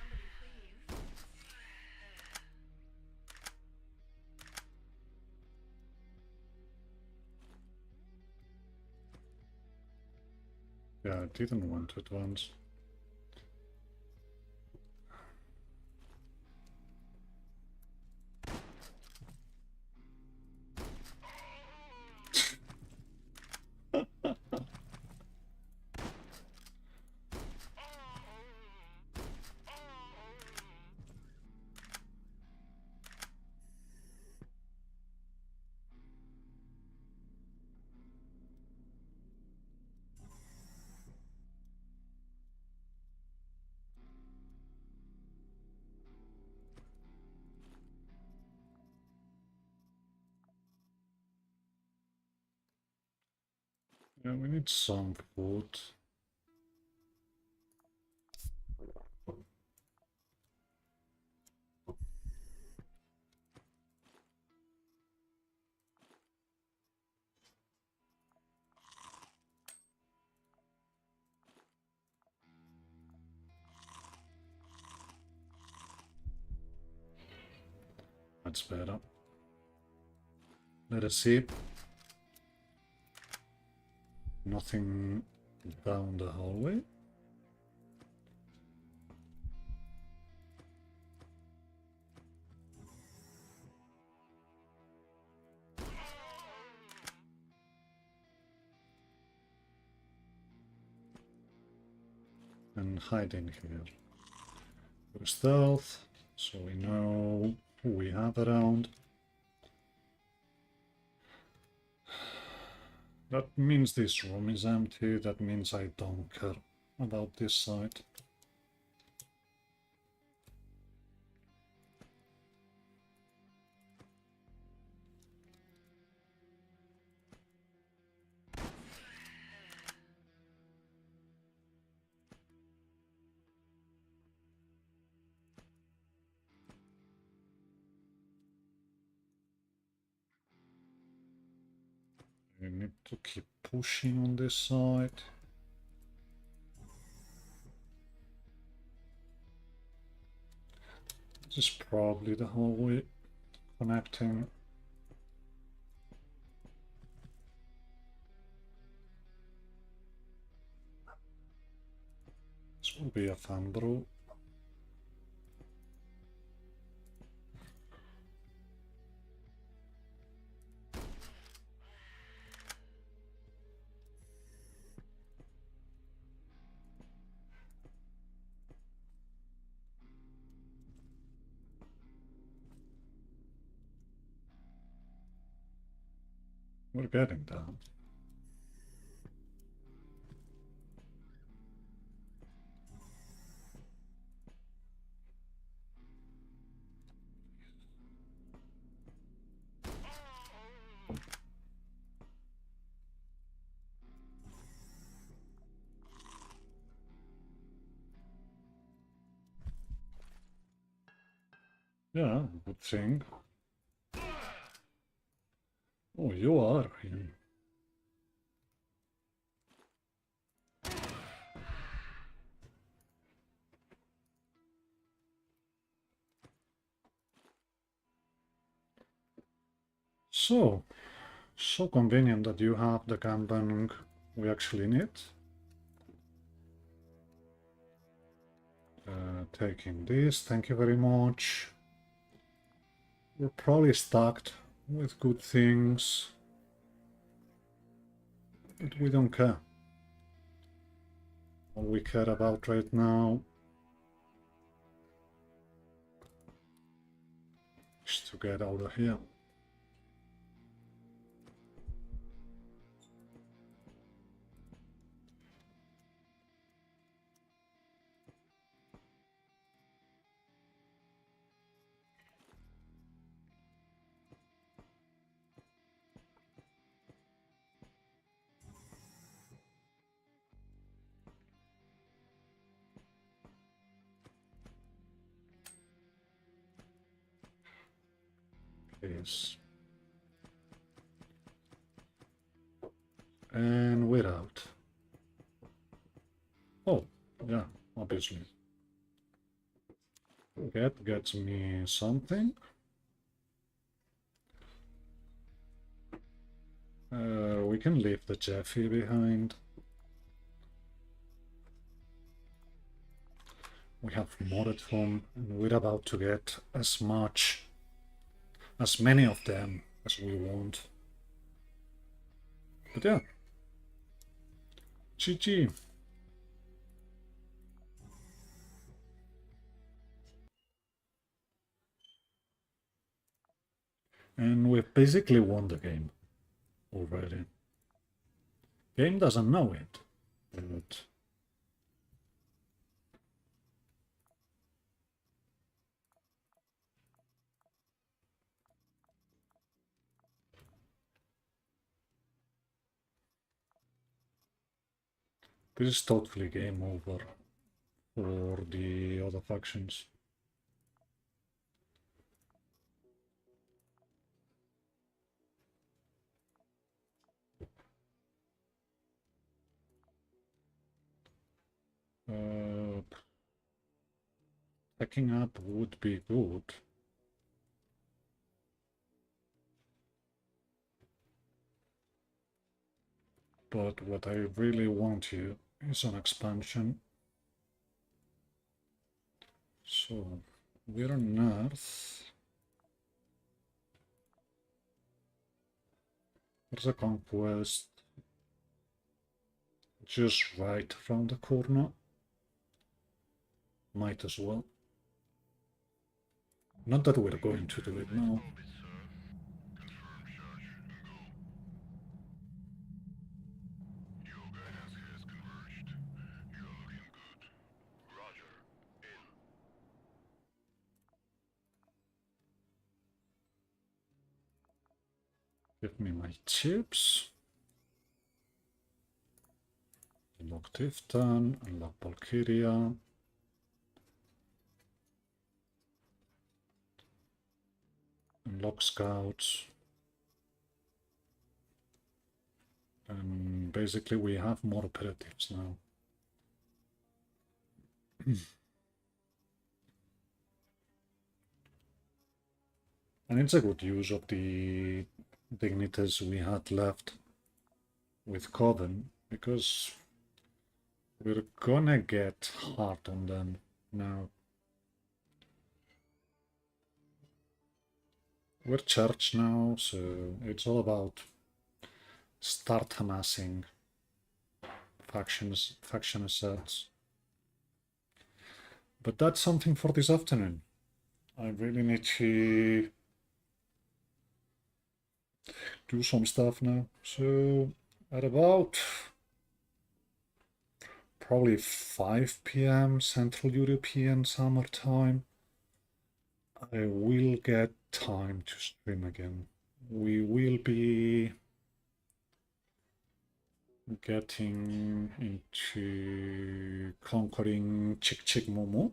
Somebody please. Yeah, I didn't want to advance. Yeah, we need some food. That's better. Let us see. Nothing down the hallway. And hide in here. Go stealth, so we know who we have around. That means this room is empty, that means I don't care about this side. We need to keep pushing on this side. This is probably the hallway connecting. This will be a fan brew. We're getting down. Yeah, good thing. Oh, you are him. So convenient that you have the Kanban we actually need. Taking this, thank you very much. We're probably stacked with good things, but we don't care. All we care about right now is to get out of here. Yes. And we're out. Oh, yeah, obviously. That gets me something. We can leave the Jeffy behind. We have more at home, and we're about to get as many of them as we want. But yeah, GG. And we've basically won the game already. Game doesn't know it, but this is totally game over for the other factions. Packing up would be good. But what I really want here is an expansion. So we're north. There's a conquest just right around the corner. Might as well. Not that we're going to do it now. Copy, sir. Confirm charge and go. Give me my chips. Unlock Tifton, unlock Valkyria. Unlock Scouts. And basically we have more operatives now. And it's a good use of the dignities we had left with Coven, because we're gonna get hard on them now. We're church now, so it's all about start amassing faction assets. But that's something for this afternoon. I really need to do some stuff now. So at about probably 5 p.m. Central European Summer Time, I will get time to stream again. We will be getting into conquering Chick Momo.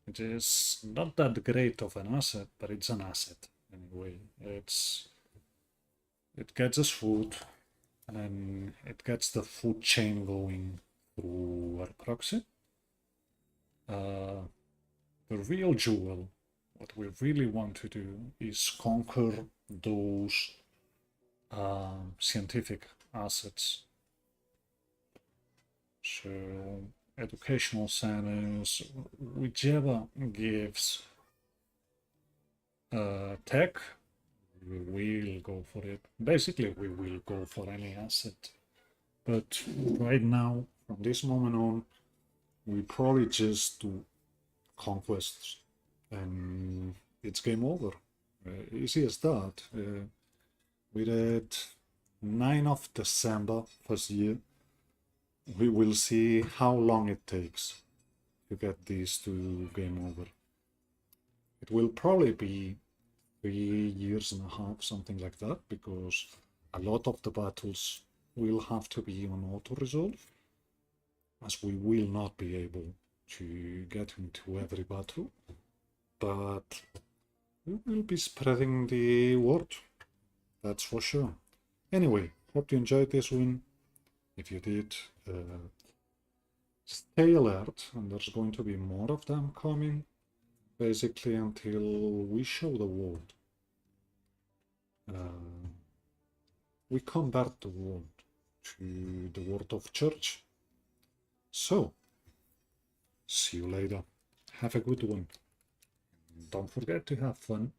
It is not that great of an asset, but it's an asset anyway. It gets us food, and then it gets the food chain going through our proxy. The real jewel, what we really want to do, is conquer those scientific assets. So educational centers, whichever gives tech, we will go for it. Basically, we will go for any asset. But right now, from this moment on, we probably just do conquests, and it's game over. Easy as that. We did 9 of December first year. We will see how long it takes to get these to game over. It will probably be 3 years and a half, something like that, because a lot of the battles will have to be on auto-resolve, as we will not be able to get into every battle, but we will be spreading the word, that's for sure. Anyway, hope you enjoyed this one. If you did, stay alert, and there's going to be more of them coming, basically until we show the world. We convert the world to the word of church. So, see you later. Have a good one. Don't forget to have fun.